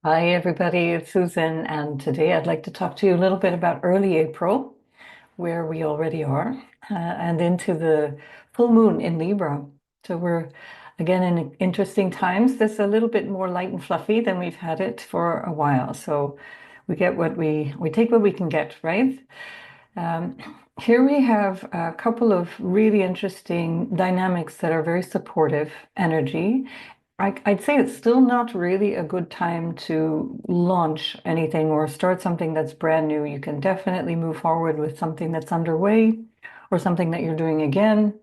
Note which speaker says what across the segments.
Speaker 1: Hi, everybody. It's Susan, and today I'd like to talk to you a little bit about early April, where we already are, and into the full moon in Libra. So we're again in interesting times. This is a little bit more light and fluffy than we've had it for a while. So we get what we take what we can get, right? Um, Here we have a couple of really interesting dynamics that are very supportive energy. I'd say it's still not really a good time to launch anything or start something that's brand new. You can definitely move forward with something that's underway or something that you're doing again.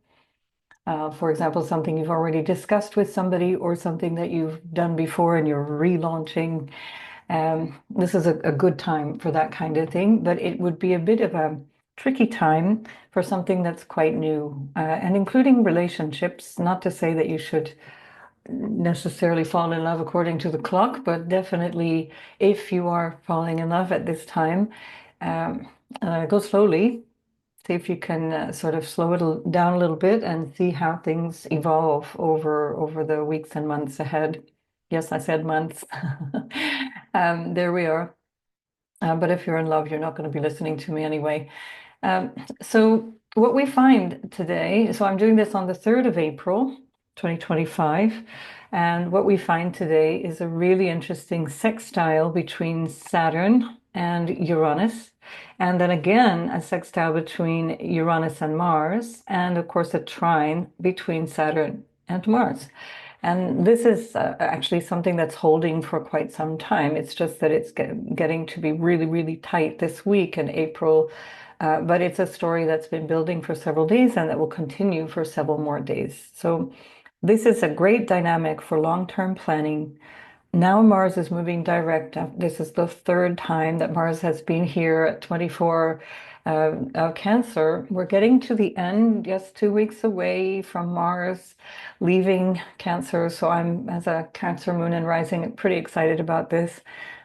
Speaker 1: For example, something you've already discussed with somebody or something that you've done before and you're relaunching. This is a good time for that kind of thing, but it would be a bit of a tricky time for something that's quite new, and including relationships. Not to say that you should necessarily fall in love according to the clock, but definitely if you are falling in love at this time, um, go slowly. See if you can sort of slow it down a little bit and see how things evolve over the weeks and months ahead. Yes, I said months. There we are. But if you're in love, you're not going to be listening to me anyway. Um, so what we find today, so I'm doing this on the 3rd of April, 2025, and what we find today is a really interesting sextile between Saturn and Uranus, and then again a sextile between Uranus and Mars, and of course a trine between Saturn and Mars. And this is actually something that's holding for quite some time. It's just that it's getting to be really, really tight this week in April. But it's a story that's been building for several days and that will continue for several more days. So this is a great dynamic for long-term planning. Now Mars is moving direct. This is the third time that Mars has been here at 24 of Cancer. We're getting to the end, just 2 weeks away from Mars leaving Cancer. So I'm, as a Cancer moon and rising, pretty excited about this.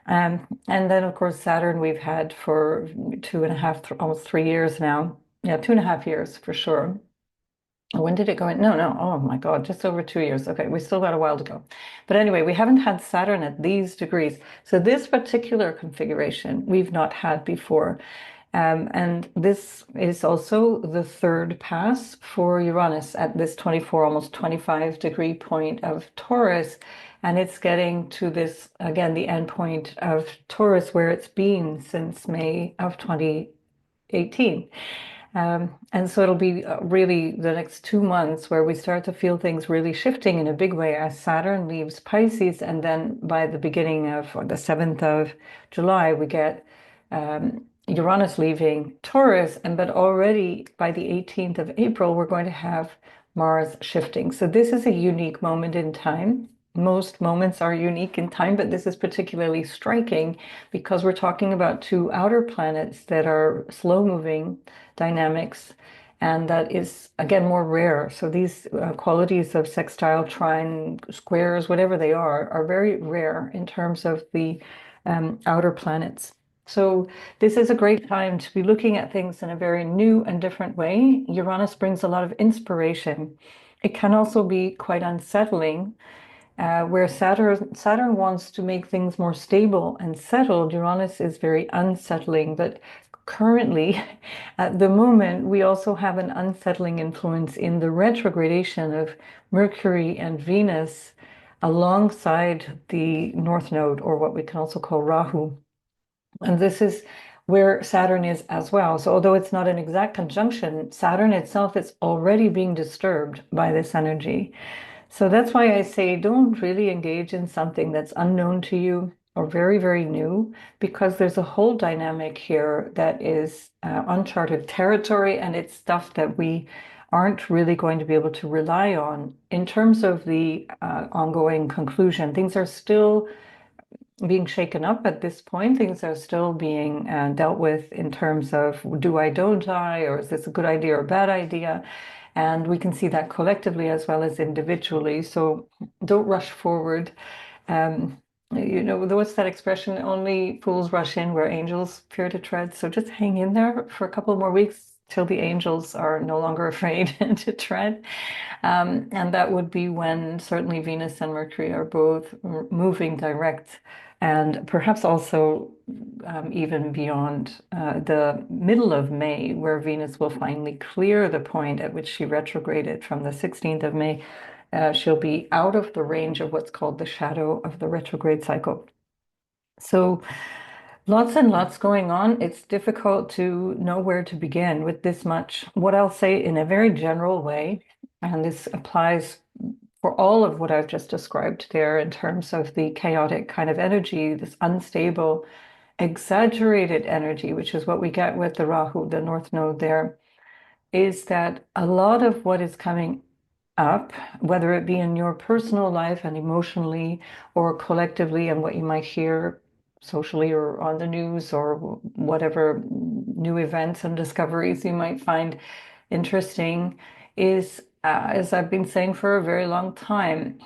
Speaker 1: And then, of course, Saturn we've had for 2.5, almost 3 years now. Yeah, 2.5 years for sure. When did it go in? No, no. Oh my God, just over 2 years. Okay, we still got a while to go. But anyway, we haven't had Saturn at these degrees. So this particular configuration we've not had before. And this is also the third pass for Uranus at this 24, almost 25 degree point of Taurus. And it's getting to this, again, the end point of Taurus where it's been since May of 2018. And so it'll be really the next 2 months where we start to feel things really shifting in a big way as Saturn leaves Pisces. And then by the beginning of, or the 7th of July, we get Uranus leaving Taurus. And but already by the 18th of April, we're going to have Mars shifting. So this is a unique moment in time. Most moments are unique in time, but this is particularly striking because we're talking about two outer planets that are slow moving dynamics, and that is again more rare. So these qualities of sextile, trine, squares, whatever they are very rare in terms of the outer planets. So this is a great time to be looking at things in a very new and different way. Uranus brings a lot of inspiration. It can also be quite unsettling, where Saturn wants to make things more stable and settled. Uranus is very unsettling, but currently, at the moment, we also have an unsettling influence in the retrogradation of Mercury and Venus alongside the North Node, or what we can also call Rahu. And this is where Saturn is as well. So although it's not an exact conjunction, Saturn itself is already being disturbed by this energy. So that's why I say don't really engage in something that's unknown to you or very, very new, because there's a whole dynamic here that is uncharted territory, and it's stuff that we aren't really going to be able to rely on in terms of the ongoing conclusion. Things are still being shaken up at this point. Things are still being dealt with in terms of do I, don't I, or is this a good idea or a bad idea? And we can see that collectively as well as individually. So don't rush forward. Um, what's that expression? Only fools rush in where angels fear to tread. So just hang in there for a couple more weeks. till the angels are no longer afraid to tread. And that would be when certainly Venus and Mercury are both moving direct, and perhaps also even beyond the middle of May, where Venus will finally clear the point at which she retrograded from the 16th of May. She'll be out of the range of what's called the shadow of the retrograde cycle. So lots and lots going on. It's difficult to know where to begin with this much. What I'll say in a very general way, and this applies for all of what I've just described there in terms of the chaotic kind of energy, this unstable, exaggerated energy, which is what we get with the Rahu, the North Node there, is that a lot of what is coming up, whether it be in your personal life and emotionally or collectively, and what you might hear socially or on the news or whatever new events and discoveries you might find interesting, is as I've been saying for a very long time,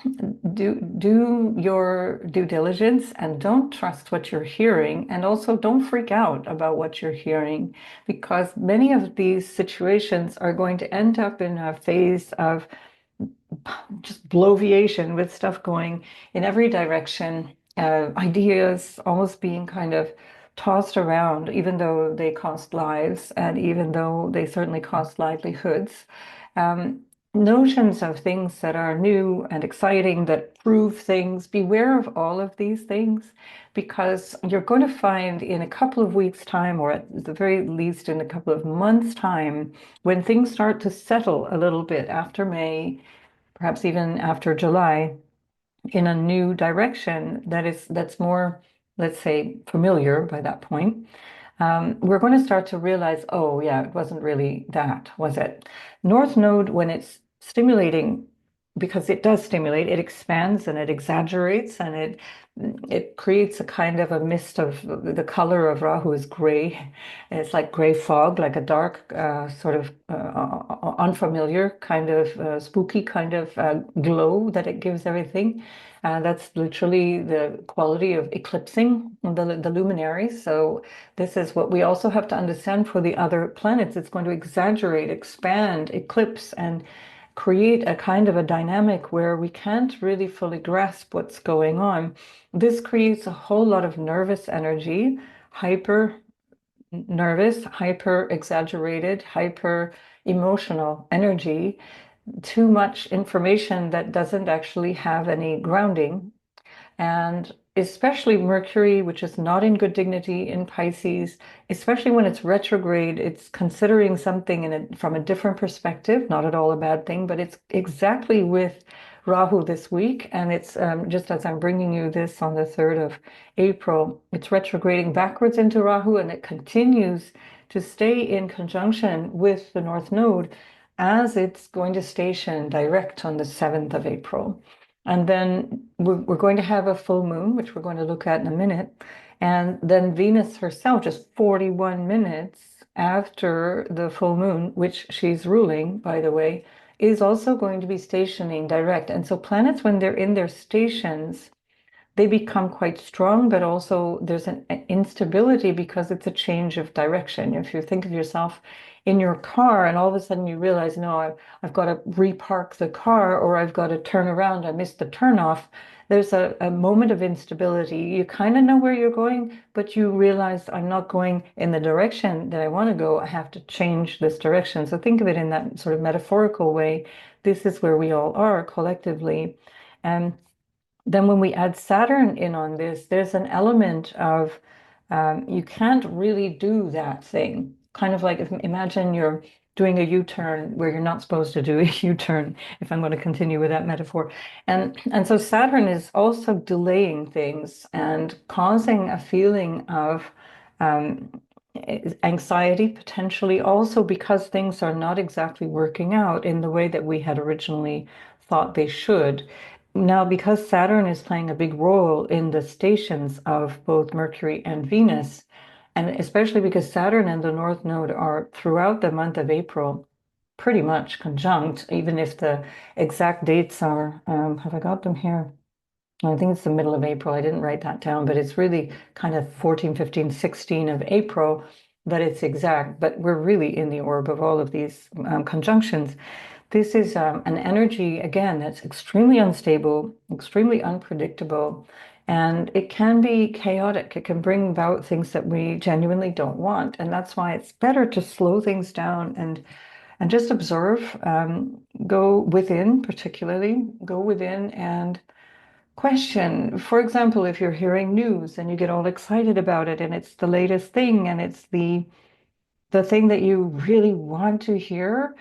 Speaker 1: do your due diligence and don't trust what you're hearing, and also don't freak out about what you're hearing, because many of these situations are going to end up in a phase of just bloviation with stuff going in every direction, ideas almost being kind of tossed around, even though they cost lives and even though they certainly cost livelihoods. Um, Notions of things that are new and exciting, that prove things. Beware of all of these things, because you're going to find in a couple of weeks' time, or at the very least in a couple of months' time, when things start to settle a little bit after May, perhaps even after July, in a new direction that's more, let's say, familiar by that point. We're going to start to realize, oh yeah, it wasn't really that, was it? North Node, when it's stimulating, because it does stimulate, it expands and it exaggerates, and it creates a kind of a mist of the color of Rahu is gray. It's like gray fog, like a dark, sort of unfamiliar kind of spooky kind of glow that it gives everything. That's literally the quality of eclipsing the luminaries. So this is what we also have to understand for the other planets. It's going to exaggerate, expand, eclipse, and create a kind of a dynamic where we can't really fully grasp what's going on. This creates a whole lot of nervous energy, hyper nervous, hyper exaggerated, hyper emotional energy, too much information that doesn't actually have any grounding. And especially Mercury, which is not in good dignity in Pisces, especially when it's retrograde, it's considering something from a different perspective, not at all a bad thing, but it's exactly with Rahu this week. And it's just as I'm bringing you this on the 3rd of April, it's retrograding backwards into Rahu, and it continues to stay in conjunction with the North Node as it's going to station direct on the 7th of April. And then we're going to have a full moon, which we're going to look at in a minute. And then Venus herself, just 41 minutes after the full moon, which she's ruling, by the way, is also going to be stationing direct. And so planets, when they're in their stations, they become quite strong, but also there's an instability because it's a change of direction. If you think of yourself in your car and all of a sudden you realize, no, I've got to repark the car, or I've got to turn around, I missed the turnoff. There's a moment of instability. You kind of know where you're going, but you realize I'm not going in the direction that I want to go. I have to change this direction. So think of it in that sort of metaphorical way. This is where we all are collectively. And then when we add Saturn in on this, there's an element of you can't really do that thing. Kind of like imagine you're doing a U-turn where you're not supposed to do a U-turn, if I'm going to continue with that metaphor. And so Saturn is also delaying things and causing a feeling of um, anxiety, potentially also because things are not exactly working out in the way that we had originally thought they should. Now, because Saturn is playing a big role in the stations of both Mercury and Venus, and especially because Saturn and the North Node are throughout the month of April pretty much conjunct, even if the exact dates are, have I got them here? I think it's the middle of April. I didn't write that down, but it's really kind of 14, 15, 16 of April. that it's exact, but we're really in the orb of all of these conjunctions. This is an energy, again, that's extremely unstable, extremely unpredictable, and it can be chaotic. It can bring about things that we genuinely don't want. And that's why it's better to slow things down and just observe, go within, particularly, go within and question. For example, if you're hearing news and you get all excited about it and it's the latest thing and it's the thing that you really want to hear,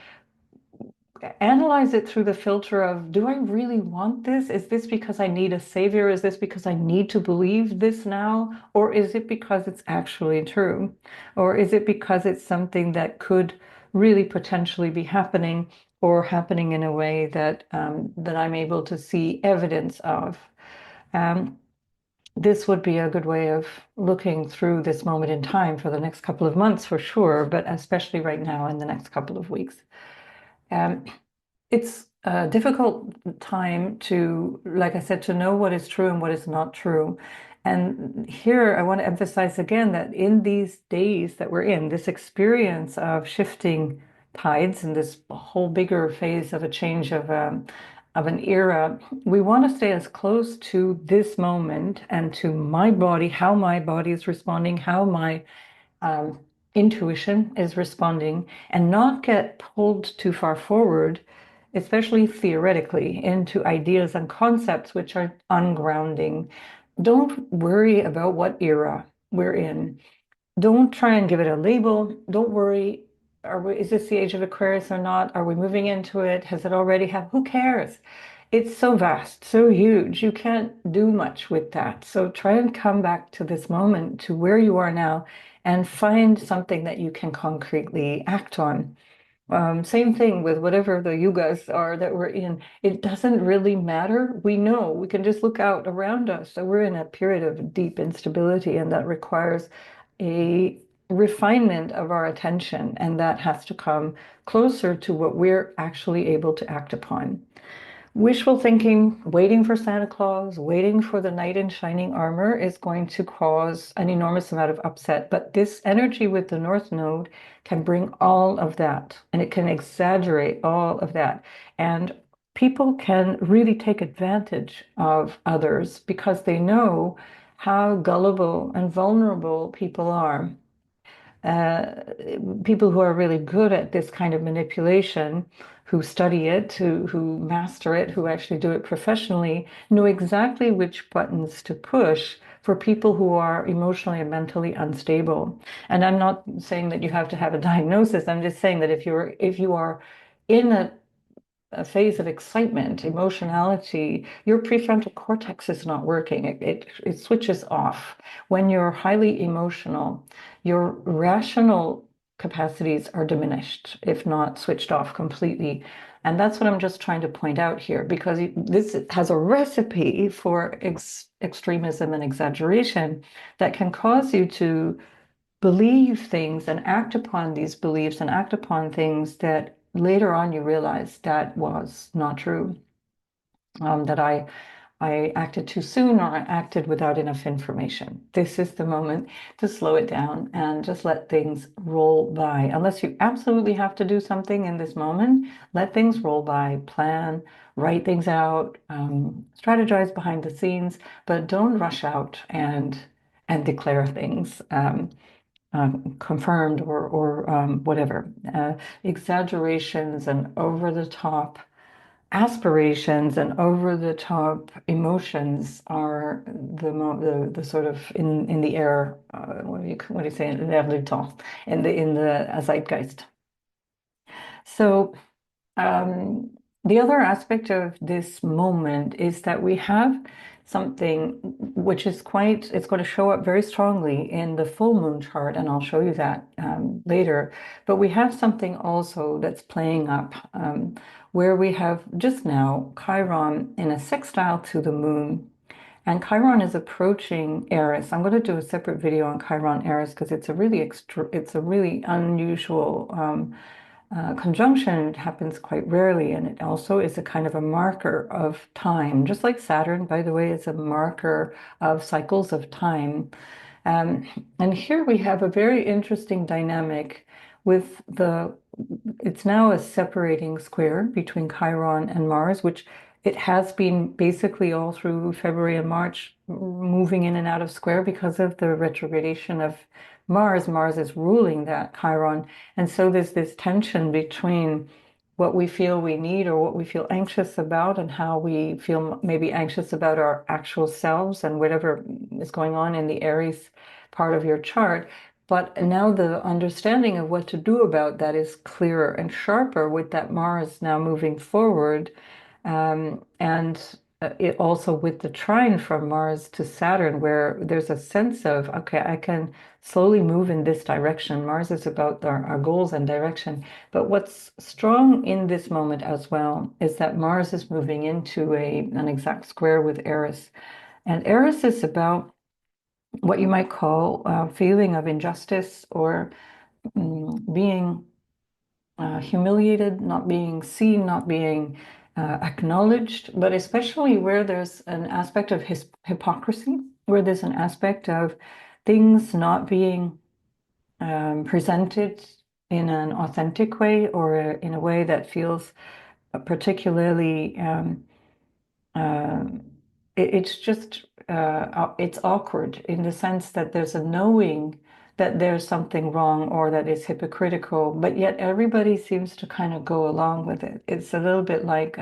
Speaker 1: analyze it through the filter of, do I really want this? Is this because I need a savior? Is this because I need to believe this now? Or is it because it's actually true? Or is it because it's something that could really potentially be happening, or happening in a way that that I'm able to see evidence of? Um, this would be a good way of looking through this moment in time for the next couple of months for sure, but especially right now in the next couple of weeks. Um, it's a difficult time to, like I said, to know what is true and what is not true. And here I want to emphasize again that in these days that we're in, this experience of shifting tides and this whole bigger phase of a change of an era, we want to stay as close to this moment and to my body, how my body is responding, how my um, intuition is responding, and not get pulled too far forward, especially theoretically, into ideas and concepts which are ungrounding. Don't worry about what era we're in. Don't try and give it a label. Don't worry. Is this the age of Aquarius or not? Are we moving into it? Has it already happened? Who cares? It's so vast, so huge. You can't do much with that. So try and come back to this moment, to where you are now, and find something that you can concretely act on. Same thing with whatever the yugas are that we're in. It doesn't really matter. We know, we can just look out around us. So we're in a period of deep instability, and that requires a refinement of our attention, and that has to come closer to what we're actually able to act upon. Wishful thinking, waiting for Santa Claus, waiting for the knight in shining armor is going to cause an enormous amount of upset. But this energy with the North Node can bring all of that, and it can exaggerate all of that. And people can really take advantage of others because they know how gullible and vulnerable people are. uh, People who are really good at this kind of manipulation, who study it, who master it, who actually do it professionally, know exactly which buttons to push for people who are emotionally and mentally unstable. And I'm not saying that you have to have a diagnosis. I'm just saying that if you are in a phase of excitement, emotionality, your prefrontal cortex is not working. It switches off. When you're highly emotional, your rational capacities are diminished, if not switched off completely. And that's what I'm just trying to point out here, because this has a recipe for extremism and exaggeration that can cause you to believe things and act upon these beliefs and act upon things that later on you realize that was not true. That I acted too soon, or I acted without enough information. This is the moment to slow it down and just let things roll by. Unless you absolutely have to do something in this moment, let things roll by, plan, write things out, strategize behind the scenes, but don't rush out and declare things. Confirmed or whatever. Exaggerations and over the top aspirations and over the top emotions are the sort of in the air. What do you say? L'air du temps, in the zeitgeist. So um, the other aspect of this moment is that we have something which is it's going to show up very strongly in the full moon chart, and I'll show you that later. But we have something also that's playing up, where we have just now Chiron in a sextile to the moon. And Chiron is approaching Aries. I'm going to do a separate video on Chiron Aries because it's a really unusual conjunction. It happens quite rarely, and it also is a kind of a marker of time. Just like Saturn, by the way, is a marker of cycles of time. Um, and here we have a very interesting dynamic with it's now a separating square between Chiron and Mars, which it has been basically all through February and March, moving in and out of square because of the retrogradation of Mars. Mars is ruling that Chiron. And so there's this tension between what we feel we need or what we feel anxious about and how we feel maybe anxious about our actual selves and whatever is going on in the Aries part of your chart. But now the understanding of what to do about that is clearer and sharper with that Mars now moving forward. And it also with the trine from Mars to Saturn, where there's a sense of, okay, I can slowly move in this direction. Mars is about our goals and direction. But what's strong in this moment as well is that Mars is moving into an exact square with Eris. And Eris is about what you might call a feeling of injustice or being humiliated, not being seen, not being acknowledged, but especially where there's an aspect of hypocrisy, where there's an aspect of things not being presented in an authentic way or in a way that feels particularly uh, it's just it's awkward in the sense that there's a knowing that there's something wrong or that it's hypocritical, but yet everybody seems to kind of go along with it. It's a little bit like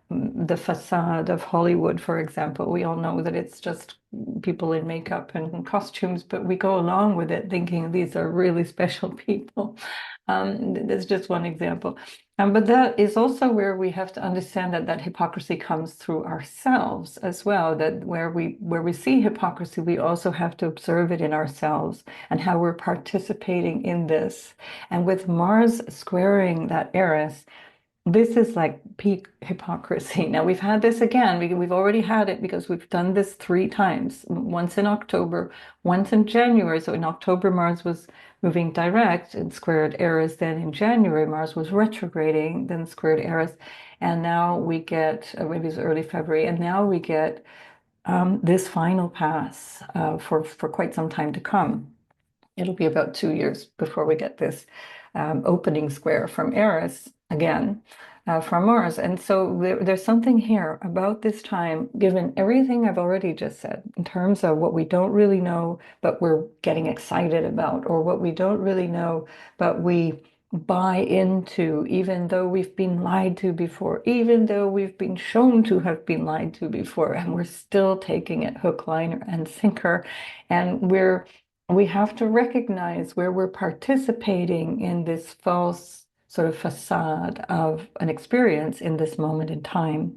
Speaker 1: the facade of Hollywood, for example. We all know that it's just people in makeup and costumes, but we go along with it thinking these are really special people. That's just one example. But that is also where we have to understand that that hypocrisy comes through ourselves as well. That where we see hypocrisy, we also have to observe it in ourselves and how we're participating in this. And with Mars squaring that Eris, this is like peak hypocrisy. Now we've had this again. We've already had it because we've done this three times. Once in October, once in January. So in October, Mars was moving direct and squared Eris. Then in January, Mars was retrograding, then squared Eris. And now we get, maybe it's early February, and now we get this final pass for quite some time to come. It'll be about 2 years before we get this opening square from Eris again from Mars. And so there's something here about this time, given everything I've already just said, in terms of what we don't really know, but we're getting excited about, or what we don't really know, but we buy into, even though we've been lied to before, even though we've been shown to have been lied to before, and we're still taking it hook, line, and sinker. And we have to recognize where we're participating in this false sort of facade of an experience in this moment in time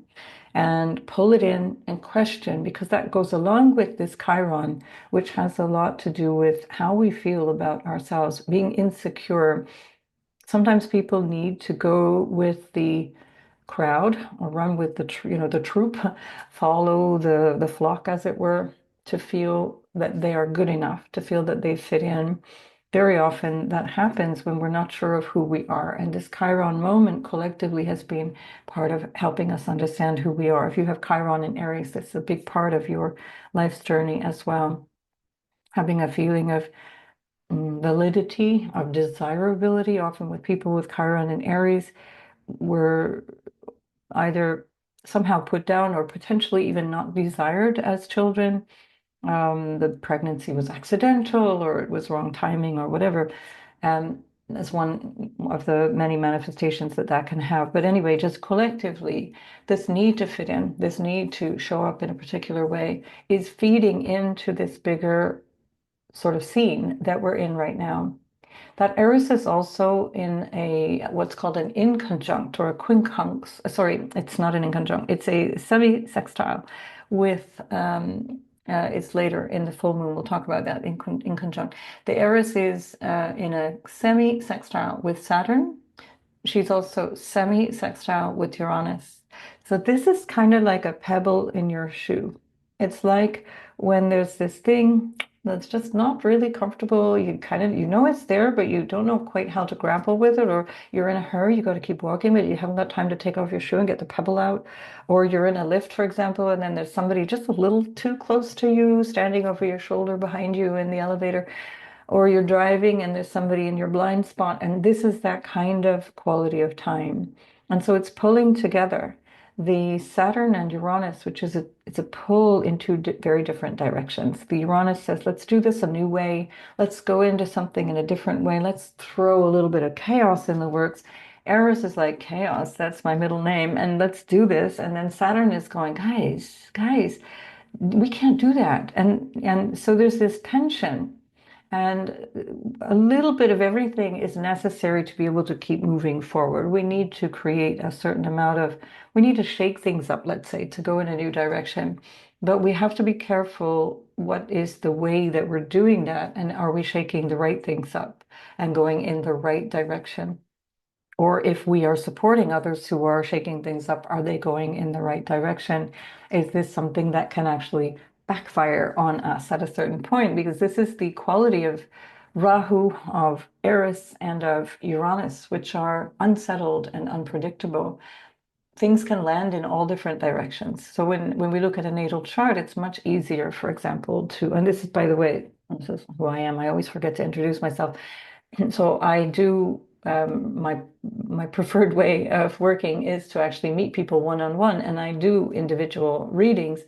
Speaker 1: and pull it in and question, because that goes along with this Chiron, which has a lot to do with how we feel about ourselves, being insecure. Sometimes people need to go with the crowd or run with the troop, follow the flock, as it were, to feel that they are good enough, to feel that they fit in. Very often that happens when we're not sure of who we are. And this Chiron moment collectively has been part of helping us understand who we are. If you have Chiron in Aries, that's a big part of your life's journey as well. Having a feeling of validity, of desirability, often with people with Chiron and Aries, we're either somehow put down or potentially even not desired as children. The pregnancy was accidental or it was wrong timing or whatever. That's one of the many manifestations that can have. But anyway, just collectively, this need to fit in, this need to show up in a particular way is feeding into this bigger sort of scene that we're in right now. That Eris is also in a what's called an inconjunct or a quincunx. Sorry, it's not an inconjunct. It's a semi-sextile with it's later in the full moon. We'll talk about that in conjunct. The Eris is in a semi-sextile with Saturn. She's also semi-sextile with Uranus. So this is kind of like a pebble in your shoe. It's like when there's this thing that's just not really comfortable. You kind of, you know it's there, but you don't know quite how to grapple with it, or you're in a hurry, you got to keep walking, but you haven't got time to take off your shoe and get the pebble out. Or you're in a lift, for example, and then there's somebody just a little too close to you, standing over your shoulder behind you in the elevator. Or you're driving and there's somebody in your blind spot. And this is that kind of quality of time. And so it's pulling together the Saturn and Uranus, which is it's a pull in two very different directions. The Uranus says, let's do this a new way. Let's go into something in a different way. Let's throw a little bit of chaos in the works. Eris is like chaos, that's my middle name, and let's do this. And then Saturn is going, guys, we can't do that. And so there's this tension. And a little bit of everything is necessary to be able to keep moving forward. We need to create a certain amount of, we need to shake things up, let's say, to go in a new direction. But we have to be careful what is the way that we're doing that, and are we shaking the right things up and going in the right direction? Or if we are supporting others who are shaking things up, are they going in the right direction? Is this something that can actually backfire on us at a certain point? Because this is the quality of Rahu, of Eris, and of Uranus, which are unsettled and unpredictable. Things can land in all different directions. So when we look at a natal chart, it's much easier, for example, to, and this is, by the way, this is who I am. I always forget to introduce myself. So I do my preferred way of working is to actually meet people one-on-one, and I do individual readings,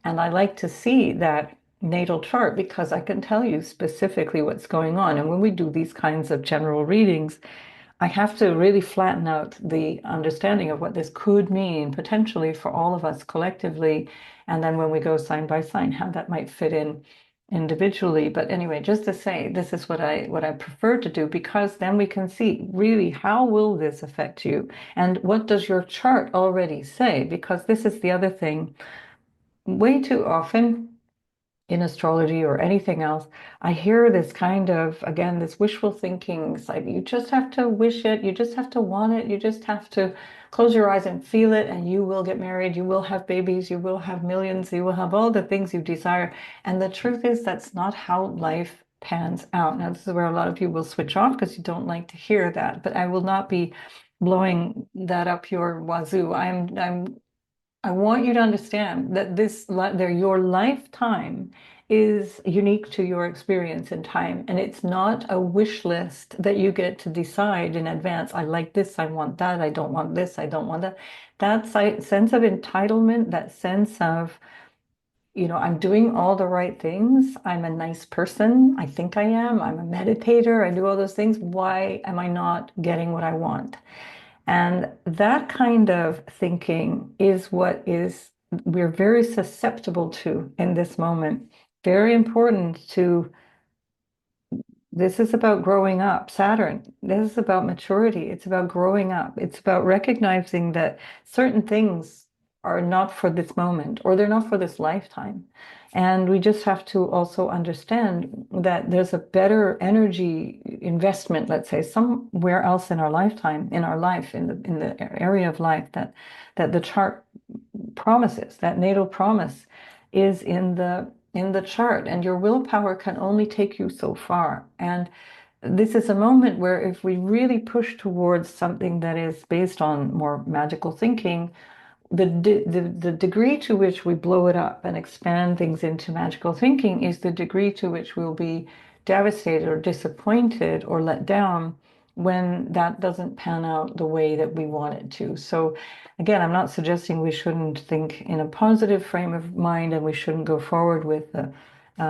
Speaker 1: and I like to see that natal chart because I can tell you specifically what's going on. And when we do these kinds of general readings, I have to really flatten out the understanding of what this could mean potentially for all of us collectively. And then when we go sign by sign, how that might fit in individually. But anyway, just to say, this is what I prefer to do, because then we can see really how will this affect you and what does your chart already say? Because this is the other thing. Way too often in astrology or anything else, I hear this kind of, again, this wishful thinking. It's like you just have to wish it, you just have to want it, you just have to close your eyes and feel it, and you will get married, you will have babies, you will have millions, you will have all the things you desire. And the truth is, that's not how life pans out. Now, this is where a lot of you will switch off because you don't like to hear that, but I will not be blowing that up your wazoo. I want you to understand that your lifetime is unique to your experience in time, and it's not a wish list that you get to decide in advance. I like this, I want that, I don't want this, I don't want that. That sense of entitlement, that sense of, I'm doing all the right things. I'm a nice person. I think I am. I'm a meditator. I do all those things. Why am I not getting what I want? And that kind of thinking is what we're very susceptible to in this moment. Very important to, this is about growing up. Saturn, this is about maturity. It's about growing up. It's about recognizing that certain things are not for this moment, or they're not for this lifetime. And we just have to also understand that there's a better energy investment, let's say, somewhere else in our lifetime, in our life, in the area of life that the chart promises, that natal promise is in the chart, and your willpower can only take you so far. And this is a moment where if we really push towards something that is based on more magical thinking, the degree to which we blow it up and expand things into magical thinking is the degree to which we'll be devastated or disappointed or let down when that doesn't pan out the way that we want it to. So again, I'm not suggesting we shouldn't think in a positive frame of mind and we shouldn't go forward with the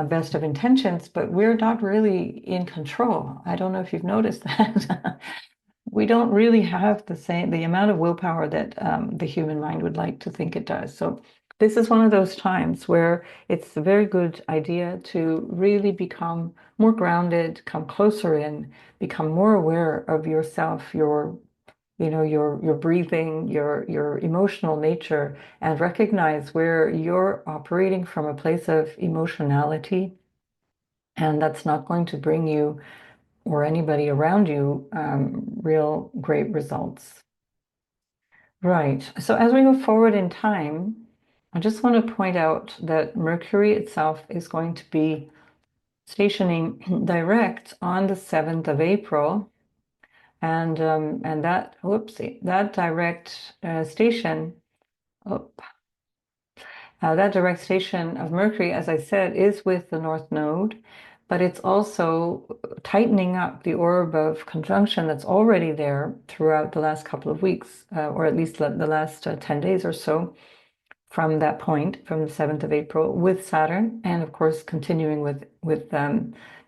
Speaker 1: best of intentions, but we're not really in control. I don't know if you've noticed that. We don't really have the amount of willpower that the human mind would like to think it does. So this is one of those times where it's a very good idea to really become more grounded, come closer in, become more aware of yourself, your breathing, your emotional nature, and recognize where you're operating from a place of emotionality, and that's not going to bring you or anybody around you real great results. Right. So as we move forward in time, I just want to point out that Mercury itself is going to be stationing direct on the 7th of April. And that, whoopsie, that direct station, oh, that direct station of Mercury, as I said, is with the North Node, but it's also tightening up the orb of conjunction that's already there throughout the last couple of weeks, or at least the last 10 days or so from that point, from the 7th of April, with Saturn, and of course, continuing with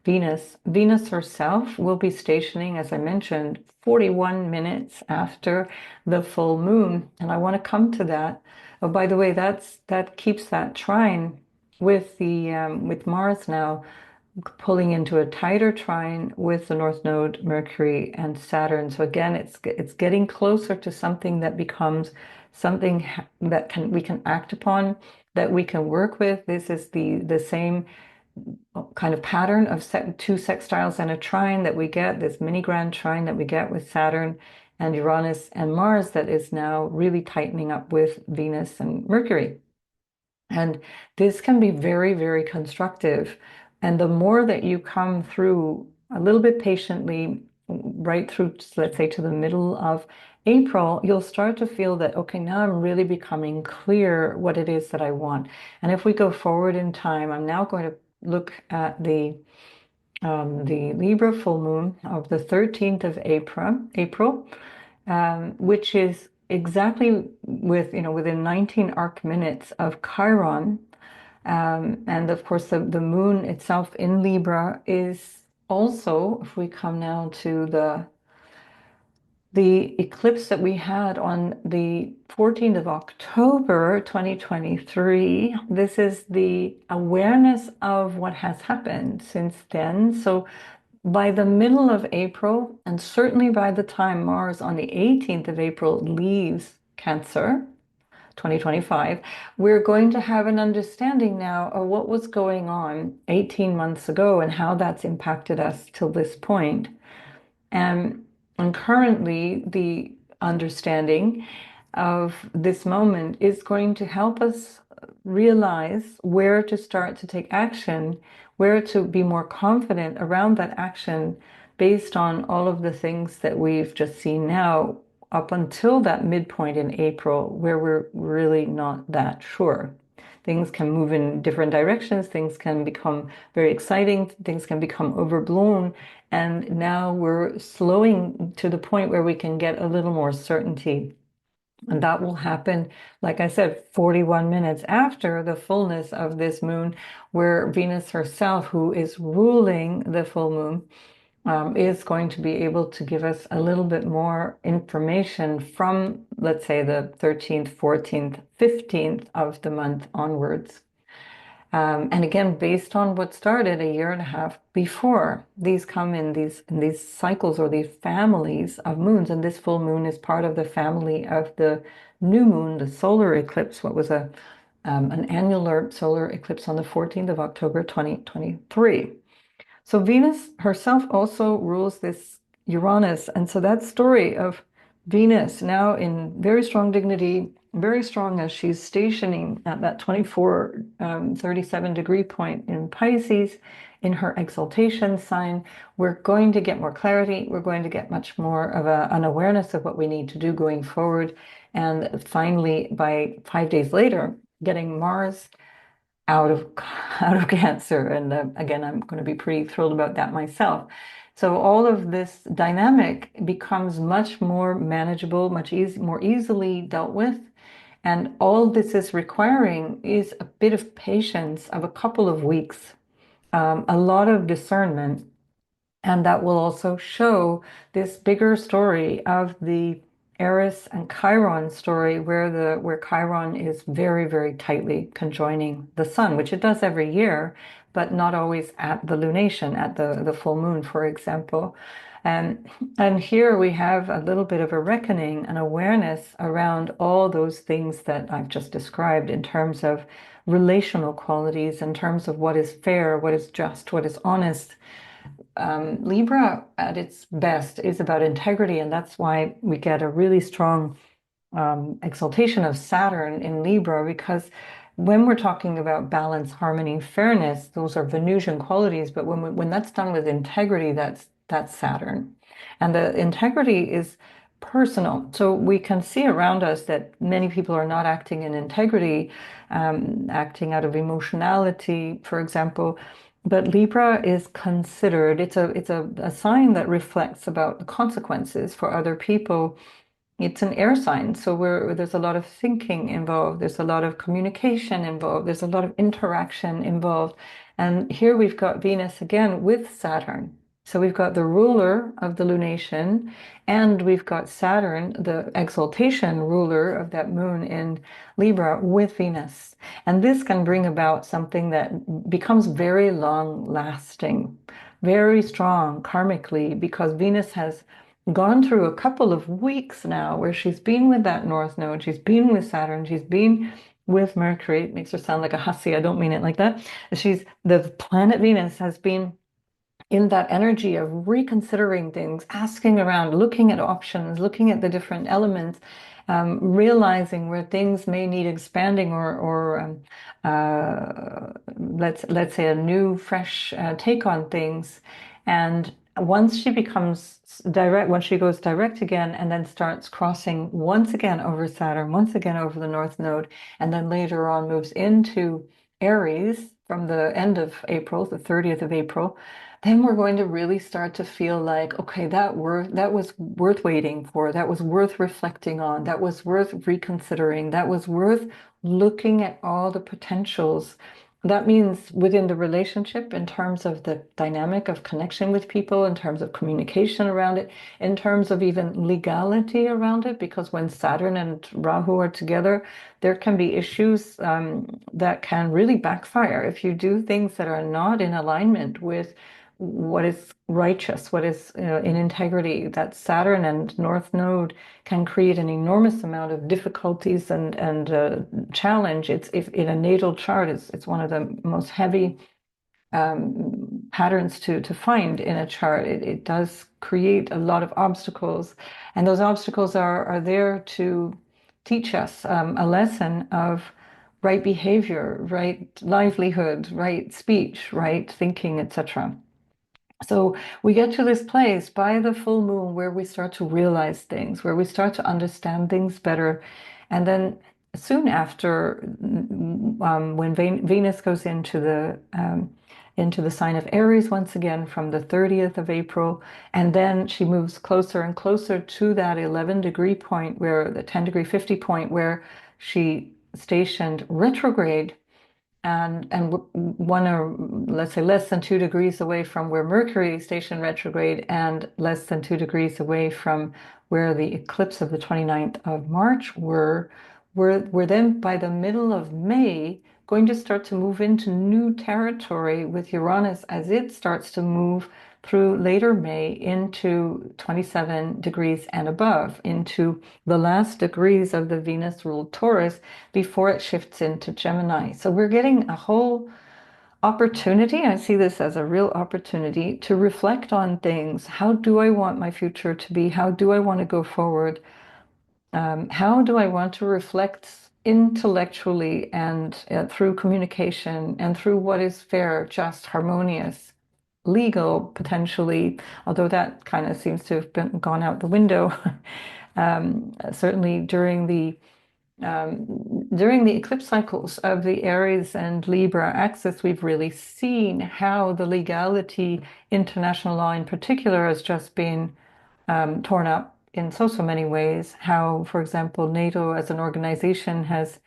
Speaker 1: Venus. Venus herself will be stationing, as I mentioned, 41 minutes after the full moon. And I want to come to that. Oh, by the way, that keeps that trine with the with Mars now pulling into a tighter trine with the North Node, Mercury, and Saturn. So again, it's getting closer to something that becomes something that we can act upon, that we can work with. This is the same kind of pattern of two sextiles and a trine that we get, this mini grand trine that we get with Saturn and Uranus and Mars, that is now really tightening up with Venus and Mercury. And this can be very, very constructive. And the more that you come through a little bit patiently, right through, let's say, to the middle of April, you'll start to feel that, okay, now I'm really becoming clear what it is that I want. And if we go forward in time, I'm now going to look at the Libra full moon of the 13th of April, which is exactly within 19 arc minutes of Chiron. And of course, the moon itself in Libra is also, if we come now to the eclipse that we had on the 14th of October 2023, this is the awareness of what has happened since then. So by the middle of April, and certainly by the time Mars on the 18th of April leaves Cancer, 2025, we're going to have an understanding now of what was going on 18 months ago and how that's impacted us till this point. And currently, the understanding of this moment is going to help us realize where to start to take action, where to be more confident around that action based on all of the things that we've just seen now up until that midpoint in April, where we're really not that sure. Things can move in different directions, things can become very exciting, things can become overblown, and now we're slowing to the point where we can get a little more certainty. And that will happen, like I said, 41 minutes after the fullness of this moon, where Venus herself, who is ruling the full moon, is going to be able to give us a little bit more information from, let's say, the 13th, 14th, 15th of the month onwards. And again, based on what started a year and a half before, these come in these cycles or these families of moons, and this full moon is part of the family of the new moon, the solar eclipse, what was an annular solar eclipse on the 14th of October 2023. So Venus herself also rules this Uranus. And so that story of Venus now in very strong dignity, very strong as she's stationing at that 37 degree point in Pisces in her exaltation sign, we're going to get more clarity. We're going to get much more of an awareness of what we need to do going forward. And finally, by 5 days later, getting Mars out of Cancer. And again, I'm going to be pretty thrilled about that myself. So all of this dynamic becomes much more manageable, more easily dealt with. And all this is requiring is a bit of patience of a couple of weeks, a lot of discernment. And that will also show this bigger story of the Eris and Chiron story, where Chiron is very, very tightly conjoining the sun, which it does every year, but not always at the lunation, at the full moon, for example. And here we have a little bit of a reckoning, an awareness around all those things that I've just described in terms of relational qualities, in terms of what is fair, what is just, what is honest. Libra at its best is about integrity, and that's why we get a really strong exaltation of Saturn in Libra, because when we're talking about balance, harmony, fairness, those are Venusian qualities. But when that's done with integrity, that's Saturn, and the integrity is personal. So we can see around us that many people are not acting in integrity, acting out of emotionality, for example. But Libra is considered, a sign that reflects about the consequences for other people. It's an air sign, so there's a lot of thinking involved, there's a lot of communication involved, there's a lot of interaction involved. And here we've got Venus again with Saturn. So we've got the ruler of the lunation, and we've got Saturn, the exaltation ruler of that moon in Libra, with Venus. And this can bring about something that becomes very long lasting, very strong karmically, because Venus has gone through a couple of weeks now where she's been with that North Node, she's been with Saturn, she's been with Mercury. It makes her sound like a hussy. I don't mean it like that. The planet Venus has been in that energy of reconsidering things, asking around, looking at options, looking at the different elements, realizing where things may need expanding or let's say a new, fresh take on things. And once she becomes direct, once she goes direct again, and then starts crossing once again over Saturn, once again over the North Node, and then later on moves into Aries from the end of April, the 30th of April, then we're going to really start to feel like, okay, that was worth waiting for, that was worth reflecting on, that was worth reconsidering, that was worth looking at all the potentials. That means within the relationship, in terms of the dynamic of connection with people, in terms of communication around it, in terms of even legality around it, because when Saturn and Rahu are together, there can be issues that can really backfire if you do things that are not in alignment with what is righteous, what is in integrity. That Saturn and North Node can create an enormous amount of difficulties and challenge. It's if in a natal chart, it's one of the most heavy patterns to find in a chart. It does create a lot of obstacles, and those obstacles are there to teach us a lesson of right behavior, right livelihood, right speech, right thinking, etc. So we get to this place by the full moon where we start to realize things, where we start to understand things better. And then soon after, when Venus goes into the sign of Aries once again from the 30th of April, and then she moves closer and closer to that 11-degree point, where the 10-degree 50 point, where she stationed retrograde and one or let's say less than 2 degrees away from where Mercury stationed retrograde, and less than 2 degrees away from where the eclipse of the 29th of March we're then by the middle of May going to start to move into new territory with Uranus as it starts to move through later May into 27 degrees and above, into the last degrees of the Venus ruled Taurus before it shifts into Gemini. So we're getting a whole opportunity. I see this as a real opportunity to reflect on things. How do I want my future to be? How do I want to go forward? How do I want to reflect intellectually and through communication and through what is fair, just, harmonious, legal, potentially, although that kind of seems to have gone out the window. Certainly during the eclipse cycles of the Aries and Libra axis, we've really seen how the legality, international law in particular, has just been torn up in so many ways. How, for example, NATO as an organization has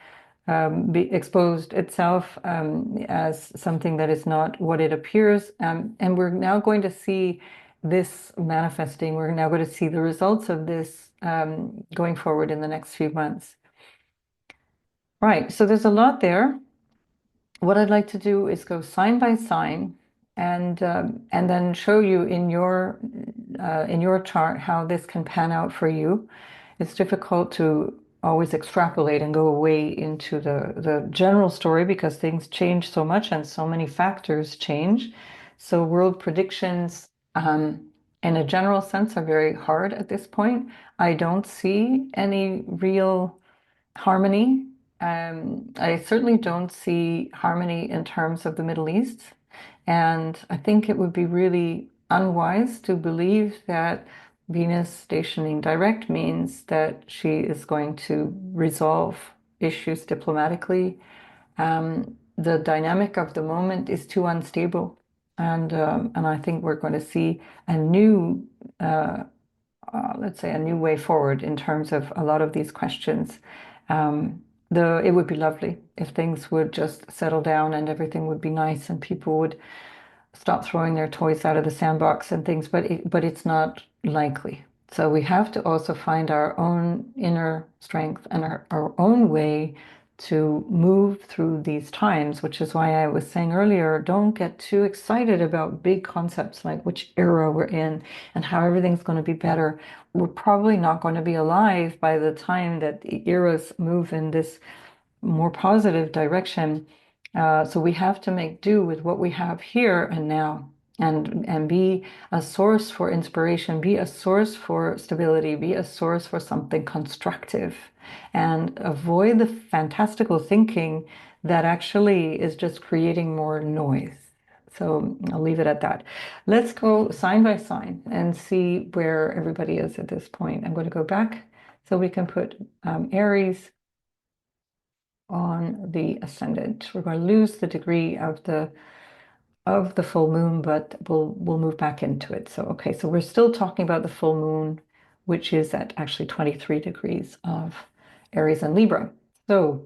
Speaker 1: exposed itself as something that is not what it appears. And we're now going to see this manifesting. We're now going to see the results of this going forward in the next few months. Right, so there's a lot there. What I'd like to do is go sign by sign and then show you in your chart how this can pan out for you. It's difficult to always extrapolate and go away into the general story because things change so much and so many factors change. So world predictions, in a general sense, are very hard at this point. I don't see any real harmony I certainly don't see harmony in terms of the Middle East. And I think it would be really unwise to believe that Venus stationing direct means that she is going to resolve issues diplomatically. The dynamic of the moment is too unstable. And I think we're going to see a new, uh, let's say, a new way forward in terms of a lot of these questions. It would be lovely if things would just settle down and everything would be nice and people would stop throwing their toys out of the sandbox and things, but it's not likely. So we have to also find our own inner strength and our own way to move through these times, which is why I was saying earlier, don't get too excited about big concepts like which era we're in and how everything's going to be better. We're probably not going to be alive by the time that the eras move in this more positive direction. So we have to make do with what we have here and now, and be a source for inspiration, be a source for stability, be a source for something constructive, and avoid the fantastical thinking that actually is just creating more noise. So I'll leave it at that. Let's go sign by sign and see where everybody is at this point. I'm going to go back so we can put Aries on the ascendant. We're going to lose the degree of the full moon, but we'll move back into it. So okay, so we're still talking about the full moon, which is at actually 23 degrees of Aries and Libra. So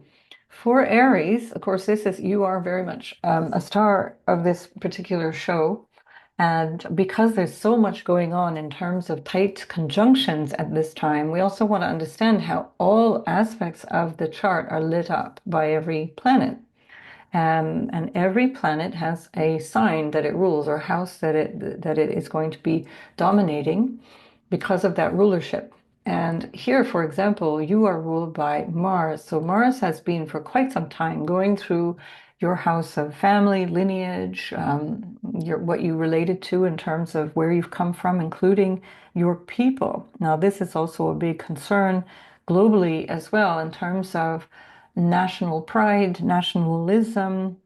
Speaker 1: for Aries, of course, this is you are very much a star of this particular show. And because there's so much going on in terms of tight conjunctions at this time, we also want to understand how all aspects of the chart are lit up by every planet. And every planet has a sign that it rules or house that it is going to be dominating because of that rulership. And here, for example, you are ruled by Mars. So Mars has been for quite some time going through your house of family, lineage, what you related to in terms of where you've come from, including your people. Now, this is also a big concern globally as well in terms of national pride, nationalism,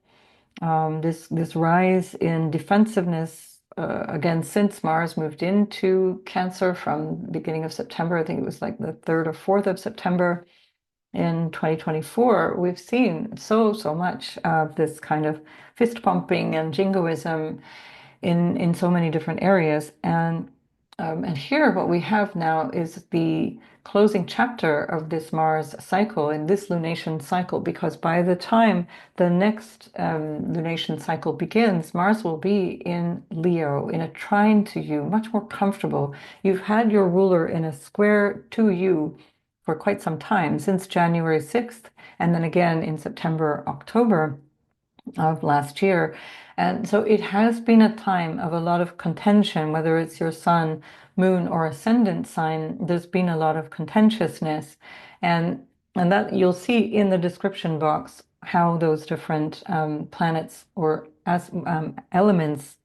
Speaker 1: this rise in defensiveness again since Mars moved into Cancer from the beginning of September. I think it was like the 3rd or 4th of September in 2024. We've seen so much of this kind of fist pumping and jingoism in so many different areas. And here, what we have now is the closing chapter of this Mars cycle in this lunation cycle, because by the time the next lunation cycle begins, Mars will be in Leo, in a trine to you, much more comfortable. You've had your ruler in a square to you for quite some time, since January 6th, and then again in September, October of last year. And so it has been a time of a lot of contention, whether it's your sun, moon, or ascendant sign, there's been a lot of contentiousness. And and that you'll see in the description box how those different planets or as elements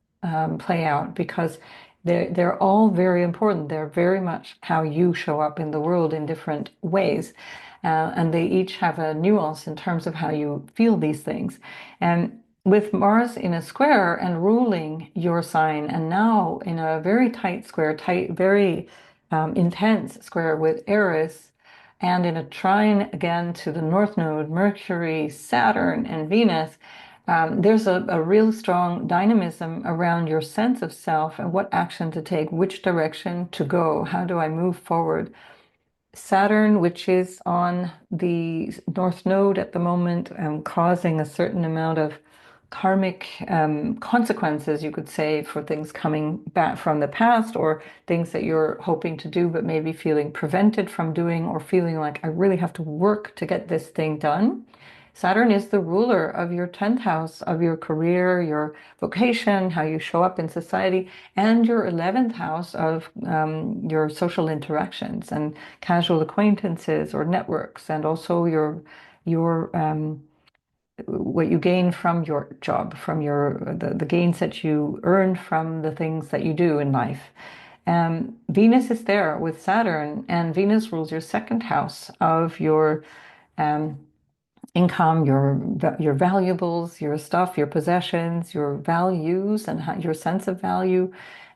Speaker 1: play out, because they're all very important. They're very much how you show up in the world in different ways. And they each have a nuance in terms of how you feel these things. And with Mars in a square and ruling your sign, and now in a very tight square, very intense square with Eris, and in a trine again to the North Node, Mercury, Saturn, and Venus, there's a real strong dynamism around your sense of self and what action to take, which direction to go, how do I move forward. Saturn, which is on the North Node at the moment, causing a certain amount of karmic consequences, you could say, for things coming back from the past or things that you're hoping to do, but maybe feeling prevented from doing or feeling like I really have to work to get this thing done. Saturn is the ruler of your 10th house, of your career, your vocation, how you show up in society, and your 11th house of your social interactions and casual acquaintances or networks, and also your what you gain from your job, from the gains that you earn from the things that you do in life. Venus is there with Saturn, and Venus rules your second house of your um, income, your valuables, your stuff, your possessions, your values, and your sense of value.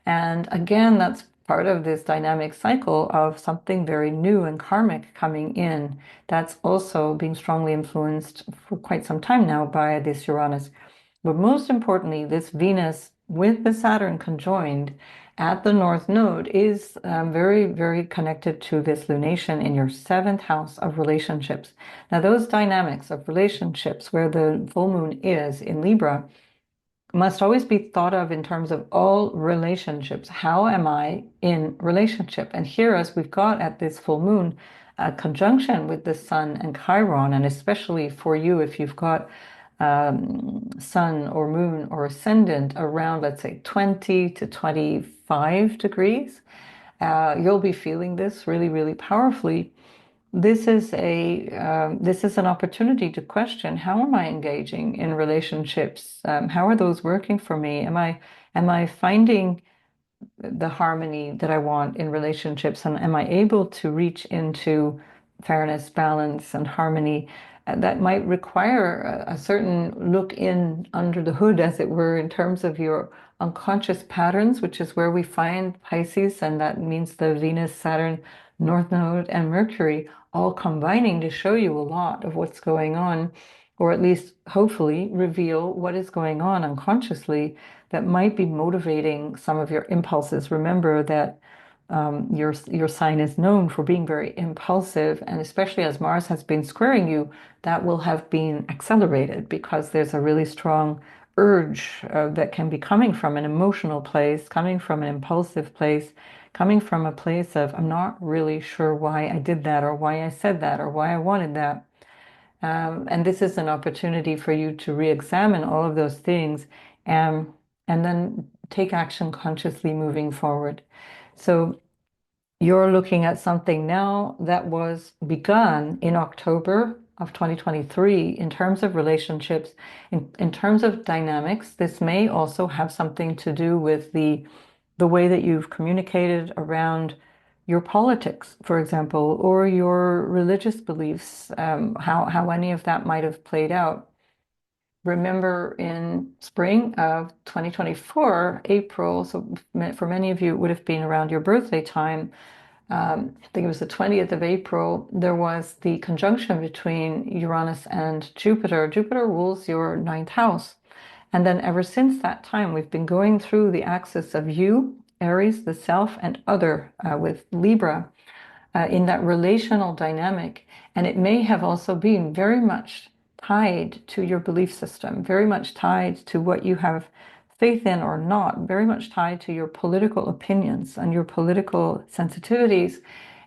Speaker 1: And again, that's part of this dynamic cycle of something very new and karmic coming in. That's also being strongly influenced for quite some time now by this Uranus. But most importantly, this Venus with the Saturn conjoined at the North Node is very, very connected to this lunation in your seventh house of relationships. Now, those dynamics of relationships where the full moon is in Libra must always be thought of in terms of all relationships. How am I in relationship? And here, as we've got at this full moon, a conjunction with the Sun and Chiron, and especially for you, if you've got Sun or Moon or Ascendant around, let's say, 20 to 25 degrees, you'll be feeling this really, really powerfully. This is an opportunity to question, how am I engaging in relationships? How are those working for me? Am I finding the harmony that I want in relationships, and am I able to reach into fairness, balance, and harmony? That might require a certain look in under the hood, as it were, in terms of your unconscious patterns, which is where we find Pisces, and that means the Venus, Saturn, North Node, and Mercury all combining to show you a lot of what's going on, or at least hopefully reveal what is going on unconsciously that might be motivating some of your impulses. Remember that your sign is known for being very impulsive, and especially as Mars has been squaring you, that will have been accelerated because there's a really strong urge that can be coming from an emotional place, coming from an impulsive place, coming from a place of, I'm not really sure why I did that, or why I said that, or why I wanted that. And this is an opportunity for you to re-examine all of those things and, and then take action consciously moving forward. So you're looking at something now that was begun in October of 2023 in terms of relationships, in terms of dynamics. This may also have something to do with the way that you've communicated around your politics, for example, or your religious beliefs, how any of that might have played out. Remember in spring of 2024, April, so for many of you, it would have been around your birthday time. I think it was the 20th of April, there was the conjunction between Uranus and Jupiter. Jupiter rules your ninth house. And then ever since that time, we've been going through the axis of you, Aries, the self, and other with Libra in that relational dynamic. And it may have also been very much tied to your belief system, very much tied to what you have faith in or not, very much tied to your political opinions and your political sensitivities.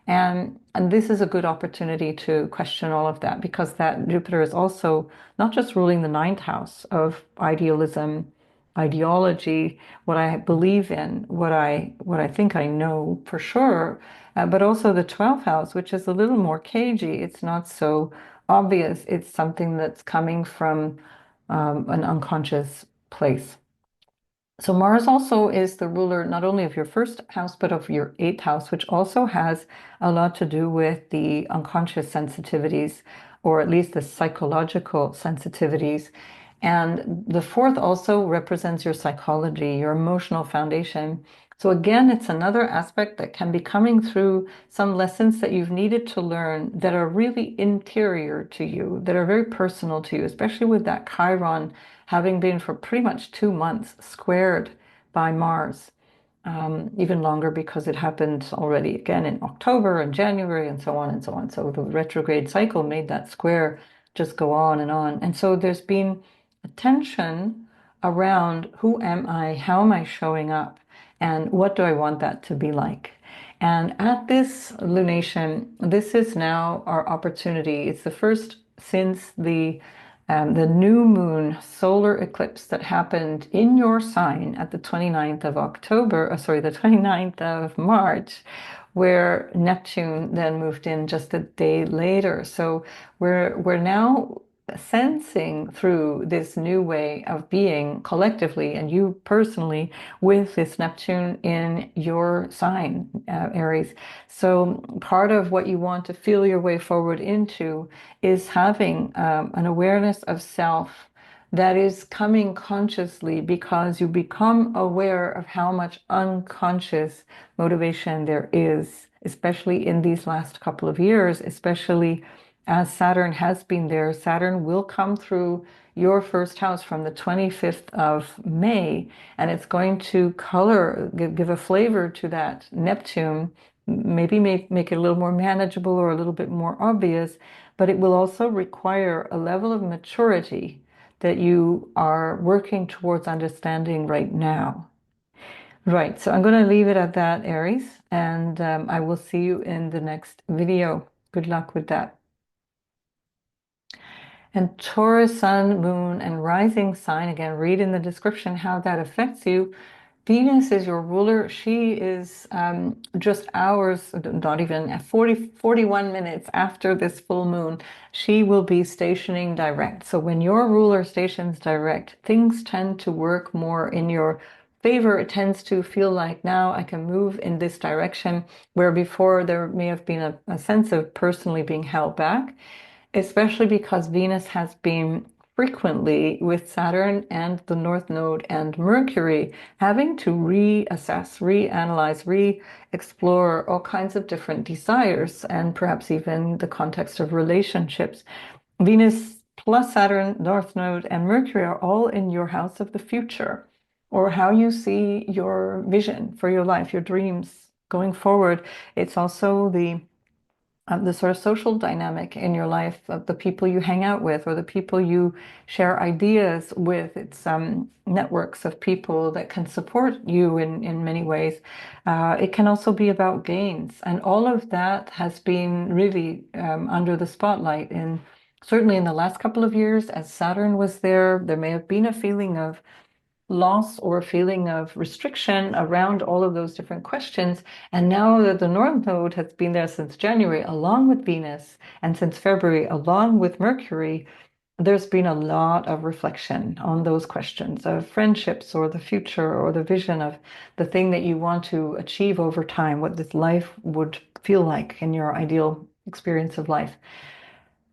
Speaker 1: And this is a good opportunity to question all of that, because that Jupiter is also not just ruling the ninth house of idealism, ideology, what I believe in, what I think I know for sure, but also the 12th house, which is a little more cagey. It's not so obvious. It's something that's coming from an unconscious place. So Mars also is the ruler not only of your first house, but of your eighth house, which also has a lot to do with the unconscious sensitivities, or at least the psychological sensitivities. And the fourth also represents your psychology, your emotional foundation. So again, it's another aspect that can be coming through some lessons that you've needed to learn that are really interior to you, that are very personal to you, especially with that Chiron having been for pretty much 2 months squared by Mars, even longer because it happened already again in October and January and so on and so on. So the retrograde cycle made that square just go on and on. And so there's been a tension around, who am I? How am I showing up? And what do I want that to be like? And at this lunation, this is now our opportunity. It's the first since the new moon solar eclipse that happened in your sign at the 29th of October, sorry, the 29th of March, where Neptune then moved in just a day later. So we're now sensing through this new way of being collectively and you personally with this Neptune in your sign, Aries. So part of what you want to feel your way forward into is having an awareness of self that is coming consciously because you become aware of how much unconscious motivation there is, especially in these last couple of years, especially as Saturn has been there. Saturn will come through your first house from the 25th of May, and it's going to give a flavor to that Neptune, maybe make it a little more manageable or a little bit more obvious, but it will also require a level of maturity that you are working towards understanding right now. Right, so I'm going to leave it at that, Aries, and I will see you in the next video. Good luck with that. And Taurus, Sun, Moon, and Rising sign, again, read in the description how that affects you. Venus is your ruler. She is just hours, not even 41 minutes after this full moon, she will be stationing direct. So when your ruler stations direct, things tend to work more in your favor. It tends to feel like now I can move in this direction, where before there may have been a sense of personally being held back, especially because Venus has been frequently with Saturn and the North Node and Mercury having to reassess, reanalyze, re-explore all kinds of different desires and perhaps even the context of relationships. Venus plus Saturn, North Node, and Mercury are all in your house of the future, or how you see your vision for your life, your dreams going forward. It's also the sort of social dynamic in your life of the people you hang out with or the people you share ideas with. It's networks of people that can support you in many ways. It can also be about gains. And all of that has been really under the spotlight certainly in the last couple of years. As Saturn was there, there may have been a feeling of loss or a feeling of restriction around all of those different questions. And now that the North Node has been there since January, along with Venus, and since February, along with Mercury, there's been a lot of reflection on those questions of friendships or the future or the vision of the thing that you want to achieve over time, what this life would feel like in your ideal experience of life.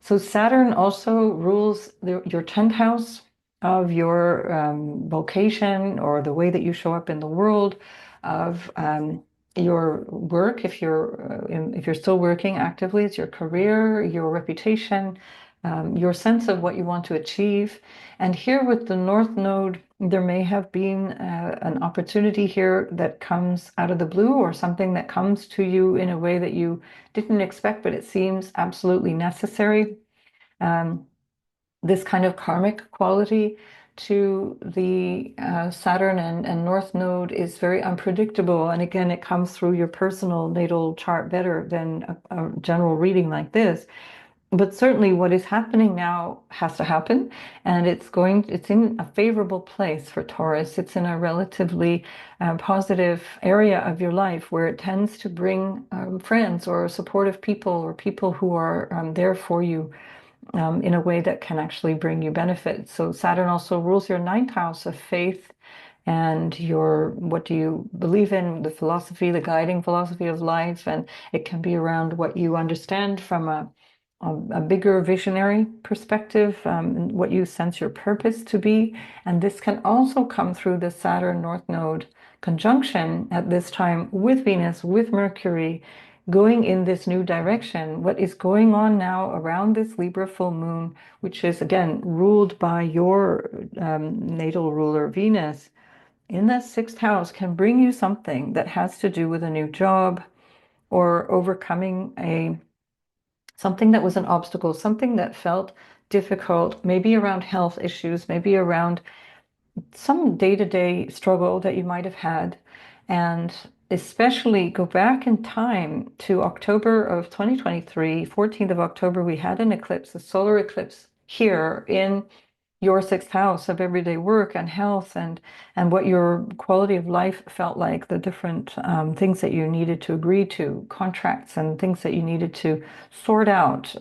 Speaker 1: So Saturn also rules your 10th house of your vocation or the way that you show up in the world, of your work. If you're still working actively, it's your career, your reputation, your sense of what you want to achieve. And here with the North Node, there may have been an opportunity here that comes out of the blue, or something that comes to you in a way that you didn't expect, but it seems absolutely necessary. Um, this kind of karmic quality to the Saturn and North Node is very unpredictable. And again, it comes through your personal natal chart better than a general reading like this. But certainly what is happening now has to happen, and it's in a favorable place for Taurus. It's in a relatively positive area of your life where it tends to bring friends or supportive people or people who are there for you in a way that can actually bring you benefit. So Saturn also rules your 9th house of faith and what do you believe in, the philosophy, the guiding philosophy of life, and it can be around what you understand from a bigger visionary perspective, what you sense your purpose to be. And this can also come through the Saturn North Node conjunction at this time with Venus, with Mercury, going in this new direction. What is going on now around this Libra full moon, which is again ruled by your natal ruler Venus, in that 6th house, can bring you something that has to do with a new job or overcoming something that was an obstacle, something that felt difficult, maybe around health issues, maybe around some day-to-day struggle that you might have had. And especially go back in time to October of 2023, 14th of October, we had an eclipse, a solar eclipse here in your 6th house of everyday work and health, and what your quality of life felt like, the different things that you needed to agree to, contracts and things that you needed to sort out.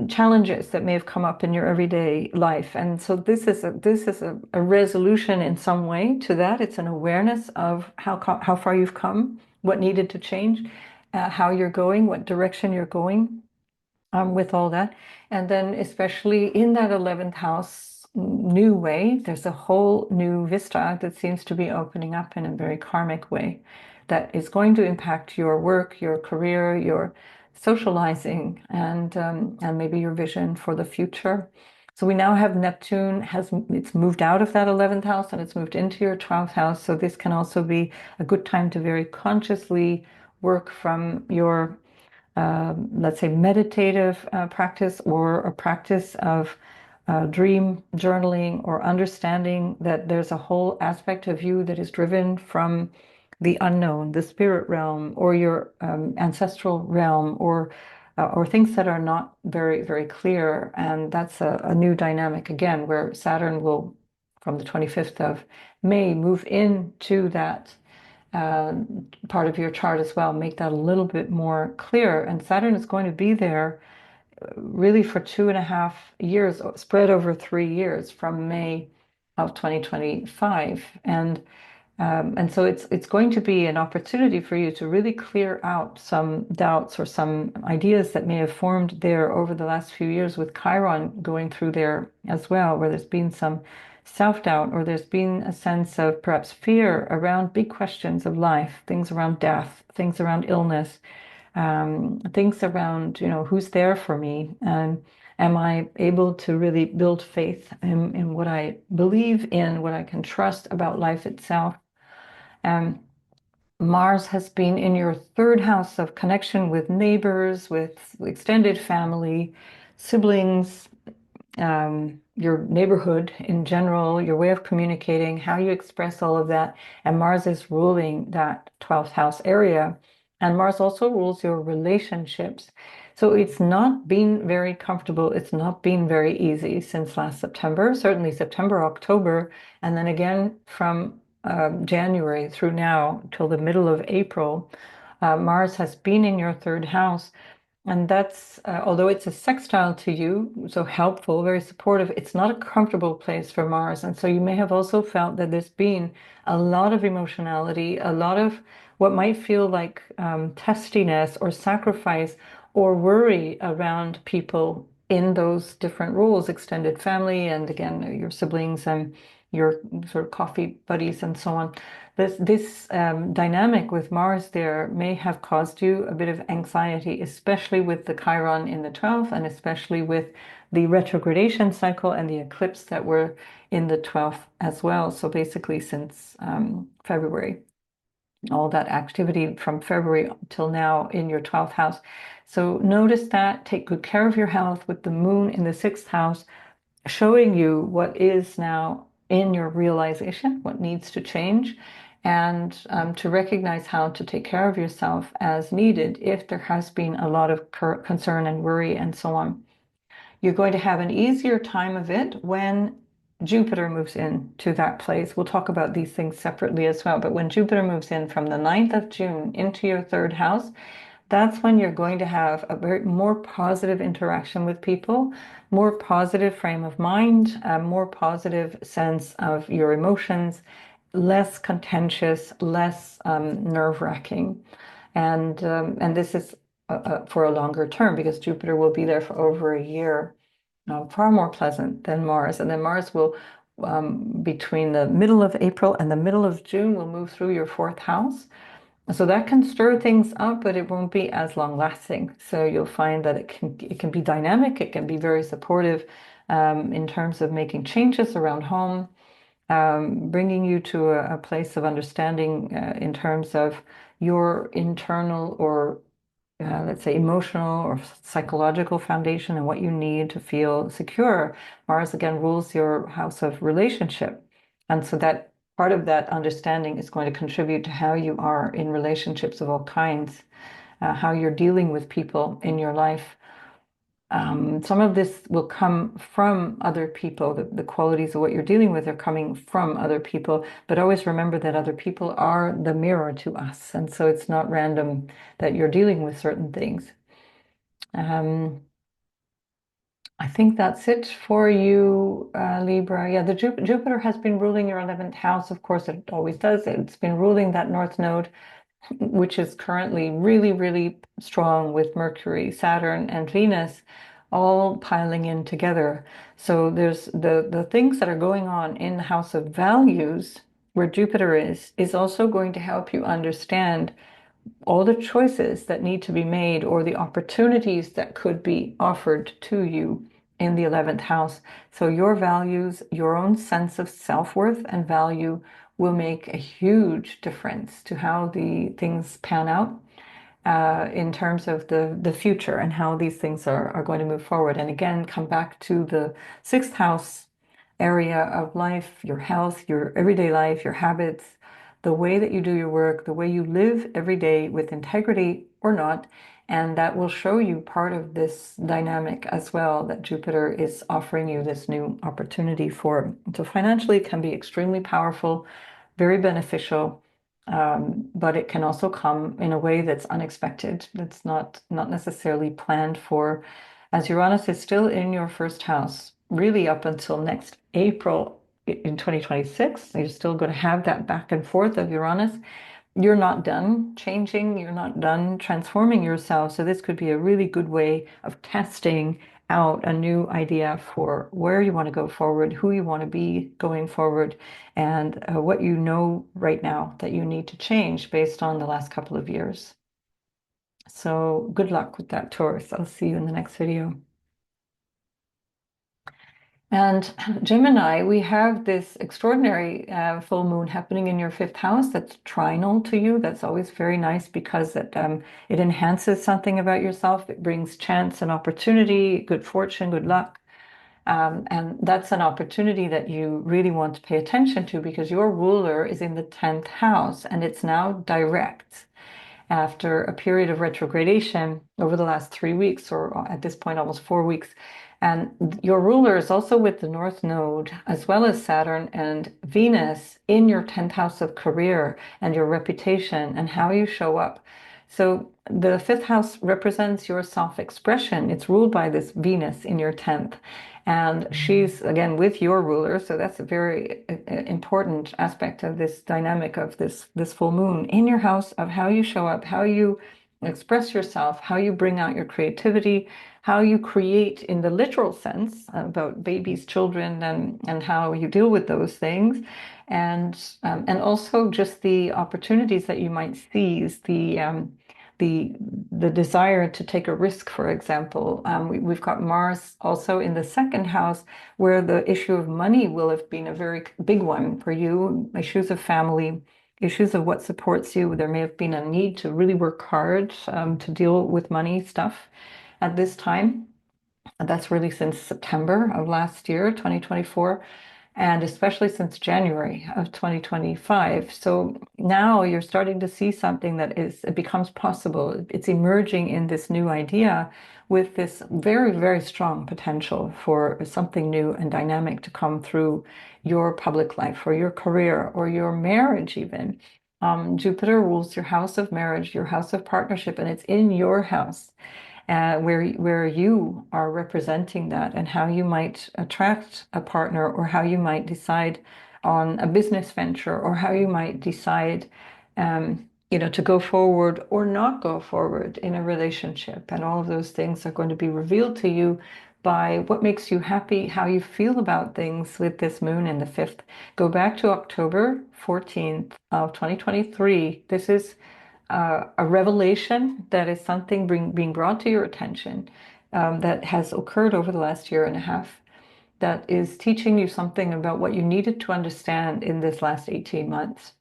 Speaker 1: challenges that may have come up in your everyday life. And so this is a resolution in some way to that. It's an awareness of how far you've come, what needed to change, how you're going, what direction you're going with all that. And then especially in that 11th house new way, there's a whole new vista that seems to be opening up in a very karmic way that is going to impact your work, your career, your socializing, and maybe your vision for the future. So we now have Neptune it's moved out of that 11th house and it's moved into your 12th house. So this can also be a good time to very consciously work from your let's say, meditative practice or a practice of dream journaling or understanding that there's a whole aspect of you that is driven from the unknown, the spirit realm, or your ancestral realm, or things that are not very, very clear. And that's a new dynamic again, where Saturn will, from the 25th of May, move into that uh, part of your chart as well, make that a little bit more clear. And Saturn is going to be there really for 2.5 years, spread over 3 years from May of 2025. And so it's going to be an opportunity for you to really clear out some doubts or some ideas that may have formed there over the last few years with Chiron going through there as well, where there's been some self-doubt or there's been a sense of perhaps fear around big questions of life, things around death, things around illness, things around, who's there for me, and am I able to really build faith in what I believe in, what I can trust about life itself. Um, Mars has been in your third house of connection with neighbors, with extended family, siblings, your neighborhood in general, your way of communicating, how you express all of that. And Mars is ruling that 12th house area. And Mars also rules your relationships. So it's not been very comfortable. It's not been very easy since last September, certainly September, October, and then again from January through now till the middle of April. Mars has been in your third house. And that's, although it's a sextile to you, so helpful, very supportive, it's not a comfortable place for Mars. And so you may have also felt that there's been a lot of emotionality, a lot of what might feel like testiness or sacrifice or worry around people in those different roles, extended family, and again, your siblings and your sort of coffee buddies and so on. This dynamic with Mars there may have caused you a bit of anxiety, especially with the Chiron in the 12th, and especially with the retrogradation cycle and the eclipse that were in the 12th as well. So basically, since February, all that activity from February till now in your 12th house. So notice that, take good care of your health with the moon in the 6th house, showing you what is now in your realization, what needs to change, and to recognize how to take care of yourself as needed if there has been a lot of concern and worry and so on. You're going to have an easier time of it when Jupiter moves into that place. We'll talk about these things separately as well, but when Jupiter moves in from the 9th of June into your third house, that's when you're going to have a very more positive interaction with people, more positive frame of mind, a more positive sense of your emotions, less contentious, less nerve-wracking. And this is for a longer term because Jupiter will be there for over a year, far more pleasant than Mars. And then Mars will, between the middle of April and the middle of June, will move through your fourth house. So that can stir things up, but it won't be as long lasting. So you'll find that it can be dynamic, it can be very supportive in terms of making changes around home, bringing you to a place of understanding in terms of your internal or let's say emotional or psychological foundation and what you need to feel secure. Mars again rules your house of relationship. And so that part of that understanding is going to contribute to how you are in relationships of all kinds, how you're dealing with people in your life. Some of this will come from other people. The qualities of what you're dealing with are coming from other people, but always remember that other people are the mirror to us. And so it's not random that you're dealing with certain things. Um, I think that's it for you, Libra. Yeah, the Jupiter has been ruling your 11th house. Of course, it always does. It's been ruling that North Node, which is currently really, really strong with Mercury, Saturn, and Venus all piling in together. So there's the things that are going on in the house of values, where Jupiter is also going to help you understand all the choices that need to be made or the opportunities that could be offered to you in the 11th house. So your values, your own sense of self-worth and value will make a huge difference to how the things pan out in terms of the future and how these things are going to move forward. And again, come back to the sixth house area of life, your health, your everyday life, your habits, the way that you do your work, the way you live every day with integrity or not. And that will show you part of this dynamic as well, that Jupiter is offering you this new opportunity for. So financially, it can be extremely powerful, very beneficial, but it can also come in a way that's unexpected, that's not necessarily planned for, as Uranus is still in your first house, really up until next April in 2026. You're still going to have that back and forth of Uranus. You're not done changing, you're not done transforming yourself. So this could be a really good way of testing out a new idea for where you want to go forward, who you want to be going forward, and what you know right now that you need to change based on the last couple of years. So good luck with that, Taurus. I'll see you in the next video. And Gemini, we have this extraordinary full moon happening in your fifth house that's trinal to you. That's always very nice because it enhances something about yourself. It brings chance and opportunity, good fortune, good luck. And that's an opportunity that you really want to pay attention to because your ruler is in the 10th house and it's now direct after a period of retrogradation over the last 3 weeks, or at this point, almost 4 weeks. And your ruler is also with the North Node, as well as Saturn and Venus in your 10th house of career and your reputation and how you show up. So the fifth house represents your self-expression. It's ruled by this Venus in your 10th. And she's again with your ruler, so that's a very important aspect of this dynamic of this full moon in your house of how you show up, how you express yourself, how you bring out your creativity, how you create in the literal sense about babies, children, and how you deal with those things, and also just the opportunities that you might seize, the the desire to take a risk, for example. We've got Mars also in the second house, where the issue of money will have been a very big one for you, issues of family, issues of what supports you. There may have been a need to really work hard to deal with money stuff at this time. And that's really since September of last year, 2024, and especially since January of 2025. So now you're starting to see something that it becomes possible. It's emerging in this new idea with this very, very strong potential for something new and dynamic to come through your public life or your career or your marriage even. Jupiter rules your house of marriage, your house of partnership, and it's in your house where you are representing that and how you might attract a partner or how you might decide on a business venture or how you might decide to go forward or not go forward in a relationship. And all of those things are going to be revealed to you by what makes you happy, how you feel about things with this moon in the fifth. Go back to October 14th of 2023. This is a revelation that is something being brought to your attention that has occurred over the last year and a half, that is teaching you something about what you needed to understand in this last 18 months.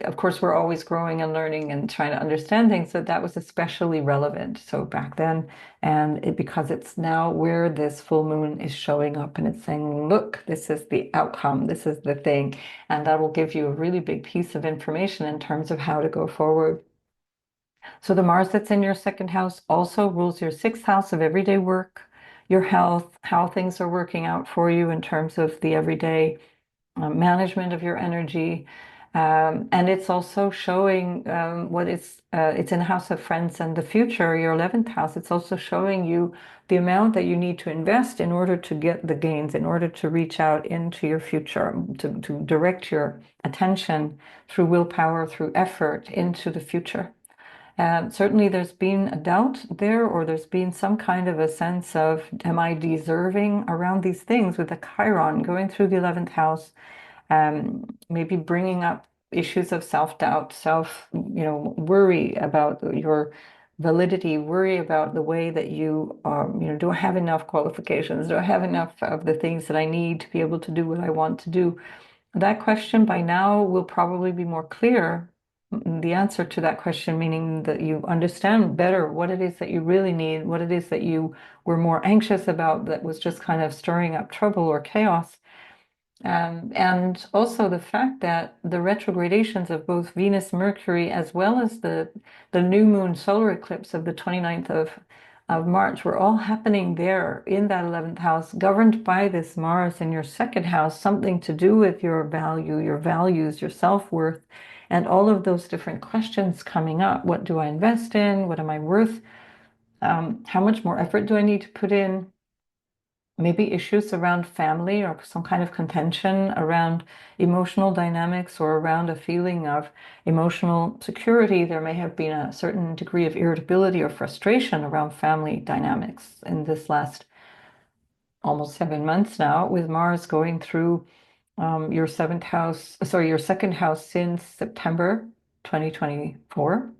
Speaker 1: Of course, we're always growing and learning and trying to understand things, so that was especially relevant. So back then, because it's now where this full moon is showing up and it's saying, look, this is the outcome, this is the thing. And that will give you a really big piece of information in terms of how to go forward. So the Mars that's in your second house also rules your sixth house of everyday work, your health, how things are working out for you in terms of the everyday management of your energy. And it's also showing what is, it's in the house of friends and the future, your 11th house. It's also showing you the amount that you need to invest in order to get the gains, in order to reach out into your future, to direct your attention through willpower, through effort into the future. Certainly there's been a doubt there, or there's been some kind of a sense of, am I deserving around these things with the Chiron going through the 11th house, maybe bringing up issues of self-doubt, worry about your validity, worry about the way that do I have enough qualifications? Do I have enough of the things that I need to be able to do what I want to do? That question by now will probably be more clear. The answer to that question, meaning that you understand better what it is that you really need, what it is that you were more anxious about that was just kind of stirring up trouble or chaos. And also the fact that the retrogradations of both Venus, Mercury, as well as the new moon solar eclipse of the 29th of March were all happening there in that 11th house, governed by this Mars in your second house, something to do with your value, your values, your self-worth, and all of those different questions coming up. What do I invest in? What am I worth? How much more effort do I need to put in? Maybe issues around family or some kind of contention around emotional dynamics or around a feeling of emotional security. There may have been a certain degree of irritability or frustration around family dynamics in this last almost 7 months now, with Mars going through your your second house since September 2024.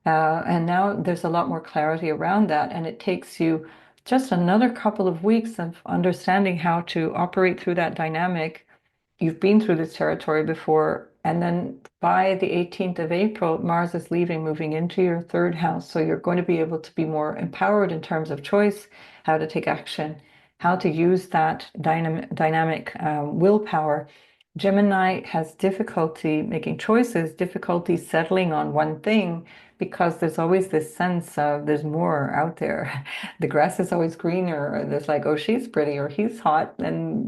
Speaker 1: And now there's a lot more clarity around that, and it takes you just another couple of weeks of understanding how to operate through that dynamic. You've been through this territory before, and then by the 18th of April, Mars is leaving, moving into your third house. So you're going to be able to be more empowered in terms of choice, how to take action, how to use that dynamic willpower. Gemini has difficulty making choices, difficulty settling on one thing, because there's always this sense of there's more out there. The grass is always greener. Or there's like, oh, she's pretty or he's hot. And,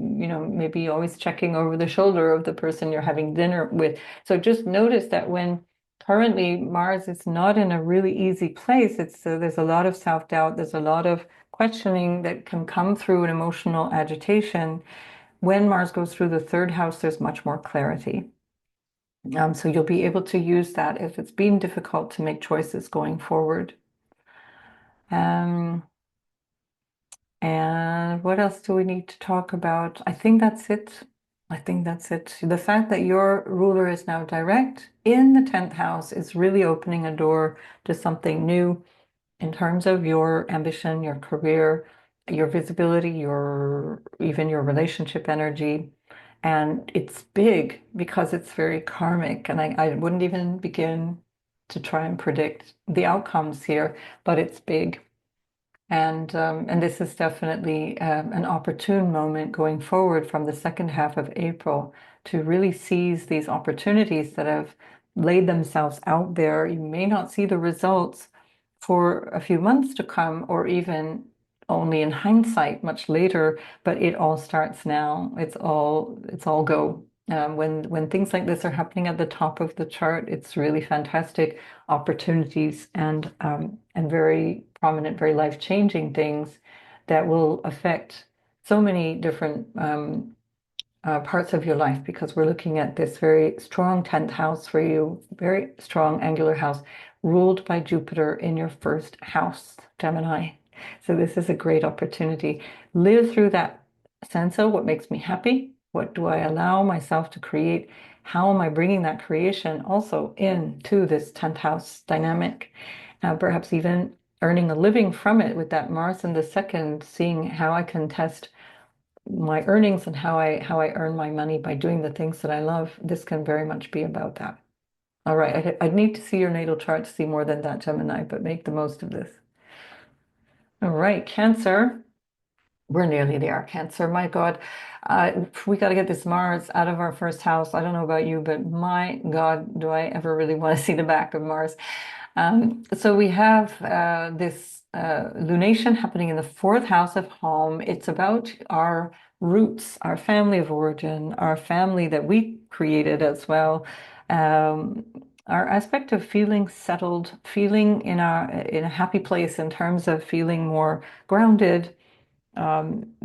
Speaker 1: maybe always checking over the shoulder of the person you're having dinner with. So just notice that when currently Mars is not in a really easy place, there's a lot of self-doubt. There's a lot of questioning that can come through an emotional agitation. When Mars goes through the third house, there's much more clarity. So you'll be able to use that if it's been difficult to make choices going forward. And what else do we need to talk about? I think that's it. I think that's it. The fact that your ruler is now direct in the 10th house is really opening a door to something new in terms of your ambition, your career, your visibility, even your relationship energy. And it's big because it's very karmic. And I wouldn't even begin to try and predict the outcomes here, but it's big. And this is definitely an opportune moment going forward from the second half of April to really seize these opportunities that have laid themselves out there. You may not see the results for a few months to come, or even only in hindsight much later, but it all starts now. It's all go. When things like this are happening at the top of the chart, it's really fantastic opportunities and very prominent, very life-changing things that will affect so many different parts of your life, because we're looking at this very strong 10th house for you, very strong angular house ruled by Jupiter in your first house, Gemini. So this is a great opportunity. Live through that sense of what makes me happy. What do I allow myself to create? How am I bringing that creation also into this 10th house dynamic? Perhaps even earning a living from it with that Mars in the second, seeing how I can test my earnings and how I earn my money by doing the things that I love. This can very much be about that. All right, I'd need to see your natal chart to see more than that, Gemini, but make the most of this. All right, Cancer. We're nearly there, Cancer. My God, we got to get this Mars out of our first house. I don't know about you, but my God, do I ever really want to see the back of Mars? So we have this lunation happening in the fourth house of home. It's about our roots, our family of origin, our family that we created as well. our aspect of feeling settled, feeling in a happy place in terms of feeling more grounded,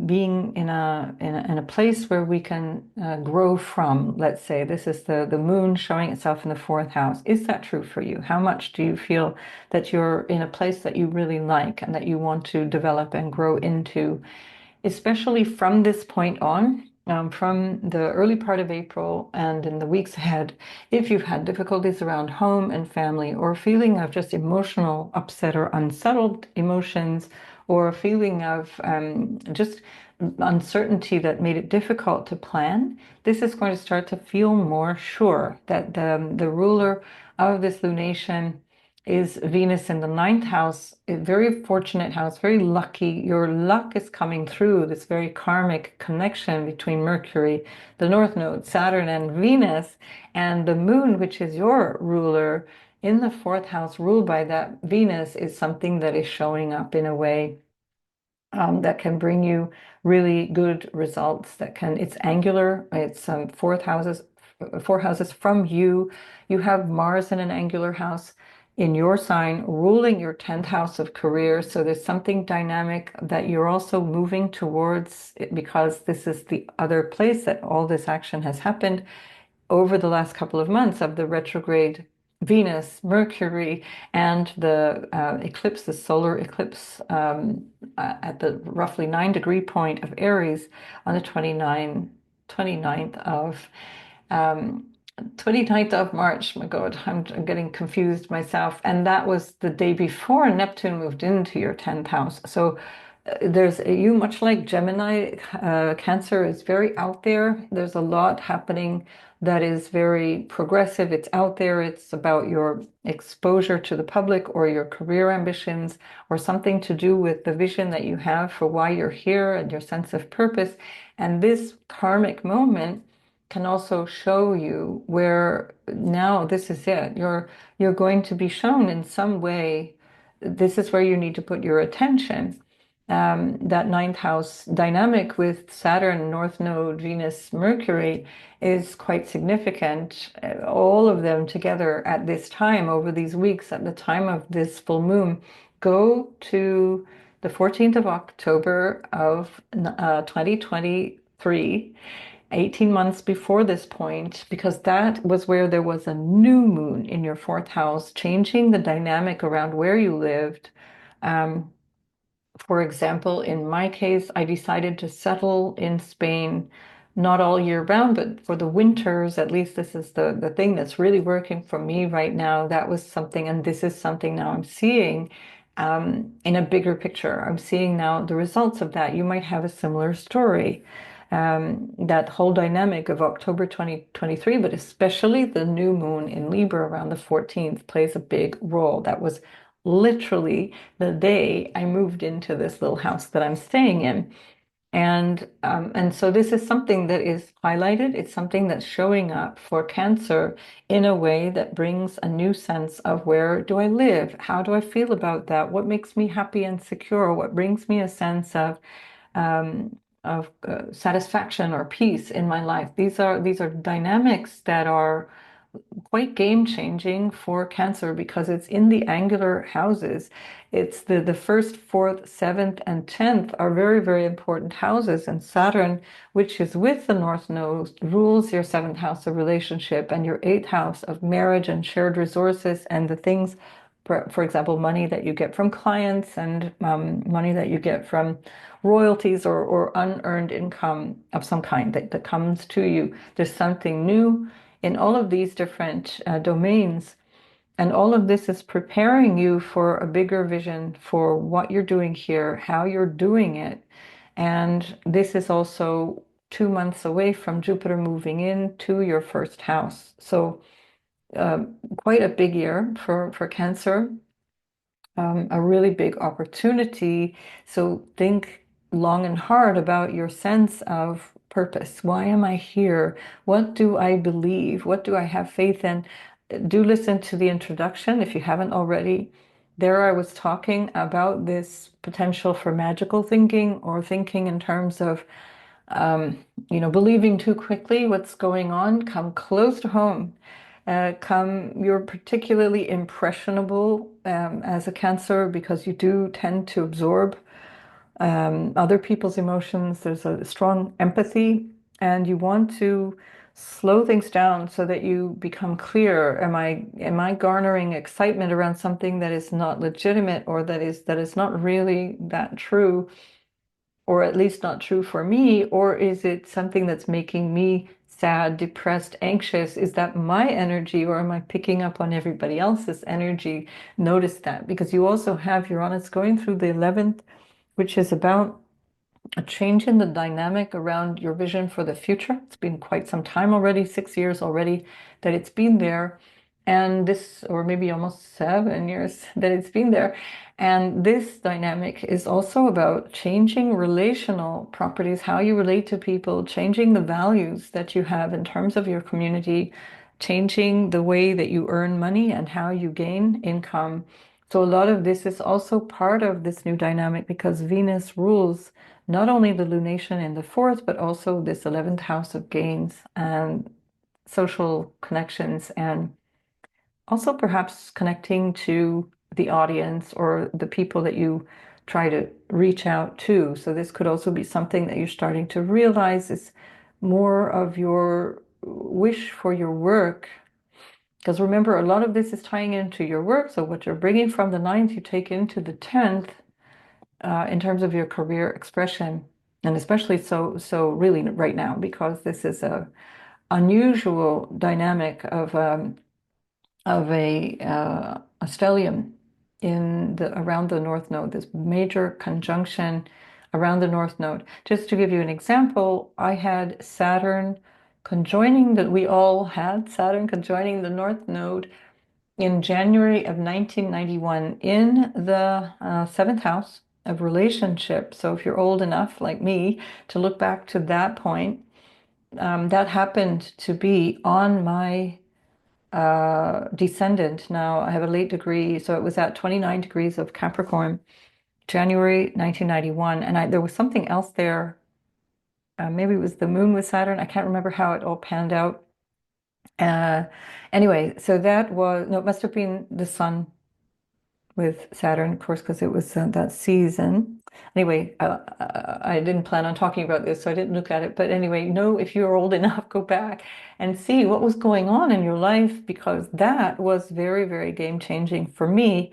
Speaker 1: being in a place where we can grow from. Let's say this is the moon showing itself in the fourth house. Is that true for you? How much do you feel that you're in a place that you really like and that you want to develop and grow into, especially from this point on, from the early part of April and in the weeks ahead? If you've had difficulties around home and family, or feeling of just emotional upset or unsettled emotions, or a feeling of just uncertainty that made it difficult to plan, this is going to start to feel more sure that the ruler of this lunation is Venus in the ninth house, a very fortunate house, very lucky. Your luck is coming through this very karmic connection between Mercury, the North Node, Saturn, and Venus, and the moon, which is your ruler in the fourth house, ruled by that Venus, is something that is showing up in a way that can bring you really good results. It's angular. It's four houses from you. You have Mars in an angular house in your sign, ruling your 10th house of career. So there's something dynamic that you're also moving towards, because this is the other place that all this action has happened over the last couple of months of the retrograde Venus, Mercury, and the eclipse, the solar eclipse at the roughly 9-degree point of Aries on the 29th of um, 29th of March. My God, I'm getting confused myself. And that was the day before Neptune moved into your 10th house. So there's you, much like Gemini, Cancer is very out there. There's a lot happening that is very progressive. It's out there. It's about your exposure to the public or your career ambitions, or something to do with the vision that you have for why you're here and your sense of purpose. And this karmic moment can also show you where now this is it. You're going to be shown in some way. This is where you need to put your attention. That ninth house dynamic with Saturn, North Node, Venus, Mercury is quite significant. All of them together at this time, over these weeks, at the time of this full moon, go to the 14th of October of 2023, 18 months before this point, because that was where there was a new moon in your fourth house, changing the dynamic around where you lived. For example, in my case, I decided to settle in Spain, not all year round, but for the winters. At least this is the thing that's really working for me right now. That was something, and this is something now I'm seeing in a bigger picture. I'm seeing now the results of that. You might have a similar story. That whole dynamic of October 2023, but especially the new moon in Libra around the 14th, plays a big role. That was literally the day I moved into this little house that I'm staying in. And so this is something that is highlighted. It's something that's showing up for Cancer in a way that brings a new sense of, where do I live? How do I feel about that? What makes me happy and secure? What brings me a sense of satisfaction or peace in my life? These are dynamics that are quite game changing for Cancer, because it's in the angular houses. It's the first, fourth, seventh, and 10th are very, very important houses. And Saturn, which is with the North Node, rules your seventh house of relationship and your eighth house of marriage and shared resources, and the things, for example, money that you get from clients, and money that you get from royalties, or unearned income of some kind that comes to you. There's something new in all of these different domains. And all of this is preparing you for a bigger vision for what you're doing here, how you're doing it. And this is also 2 months away from Jupiter moving into your first house. So quite a big year for Cancer, a really big opportunity. So think long and hard about your sense of purpose. Why am I here? What do I believe? What do I have faith in? Do listen to the introduction if you haven't already. There I was talking about this potential for magical thinking, or thinking in terms of believing too quickly what's going on. Come close to home. You're particularly impressionable as a Cancer because you do tend to absorb other people's emotions. There's a strong empathy, and you want to slow things down so that you become clear. Am I garnering excitement around something that is not legitimate, or that is not really that true, or at least not true for me? Or is it something that's making me sad, depressed, anxious? Is that my energy, or am I picking up on everybody else's energy? Notice that, because you also have Uranus going through the 11th, which is about a change in the dynamic around your vision for the future. It's been quite some time already, 6 years already that it's been there. And this, or maybe almost 7 years that it's been there. And this dynamic is also about changing relational properties, how you relate to people, changing the values that you have in terms of your community, changing the way that you earn money and how you gain income. So a lot of this is also part of this new dynamic, because Venus rules not only the lunation in the fourth, but also this 11th house of gains and social connections, and also perhaps connecting to the audience or the people that you try to reach out to. So this could also be something that you're starting to realize is more of your wish for your work. Because remember, a lot of this is tying into your work. So what you're bringing from the ninth, you take into the 10th in terms of your career expression. And especially so really right now, because this is a unusual dynamic of a stellium around the North Node, this major conjunction around the North Node. Just to give you an example, I had Saturn conjoining we all had Saturn conjoining the North Node in January of 1991 in the seventh house of relationship. So if you're old enough, like me, to look back to that point, that happened to be on my descendant. Now I have a late degree, so it was at 29 degrees of Capricorn, January 1991. And there was something else there. Maybe it was the moon with Saturn. I can't remember how it all panned out. Uh, anyway, so no, it must have been the sun with Saturn, of course, because it was that season. Anyway, I didn't plan on talking about this, so I didn't look at it. But anyway, if you're old enough, go back and see what was going on in your life, because that was very, very game-changing for me.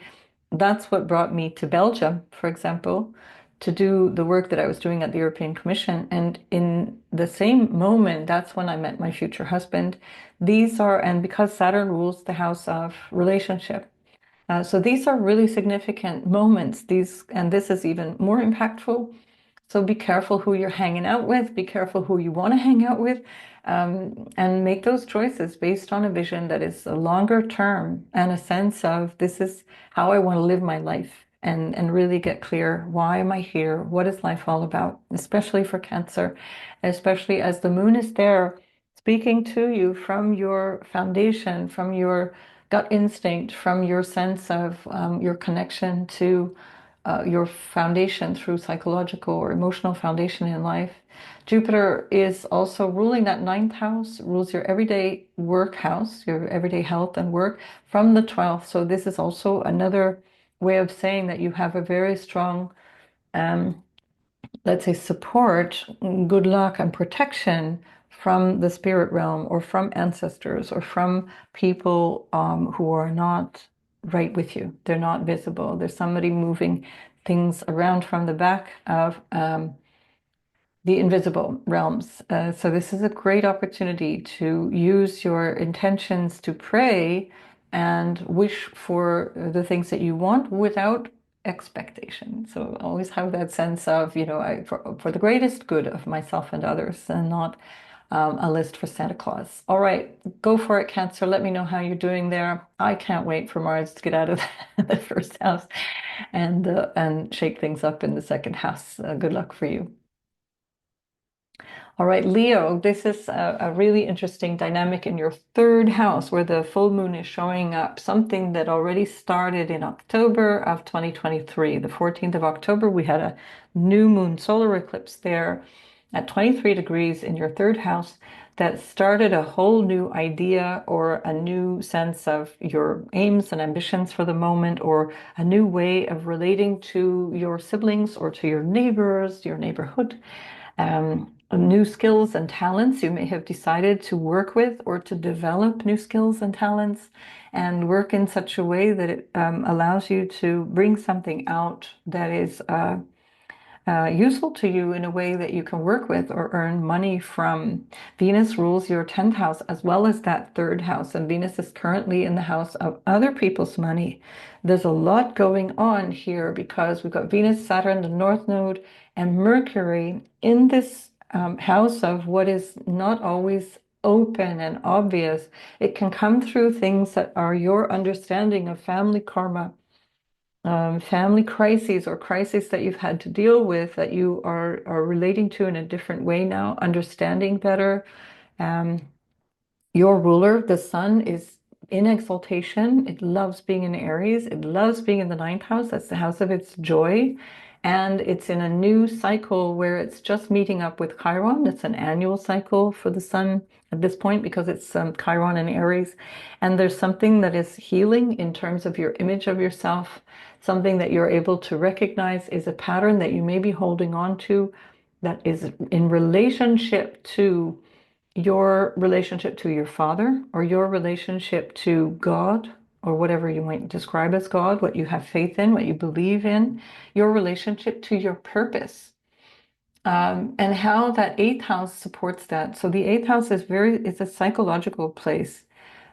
Speaker 1: That's what brought me to Belgium, for example, to do the work that I was doing at the European Commission. And in the same moment, that's when I met my future husband. And because Saturn rules the house of relationship, so these are really significant moments. And this is even more impactful. So be careful who you're hanging out with, be careful who you want to hang out with, and make those choices based on a vision that is a longer term and a sense of, this is how I want to live my life, and really get clear, why am I here? What is life all about? Especially for Cancer, especially as the moon is there speaking to you from your foundation, from your gut instinct, from your sense of your connection to your foundation through psychological or emotional foundation in life. Jupiter is also ruling that ninth house, rules your everyday work house, your everyday health and work from the 12th. So this is also another way of saying that you have a very strong, let's say, support, good luck, and protection from the spirit realm, or from ancestors, or from people who are not right with you. They're not visible. There's somebody moving things around from the back of the invisible realms. So this is a great opportunity to use your intentions to pray and wish for the things that you want without expectation. So always have that sense of, for the greatest good of myself and others, and not a list for Santa Claus. All right, go for it, Cancer. Let me know how you're doing there. I can't wait for Mars to get out of the first house and shake things up in the second house. Good luck for you. All right, Leo, this is a really interesting dynamic in your third house, where the full moon is showing up, something that already started in October of 2023. The 14th of October, we had a new moon solar eclipse there at 23 degrees in your third house. that started a whole new idea or a new sense of your aims and ambitions for the moment, or a new way of relating to your siblings or to your neighbors, your neighborhood. New skills and talents you may have decided to work with or to develop new skills and talents and work in such a way that it allows you to bring something out that is useful to you in a way that you can work with or earn money from. Venus rules your 10th house as well as that third house, and Venus is currently in the house of other people's money. There's a lot going on here because we've got Venus, Saturn, the North Node, and Mercury in this house of what is not always open and obvious. It can come through things that are your understanding of family karma, family crises or crises that you've had to deal with that you are relating to in a different way now, understanding better. Um, your ruler, the sun, is in exaltation. It loves being in Aries. It loves being in the ninth house. That's the house of its joy. And it's in a new cycle where it's just meeting up with Chiron. It's an annual cycle for the sun at this point because it's Chiron and Aries. And there's something that is healing in terms of your image of yourself, something that you're able to recognize is a pattern that you may be holding on to that is in relationship to your father or your relationship to God or whatever you might describe as God, what you have faith in, what you believe in, your relationship to your purpose, and how that eighth house supports that. So the eighth house it's a psychological place.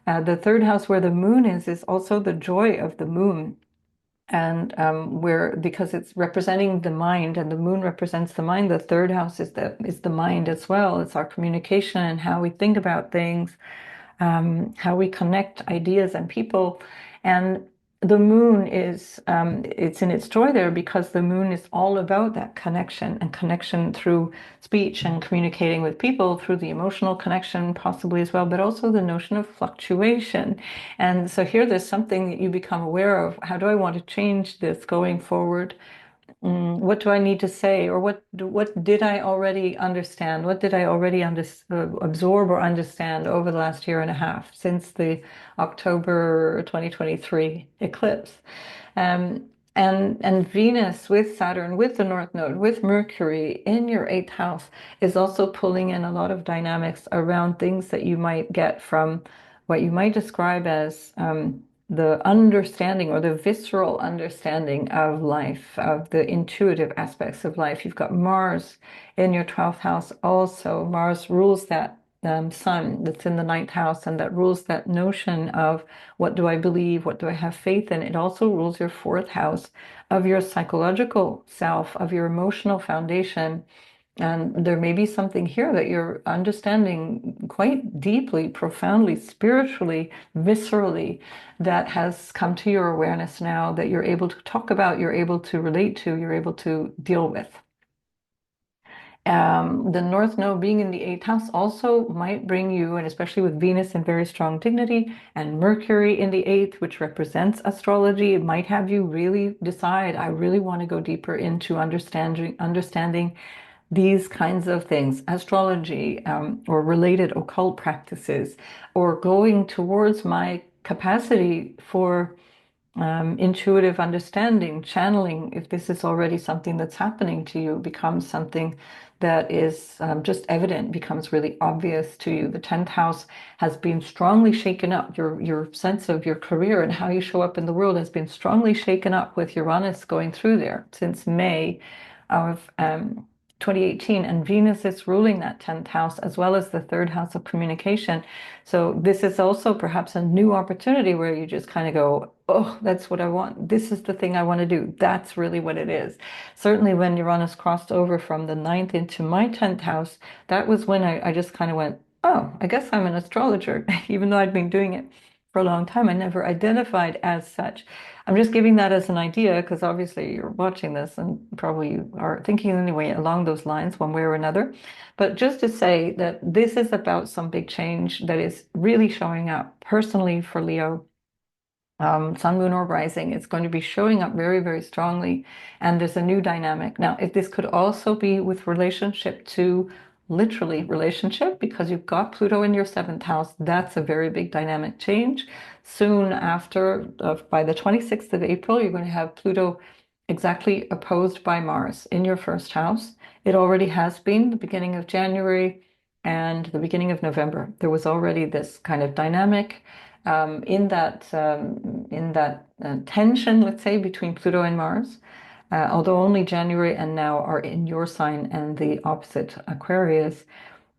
Speaker 1: The third house where the moon is also the joy of the moon. And where, because it's representing the mind and the moon represents the mind, the third house is the mind as well. It's our communication and how we think about things, how we connect ideas and people. And the moon it's in its joy there because the moon is all about that connection and connection through speech and communicating with people through the emotional connection possibly as well, but also the notion of fluctuation. And so here there's something that you become aware of. How do I want to change this going forward? What do I need to say, or what did I already understand? What did I already absorb or understand over the last year and a half since the October 2023 eclipse? Um, and Venus with Saturn, with the North Node, with Mercury in your eighth house is also pulling in a lot of dynamics around things that you might get from what you might describe as the understanding or the visceral understanding of life, of the intuitive aspects of life. You've got Mars in your 12th house also. Mars rules that sun that's in the ninth house, and that rules that notion of what do I believe, what do I have faith in. It also rules your fourth house of your psychological self, of your emotional foundation. And there may be something here that you're understanding quite deeply, profoundly, spiritually, viscerally, that has come to your awareness now that you're able to talk about, you're able to relate to, you're able to deal with. The North Node being in the eighth house also might bring you, and especially with Venus in very strong dignity and Mercury in the eighth, which represents astrology, it might have you really decide, I really want to go deeper into understanding these kinds of things, astrology, or related occult practices, or going towards my capacity for intuitive understanding, channeling. If this is already something that's happening to you, becomes something that is just evident, becomes really obvious to you. The 10th house has been strongly shaken up. Your sense of your career and how you show up in the world has been strongly shaken up with Uranus going through there since May of 2018, and Venus is ruling that 10th house as well as the third house of communication. So this is also perhaps a new opportunity where you just kind of go, oh, that's what I want. This is the thing I want to do. That's really what it is. Certainly when Uranus crossed over from the ninth into my 10th house, that was when I just kind of went, oh, I guess I'm an astrologer, even though I'd been doing it for a long time. I never identified as such. I'm just giving that as an idea because obviously you're watching this and probably you are thinking anyway along those lines one way or another. But just to say that this is about some big change that is really showing up personally for Leo. Sun, moon, or rising, it's going to be showing up very, very strongly. And there's a new dynamic. Now, if this could also be with relationship to literally relationship, because you've got Pluto in your seventh house. That's a very big dynamic change. Soon after, by the 26th of April, you're going to have Pluto exactly opposed by Mars in your first house. It already has been the beginning of January and the beginning of November. There was already this kind of dynamic in that tension, let's say, between Pluto and Mars. Although only January and now are in your sign and the opposite Aquarius,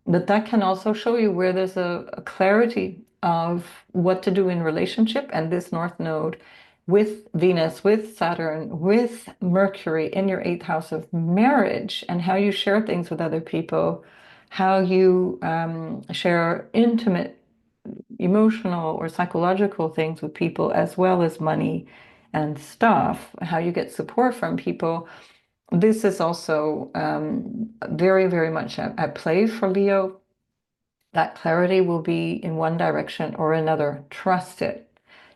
Speaker 1: but that can also show you where there's a clarity of what to do in relationship. And this North Node with Venus, with Saturn, with Mercury in your eighth house of marriage, and how you share things with other people, how you share intimate, emotional, or psychological things with people, as well as money and stuff, how you get support from people. This is also very, very much at play for Leo. That clarity will be in one direction or another. Trust it.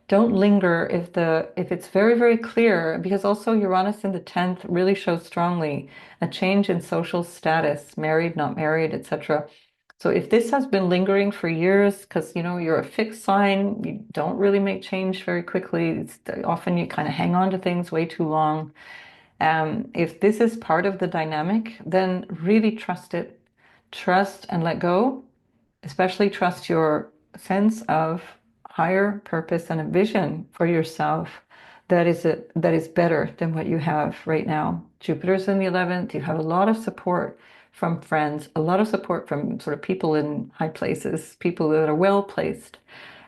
Speaker 1: Don't linger if it's very, very clear, because also Uranus in the 10th really shows strongly a change in social status, married, not married, etc. So if this has been lingering for years, because you're a fixed sign, you don't really make change very quickly. Often you kind of hang on to things way too long. If this is part of the dynamic, then really trust it. Trust and let go. Especially trust your sense of higher purpose and a vision for yourself that is better than what you have right now. Jupiter's in the 11th. You have a lot of support from friends, a lot of support from sort of people in high places, people that are well placed,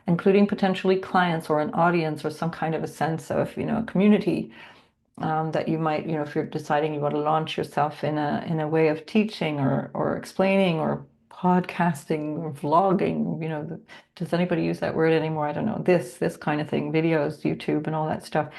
Speaker 1: including potentially clients or an audience or some kind of a sense of, community that you might, if you're deciding you want to launch yourself in a way of teaching or explaining or podcasting or vlogging, does anybody use that word anymore? I don't know. This kind of thing, videos, YouTube, and all that stuff.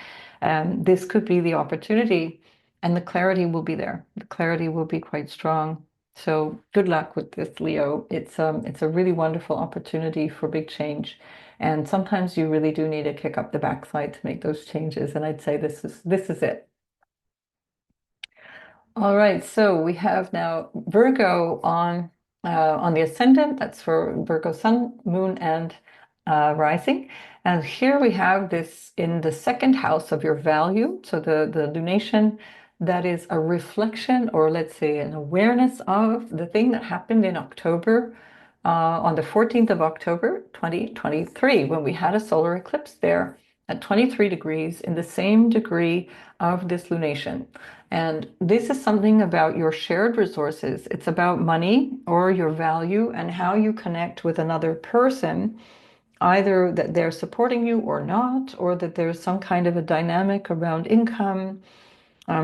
Speaker 1: This could be the opportunity, and the clarity will be there. The clarity will be quite strong. So good luck with this, Leo. It's a really wonderful opportunity for big change. And sometimes you really do need to kick up the backside to make those changes. And I'd say this is it. All right, so we have now Virgo on the ascendant. That's for Virgo sun, moon, and rising. And here we have this in the second house of your value. So the lunation, that is a reflection, or let's say an awareness of the thing that happened in October, on the 14th of October, 2023, when we had a solar eclipse there at 23 degrees in the same degree of this lunation. And this is something about your shared resources. It's about money or your value and how you connect with another person, either that they're supporting you or not, or that there's some kind of a dynamic around income,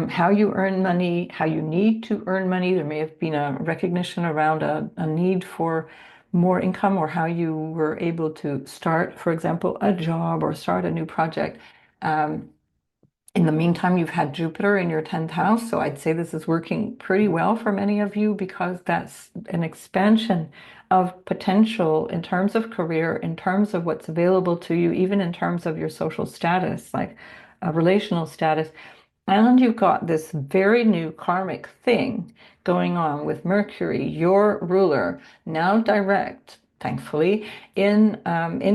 Speaker 1: how you earn money, how you need to earn money. There may have been a recognition around a need for more income, or how you were able to start, for example, a job or start a new project. In the meantime, you've had Jupiter in your 10th house, so I'd say this is working pretty well for many of you, because that's an expansion of potential in terms of career, in terms of what's available to you, even in terms of your social status, like a relational status. And you've got this very new karmic thing going on with Mercury, your ruler, now direct, thankfully, in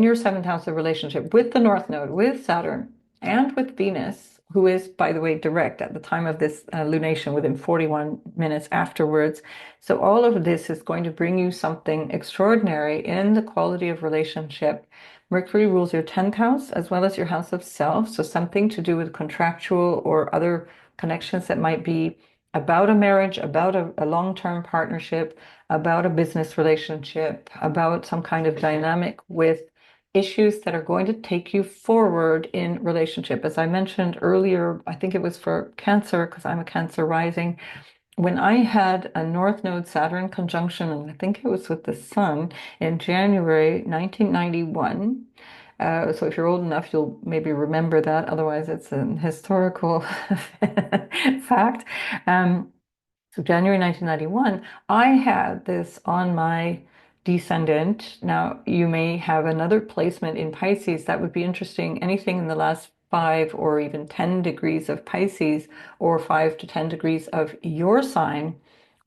Speaker 1: your seventh house of relationship with the North Node, with Saturn, and with Venus, who is, by the way, direct at the time of this lunation within 41 minutes afterwards. So all of this is going to bring you something extraordinary in the quality of relationship. Mercury rules your 10th house as well as your house of self. So something to do with contractual or other connections that might be about a marriage, about a long-term partnership, about a business relationship, about some kind of dynamic with issues that are going to take you forward in relationship. As I mentioned earlier, I think it was for Cancer, because I'm a Cancer rising. When I had a North Node Saturn conjunction, and I think it was with the Sun in January 1991. So if you're old enough, you'll maybe remember that. Otherwise, it's an historical fact. So January 1991, I had this on my descendant. Now, you may have another placement in Pisces. That would be interesting. Anything in the last 5 or even 10 degrees of Pisces, or 5 to 10 degrees of your sign,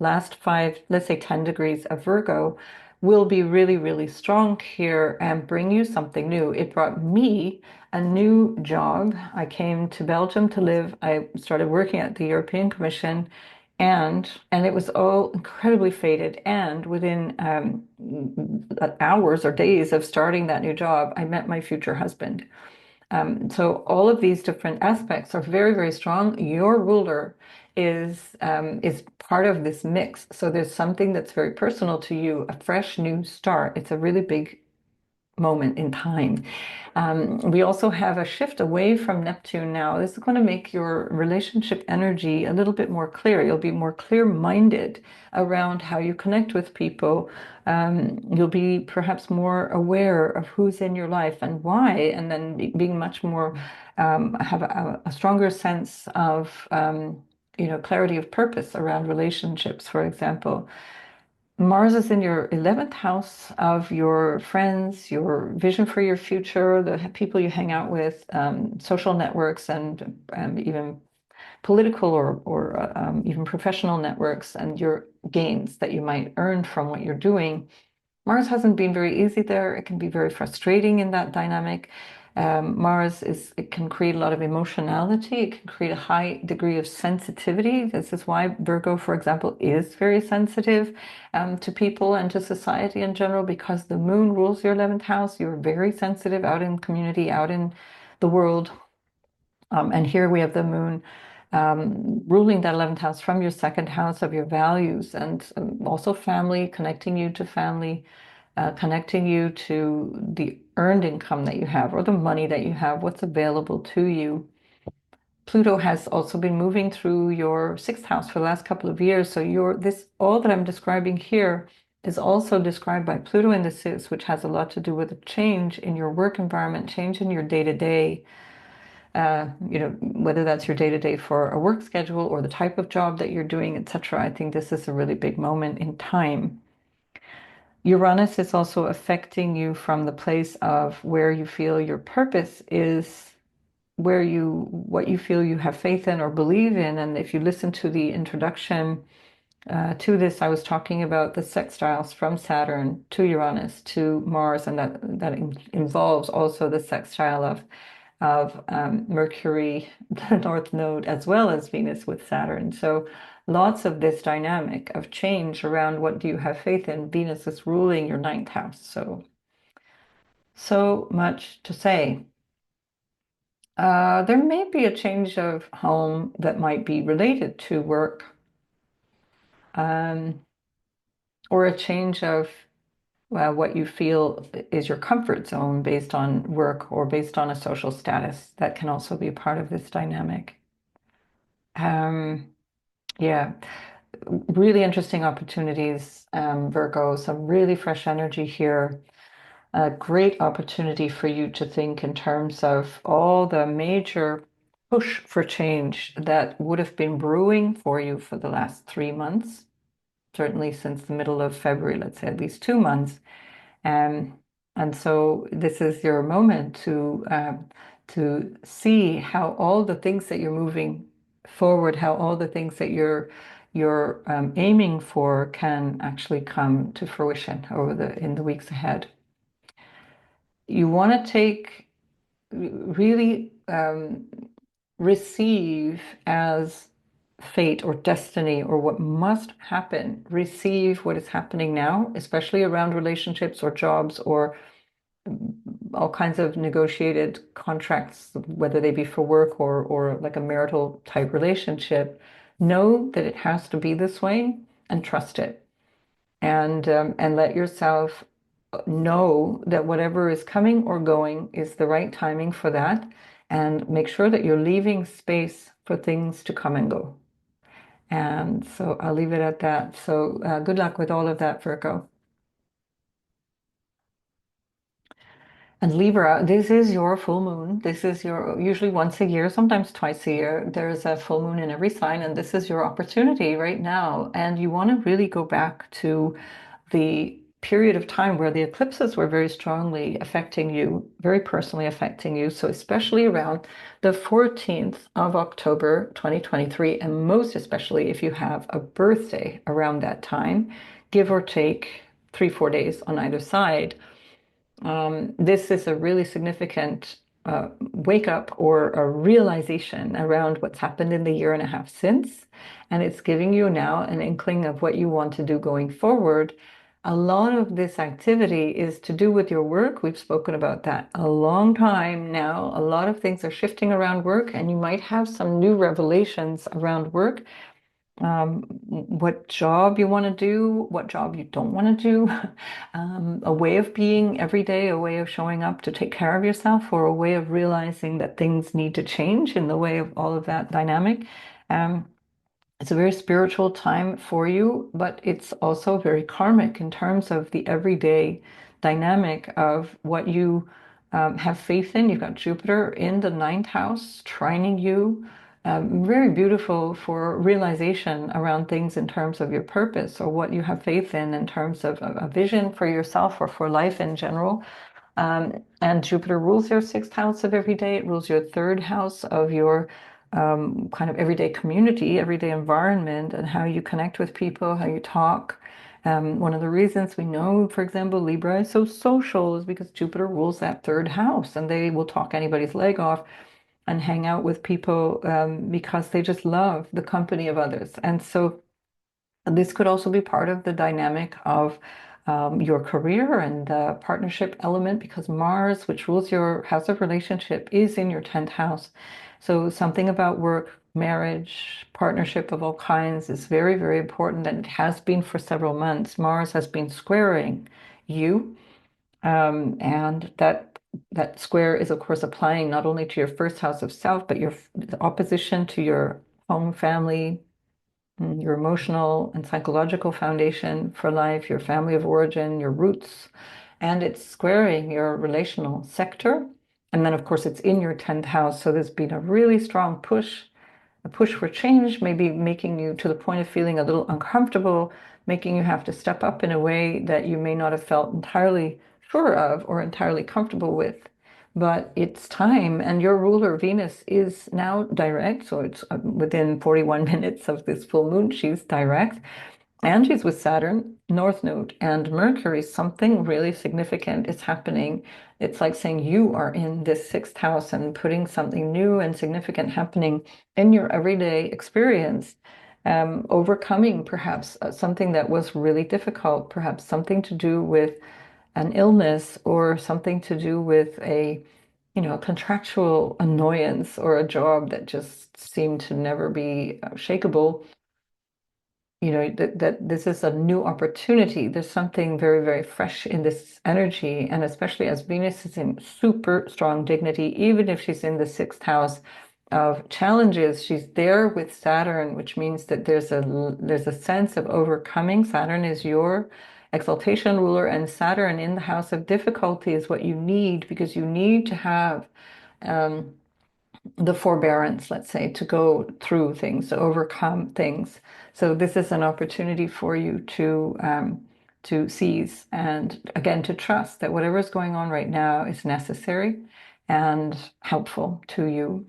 Speaker 1: last 5, let's say 10 degrees of Virgo will be really, really strong here and bring you something new. It brought me a new job. I came to Belgium to live. I started working at the European Commission, and it was all incredibly fated. And within hours or days of starting that new job, I met my future husband. So all of these different aspects are very, very strong. Your ruler is part of this mix. So there's something that's very personal to you, a fresh new start. It's a really big moment in time. We also have a shift away from Neptune now. This is going to make your relationship energy a little bit more clear. You'll be more clear-minded around how you connect with people. You'll be perhaps more aware of who's in your life and why, and then being much more, have a stronger sense of, clarity of purpose around relationships, for example. Mars is in your 11th house of your friends, your vision for your future, the people you hang out with, social networks, and even political or even professional networks, and your gains that you might earn from what you're doing. Mars hasn't been very easy there. It can be very frustrating in that dynamic. It can create a lot of emotionality. It can create a high degree of sensitivity. This is why Virgo, for example, is very sensitive to people and to society in general, because the moon rules your 11th house. You're very sensitive out in community, out in the world. And here we have the moon ruling that 11th house from your second house of your values, and also family, connecting you to family, connecting you to the earned income that you have or the money that you have, what's available to you. Pluto has also been moving through your sixth house for the last couple of years. So all that I'm describing here is also described by Pluto in the sixth, which has a lot to do with a change in your work environment, change in your day-to-day, whether that's your day-to-day for a work schedule or the type of job that you're doing, etc. I think this is a really big moment in time. Uranus is also affecting you from the place of where you feel your purpose is, what you feel you have faith in or believe in. And if you listen to the introduction to this, I was talking about the sextiles from Saturn to Uranus to Mars, and that involves also the sextile of Mercury, the North Node, as well as Venus with Saturn. So lots of this dynamic of change around what do you have faith in. Venus is ruling your ninth house. So much to say. There may be a change of home that might be related to work, um, or a change of what you feel is your comfort zone based on work or based on a social status. That can also be part of this dynamic. Um, yeah, really interesting opportunities, Virgo. Some really fresh energy here. A great opportunity for you to think in terms of all the major push for change that would have been brewing for you for the last 3 months, certainly since the middle of February, let's say at least 2 months. Um, and so this is your moment to see how all the things that you're moving forward, how all the things that you're aiming for can actually come to fruition in the weeks ahead. You want to really receive as fate or destiny or what must happen. Receive what is happening now, especially around relationships or jobs or all kinds of negotiated contracts, whether they be for work or like a marital type relationship. Know that it has to be this way and trust it. And let yourself know that whatever is coming or going is the right timing for that, and make sure that you're leaving space for things to come and go. And so I'll leave it at that. So good luck with all of that, Virgo. And Libra, this is your full moon. This is your usually once a year, sometimes twice a year. There's a full moon in every sign, and this is your opportunity right now. And you want to really go back to the period of time where the eclipses were very strongly affecting you, very personally affecting you. So especially around the 14th of October 2023, and most especially if you have a birthday around that time, give or take 3, 4 days on either side. This is a really significant wake up or a realization around what's happened in the year and a half since. And it's giving you now an inkling of what you want to do going forward. A lot of this activity is to do with your work. We've spoken about that a long time now. A lot of things are shifting around work, and you might have some new revelations around work, what job you want to do, what job you don't want to do, a way of being every day, a way of showing up to take care of yourself, or a way of realizing that things need to change in the way of all of that dynamic. Um, it's a very spiritual time for you, but it's also very karmic in terms of the everyday dynamic of what you have faith in. You've got Jupiter in the ninth house, trining you. Very beautiful for realization around things in terms of your purpose or what you have faith in terms of a vision for yourself or for life in general. And Jupiter rules your sixth house of every day. It rules your third house of your kind of everyday community, everyday environment, and how you connect with people, how you talk. One of the reasons we know, for example, Libra is so social is because Jupiter rules that third house, and they will talk anybody's leg off and hang out with people because they just love the company of others. And so this could also be part of the dynamic of your career and the partnership element, because Mars, which rules your house of relationship, is in your 10th house. So something about work, marriage, partnership of all kinds is very, very important, and it has been for several months. Mars has been squaring you, and that square is, of course, applying not only to your first house of self, but your opposition to your home, family, your emotional and psychological foundation for life, your family of origin, your roots, and it's squaring your relational sector. And then, of course, it's in your 10th house. So there's been a really strong push, a push for change, maybe making you to the point of feeling a little uncomfortable, making you have to step up in a way that you may not have felt entirely sure of or entirely comfortable with. But it's time, and your ruler Venus is now direct, so it's within 41 minutes of this full moon, she's direct, and she's with Saturn, North Node, and Mercury. Something really significant is happening. It's like saying you are in this sixth house and putting something new and significant happening in your everyday experience, overcoming perhaps something that was really difficult, perhaps something to do with an illness or something to do with a contractual annoyance or a job that just seemed to never be shakable. That this is a new opportunity. There's something very, very fresh in this energy, and especially as Venus is in super strong dignity, even if she's in the sixth house of challenges, she's there with Saturn, which means that there's a sense of overcoming. Saturn is your exaltation ruler, and Saturn in the house of difficulty is what you need, because you need to have um, the forbearance, let's say, to go through things, to overcome things. So this is an opportunity for you to seize, and again to trust that whatever is going on right now is necessary and helpful to you.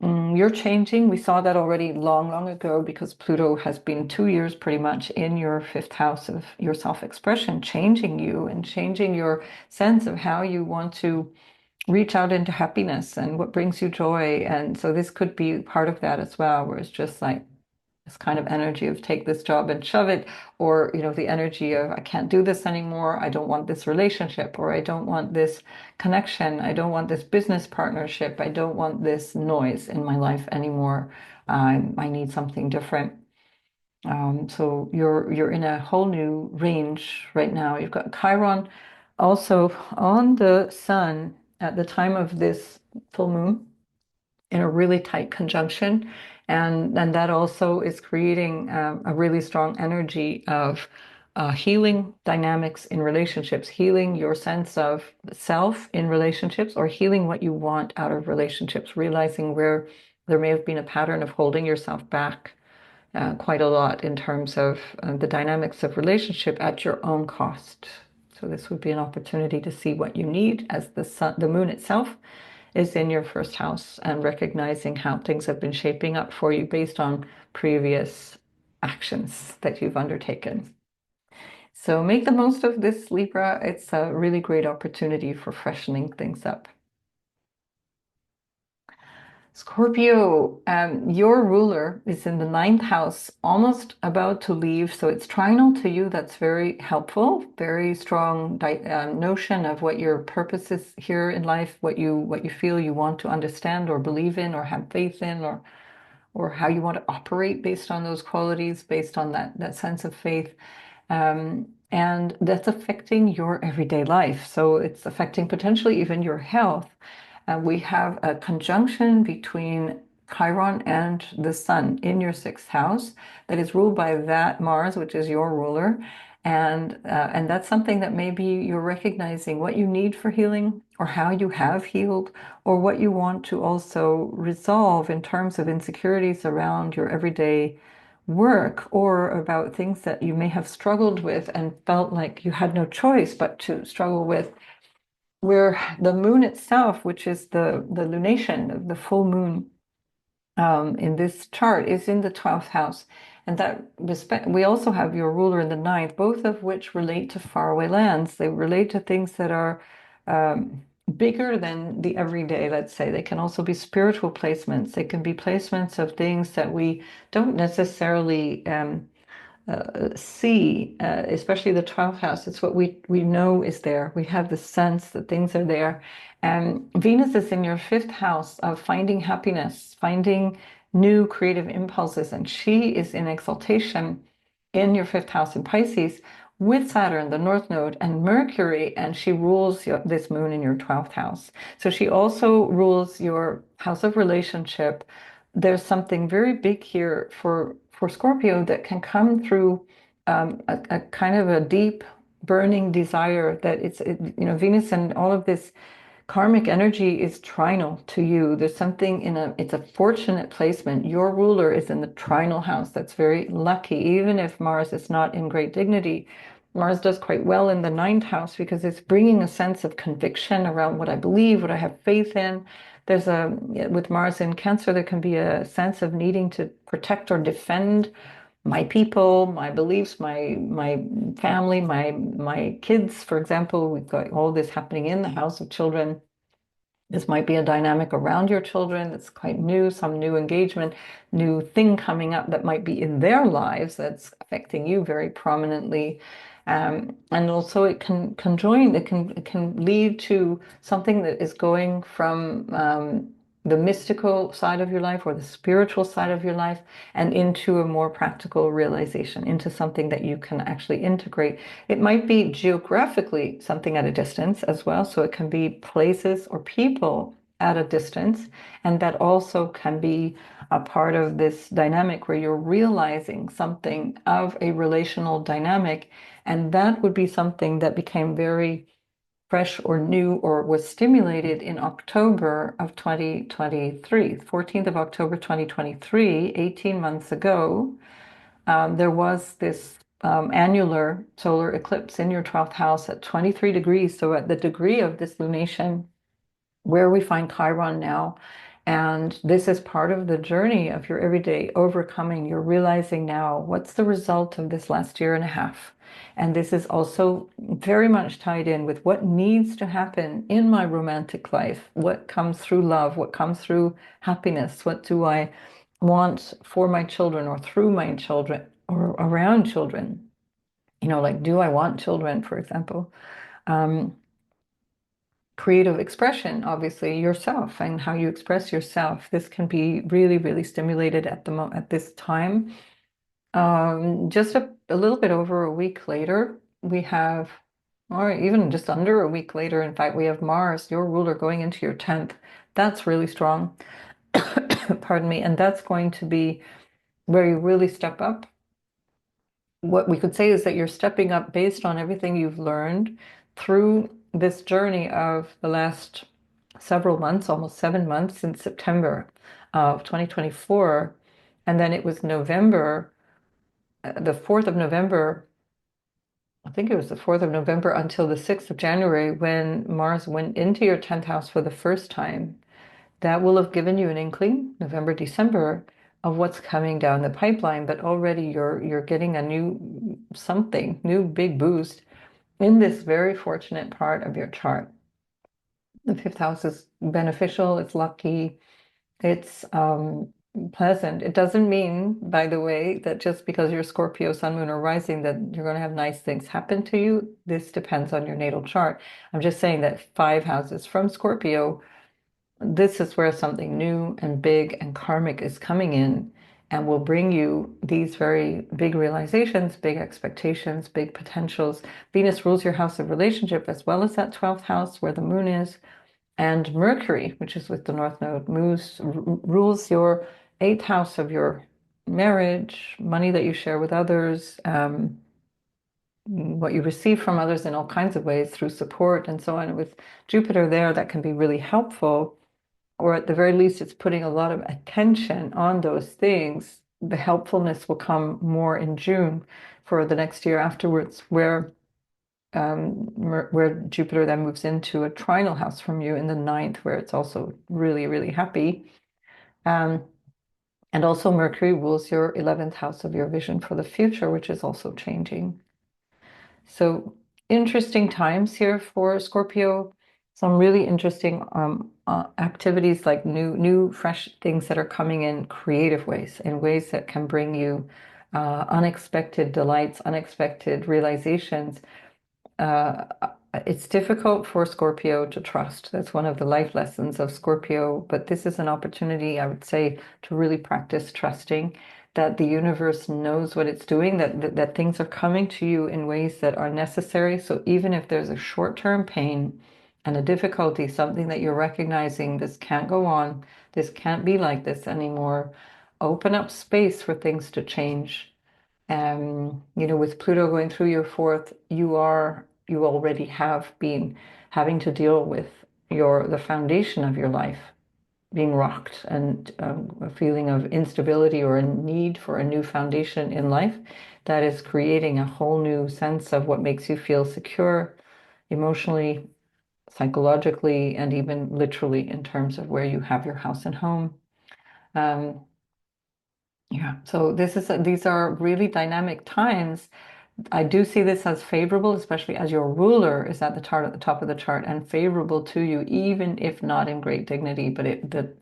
Speaker 1: You're changing. We saw that already long, long ago, because Pluto has been 2 years pretty much in your fifth house of your self-expression, changing you and changing your sense of how you want to reach out into happiness and what brings you joy. And so this could be part of that as well, where it's just like this kind of energy of take this job and shove it, or the energy of I can't do this anymore, I don't want this relationship, or I don't want this connection, I don't want this business partnership, I don't want this noise in my life anymore. I need something different. So you're in a whole new range right now. You've got Chiron also on the sun at the time of this full moon in a really tight conjunction. And that also is creating a really strong energy of healing dynamics in relationships, healing your sense of self in relationships, or healing what you want out of relationships, realizing where there may have been a pattern of holding yourself back quite a lot in terms of the dynamics of relationship at your own cost. So this would be an opportunity to see what you need as the moon itself is in your first house and recognizing how things have been shaping up for you based on previous actions that you've undertaken. So make the most of this, Libra. It's a really great opportunity for freshening things up. Scorpio, your ruler is in the ninth house, almost about to leave. So it's trinal to you. That's very helpful. Very strong notion of what your purpose is here in life, what you feel you want to understand or believe in or have faith in, or how you want to operate based on those qualities, based on that sense of faith. And that's affecting your everyday life. So it's affecting potentially even your health. We have a conjunction between Chiron and the Sun in your sixth house that is ruled by that Mars, which is your ruler. And that's something that maybe you're recognizing what you need for healing or how you have healed or what you want to also resolve in terms of insecurities around your everyday work or about things that you may have struggled with and felt like you had no choice but to struggle with, where the moon itself, which is the lunation, the full moon in this chart, is in the 12th house. And that respect, we also have your ruler in the ninth, both of which relate to faraway lands. They relate to things that are bigger than the everyday, let's say. They can also be spiritual placements. They can be placements of things that we don't necessarily see, especially the 12th house. It's what we know is there. We have the sense that things are there. And Venus is in your fifth house of finding happiness, finding new creative impulses, and she is in exaltation in your fifth house in Pisces with Saturn, the North Node, and Mercury, and she rules this moon in your 12th house. So she also rules your house of relationship. There's something very big here for Scorpio that can come through a kind of a deep burning desire that Venus and all of this karmic energy is trinal to you. There's something it's a fortunate placement. Your ruler is in the trinal house. That's very lucky. Even if Mars is not in great dignity, Mars does quite well in the ninth house because it's bringing a sense of conviction around what I believe, what I have faith in. With Mars in Cancer, there can be a sense of needing to protect or defend my people, my beliefs, my family, my kids, for example. We've got all this happening in the house of children. This might be a dynamic around your children that's quite new, some new engagement, new thing coming up that might be in their lives that's affecting you very prominently. And also it can lead to something that is going from the mystical side of your life or the spiritual side of your life and into a more practical realization, into something that you can actually integrate. It might be geographically something at a distance as well. So it can be places or people at a distance. And that also can be a part of this dynamic where you're realizing something of a relational dynamic. And that would be something that became very fresh or new or was stimulated in October of 2023, 14th of October 2023, 18 months ago. There was this annular solar eclipse in your 12th house at 23 degrees. So at the degree of this lunation, where we find Chiron now. And this is part of the journey of your everyday overcoming. You're realizing now what's the result of this last year and a half. And this is also very much tied in with what needs to happen in my romantic life, what comes through love, what comes through happiness, what do I want for my children or through my children or around children. Like, do I want children, for example? Creative expression, obviously, yourself and how you express yourself. This can be really, really stimulated at this time. Just a little bit over a week later, we have, or even just under a week later, in fact, we have Mars, your ruler, going into your 10th. That's really strong. Pardon me. And that's going to be where you really step up. What we could say is that you're stepping up based on everything you've learned through this journey of the last several months, almost 7 months since September of 2024. And then it was November, the 4th of November, I think it was the 4th of November until the 6th of January when Mars went into your 10th house for the first time. That will have given you an inkling, November, December, of what's coming down the pipeline, but already you're getting a new something, new big boost in this very fortunate part of your chart. The fifth house is beneficial, it's lucky, it's pleasant. It doesn't mean, by the way, that just because you're Scorpio, Sun, Moon, or Rising, that you're going to have nice things happen to you. This depends on your natal chart. I'm just saying that 5 houses from Scorpio, this is where something new and big and karmic is coming in and will bring you these very big realizations, big expectations, big potentials. Venus rules your house of relationship as well as that 12th house where the moon is. And Mercury, which is with the North Node, rules your 8th house of your marriage, money that you share with others, what you receive from others in all kinds of ways through support and so on. With Jupiter there, that can be really helpful, or at the very least, it's putting a lot of attention on those things. The helpfulness will come more in June for the next year afterwards, where Jupiter then moves into a trinal house from you in the 9th, where it's also really, really happy. Um, and also Mercury rules your 11th house of your vision for the future, which is also changing. So interesting times here for Scorpio. Some really interesting activities, like new, fresh things that are coming in creative ways, in ways that can bring you unexpected delights, unexpected realizations. Uh, it's difficult for Scorpio to trust. That's one of the life lessons of Scorpio. But this is an opportunity, I would say, to really practice trusting that the universe knows what it's doing, that things are coming to you in ways that are necessary. So even if there's a short-term pain and a difficulty, something that you're recognizing, this can't go on, this can't be like this anymore, open up space for things to change. With Pluto going through your 4th, you already have been having to deal with the foundation of your life being rocked, and a feeling of instability or a need for a new foundation in life that is creating a whole new sense of what makes you feel secure emotionally, psychologically, and even literally in terms of where you have your house and home. Um, yeah, so these are really dynamic times. I do see this as favorable, especially as your ruler is at the top of the chart and favorable to you, even if not in great dignity. But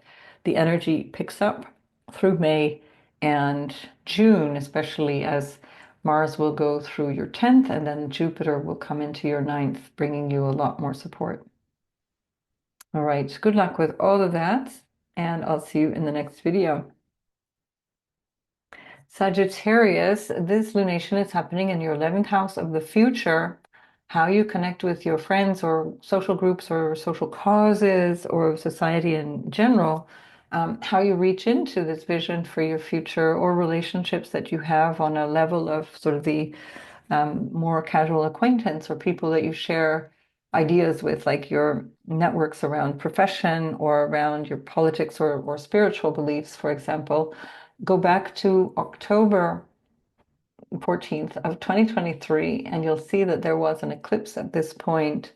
Speaker 1: the energy picks up through May and June, especially as Mars will go through your 10th and then Jupiter will come into your 9th, bringing you a lot more support. All right, good luck with all of that, and I'll see you in the next video. Sagittarius, this lunation is happening in your 11th house of the future, how you connect with your friends or social groups or social causes or society in general, how you reach into this vision for your future or relationships that you have on a level of sort of the more casual acquaintance or people that you share ideas with, like your networks around profession or around your politics or spiritual beliefs, for example. Go back to October 14th of 2023, and you'll see that there was an eclipse at this point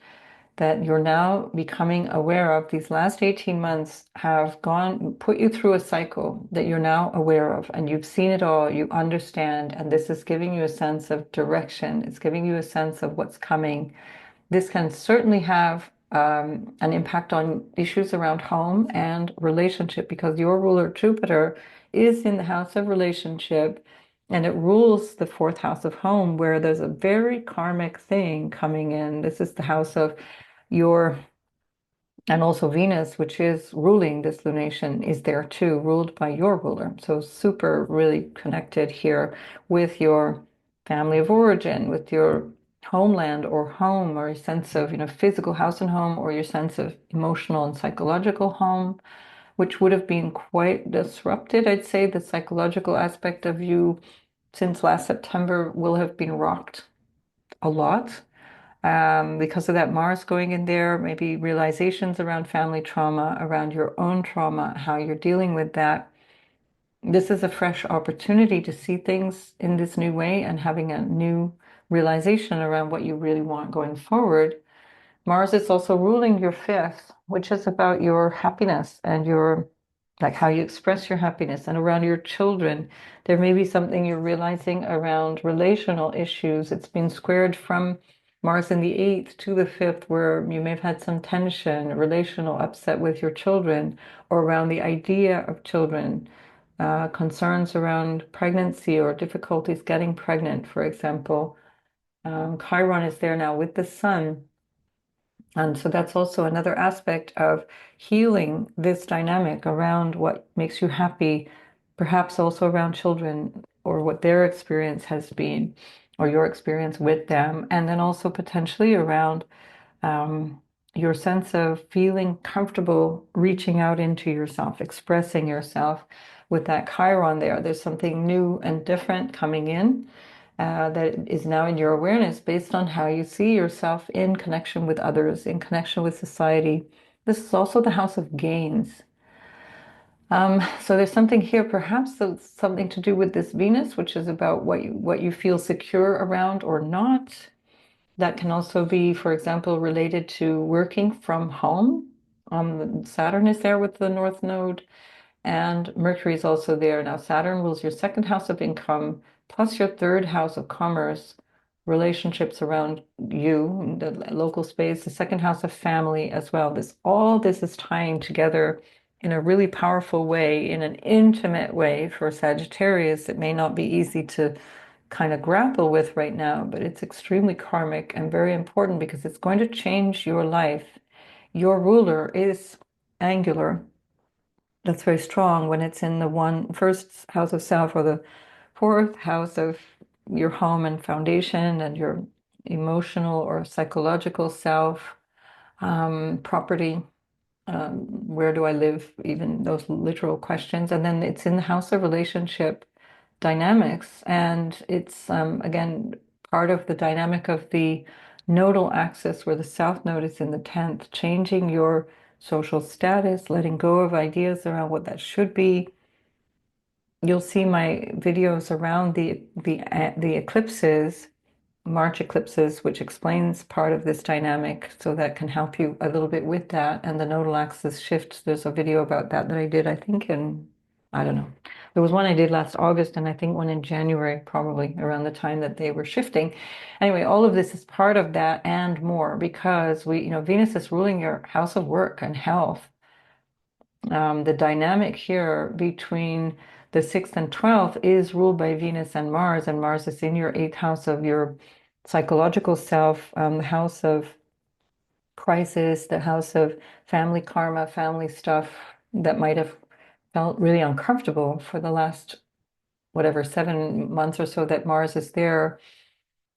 Speaker 1: that you're now becoming aware of. These last 18 months have put you through a cycle that you're now aware of, and you've seen it all, you understand, and this is giving you a sense of direction. It's giving you a sense of what's coming. This can certainly have an impact on issues around home and relationship, because your ruler Jupiter is in the house of relationship and it rules the 4th house of home, where there's a very karmic thing coming in. This is the house of your, and also Venus, which is ruling this lunation, is there too, ruled by your ruler. So super really connected here with your family of origin, with your homeland or home, or a sense of, physical house and home, or your sense of emotional and psychological home, which would have been quite disrupted. I'd say the psychological aspect of you since last September will have been rocked a lot, because of that Mars going in there, maybe realizations around family trauma, around your own trauma, how you're dealing with that. this is a fresh opportunity to see things in this new way and having a new realization around what you really want going forward. Mars is also ruling your fifth, which is about your happiness and your, like, how you express your happiness, and around your children. There may be something you're realizing around relational issues. It's been squared from Mars in the eighth to the fifth, where you may have had some tension, relational upset with your children, or around the idea of children, concerns around pregnancy or difficulties getting pregnant, for example. Chiron is there now with the sun. And so that's also another aspect of healing this dynamic around what makes you happy, perhaps also around children or what their experience has been, or your experience with them, and then also potentially around um, your sense of feeling comfortable reaching out into yourself, expressing yourself with that Chiron there. There's something new and different coming in that is now in your awareness based on how you see yourself in connection with others, in connection with society. This is also the house of gains. So there's something here, perhaps that's something to do with this Venus, which is about what you feel secure around or not. That can also be, for example, related to working from home. Saturn is there with the North Node, and Mercury is also there. Now, Saturn rules your second house of income, plus your third house of commerce, relationships around you, the local space, the second house of family as well. All this is tying together in a really powerful way, in an intimate way for Sagittarius. It may not be easy to kind of grapple with right now, but it's extremely karmic and very important because it's going to change your life. Your ruler is angular. That's very strong when it's in the first house of self, or the fourth house of your home and foundation and your emotional or psychological self, property, where do I live, even those literal questions. And then it's in the house of relationship dynamics. And it's, again, part of the dynamic of the nodal axis, where the south node is in the 10th, changing your social status, letting go of ideas around what that should be. You'll see my videos around the eclipses, March eclipses, which explains part of this dynamic, so that can help you a little bit with that. And the nodal axis shift, there's a video about that I did, I think I don't know. There was one I did last August, and I think one in January, probably around the time that they were shifting. Anyway, all of this is part of that and more, because Venus is ruling your house of work and health. The dynamic here between the 6th and 12th is ruled by Venus and Mars is in your 8th house of your psychological self, the house of crisis, the house of family karma, family stuff that might have felt really uncomfortable for the last, whatever, 7 months or so that Mars is there.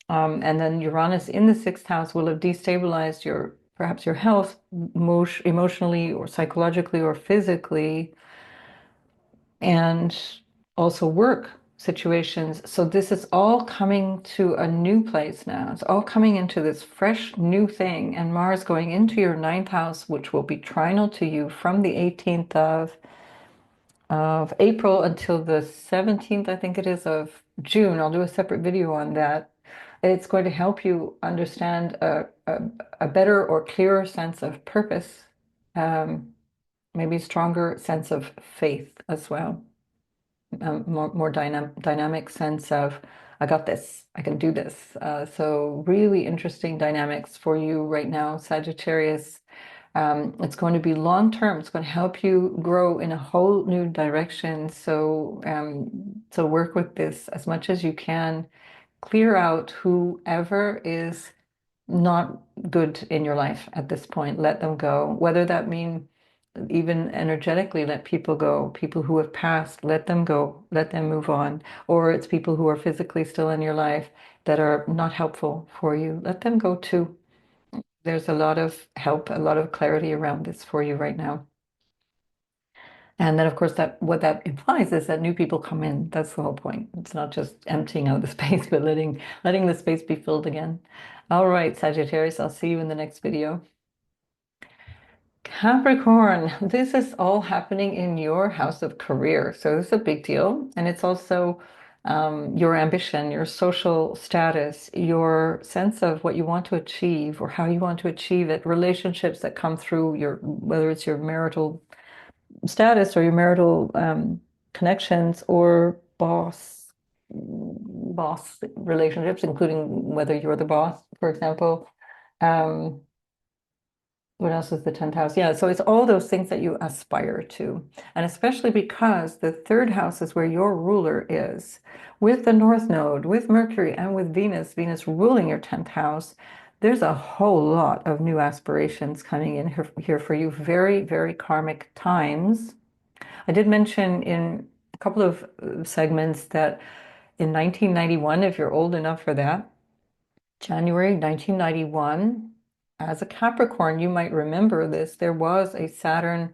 Speaker 1: And then Uranus in the 6th house will have destabilized perhaps your health, emotionally or psychologically or physically, and also work situations. So this is all coming to a new place now. It's all coming into this fresh new thing. And Mars going into your 9th house, which will be trinal to you from the 18th of April until the 17th, I think it is, of June. I'll do a separate video on that. It's going to help you understand a better or clearer sense of purpose, maybe a stronger sense of faith as well. More dynamic sense of, I got this, I can do this. So really interesting dynamics for you right now, Sagittarius. It's going to be long term. It's going to help you grow in a whole new direction. So work with this as much as you can. Clear out whoever is not good in your life at this point. Let them go. Whether that mean even energetically, let people go. People who have passed, let them go. Let them move on. Or it's people who are physically still in your life that are not helpful for you. Let them go too. There's a lot of help, a lot of clarity around this for you right now. And then, of course, that what that implies is that new people come in. That's the whole point. It's not just emptying out the space, but letting the space be filled again. All right, Sagittarius, I'll see you in the next video. Capricorn, this is all happening in your house of career. So it's a big deal. And it's also your ambition, your social status, your sense of what you want to achieve or how you want to achieve it, relationships that come through your, whether it's your marital status or your marital connections or boss relationships, including whether you're the boss, for example. Um, what else is the 10th house? Yeah, so it's all those things that you aspire to. And especially because the third house is where your ruler is. With the North Node, with Mercury, and with Venus, Venus ruling your 10th house, there's a whole lot of new aspirations coming in here for you. Very, very karmic times. I did mention in a couple of segments that in 1991, if you're old enough for that, January 1991, as a Capricorn, you might remember this, there was a Saturn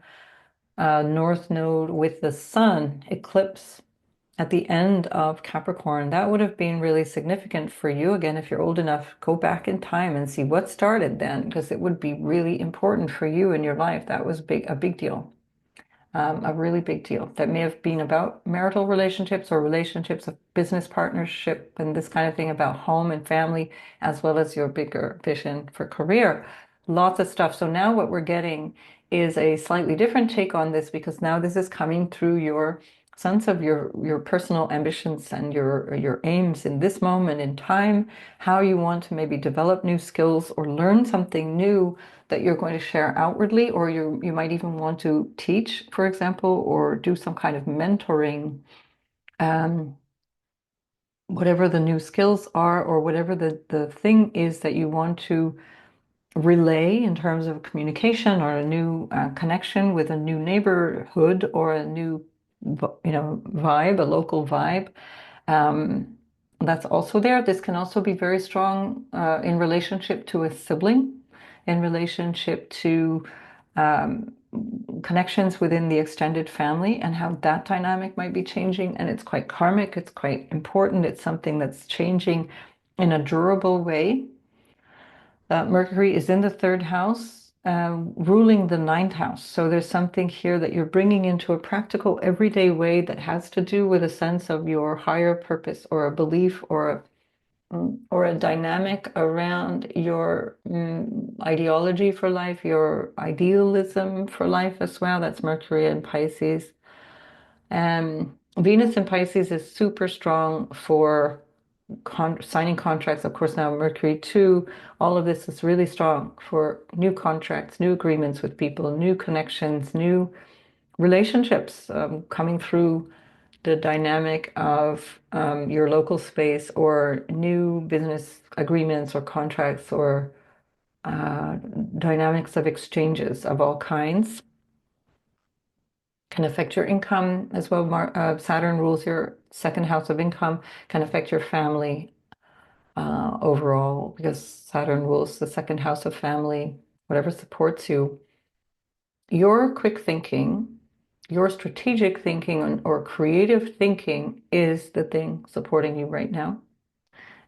Speaker 1: North Node with the Sun eclipse at the end of Capricorn. That would have been really significant for you. Again, if you're old enough, go back in time and see what started then, because it would be really important for you in your life. That was a big deal. A really big deal that may have been about marital relationships or relationships of business partnership and this kind of thing about home and family, as well as your bigger vision for career. Lots of stuff. So now what we're getting is a slightly different take on this because now this is coming through your sense of your personal ambitions and your aims in this moment in time, how you want to maybe develop new skills or learn something new that you're going to share outwardly, or you might even want to teach, for example, or do some kind of mentoring, um, whatever the new skills are, or whatever the thing is that you want to relay in terms of communication or a new connection with a new neighborhood or a new, vibe, a local vibe. Um, that's also there. This can also be very strong in relationship to a sibling, in relationship to um, connections within the extended family and how that dynamic might be changing. And it's quite karmic, it's quite important, it's something that's changing in a durable way. Mercury is in the third house, ruling the ninth house. So there's something here that you're bringing into a practical, everyday way that has to do with a sense of your higher purpose or a belief or a dynamic around your ideology for life, your idealism for life as well. That's Mercury in Pisces. Venus in Pisces is super strong for signing contracts. Of course, now Mercury too. All of this is really strong for new contracts, new agreements with people, new connections, new relationships coming through the dynamic of your local space or new business agreements or contracts or uh, dynamics of exchanges of all kinds can affect your income as well. Saturn rules your second house of income, can affect your family overall because Saturn rules the second house of family, whatever supports you. Your quick thinking, your strategic thinking or creative thinking is the thing supporting you right now.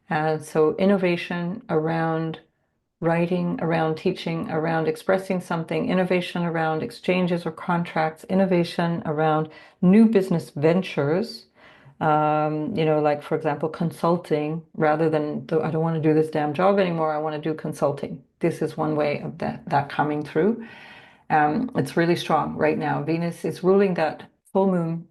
Speaker 1: And so innovation around writing, around teaching, around expressing something, innovation around exchanges or contracts, innovation around new business ventures, like for example, consulting rather than I don't want to do this damn job anymore. I want to do consulting. This is one way of that coming through. It's really strong right now. Venus is ruling that full moon,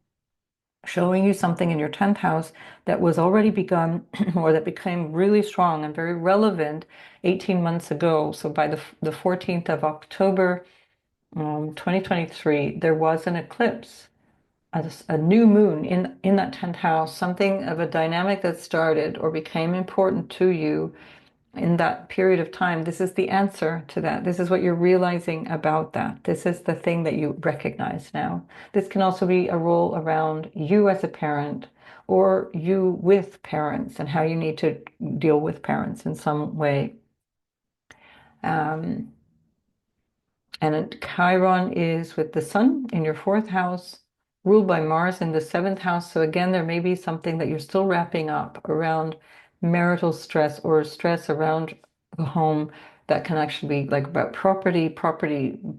Speaker 1: showing you something in your 10th house that was already begun or that became really strong and very relevant 18 months ago. So by the 14th of October, 2023, there was an eclipse, a new moon in that 10th house, something of a dynamic that started or became important to you in that period of time. This is the answer to that. This is what you're realizing about that. This is the thing that you recognize now. This can also be a role around you as a parent or you with parents and how you need to deal with parents in some way. Um, and Chiron is with the sun in your fourth house, ruled by Mars in the seventh house. So again, there may be something that you're still wrapping up around marital stress or stress around the home, That can actually be like about property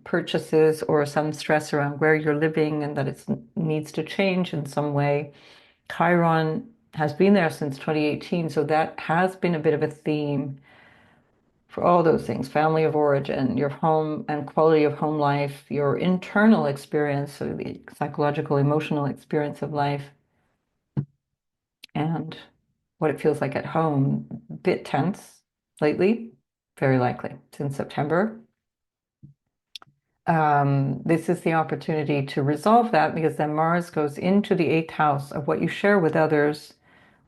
Speaker 1: purchases, or some stress around where you're living and that it needs to change in some way. Chiron has been there since 2018, so that has been a bit of a theme for all those things: family of origin, your home and quality of home life, your internal experience, so the psychological, emotional experience of life, and what it feels like at home. Bit tense lately, very likely since September. This is the opportunity to resolve that, because then Mars goes into the eighth house of what you share with others,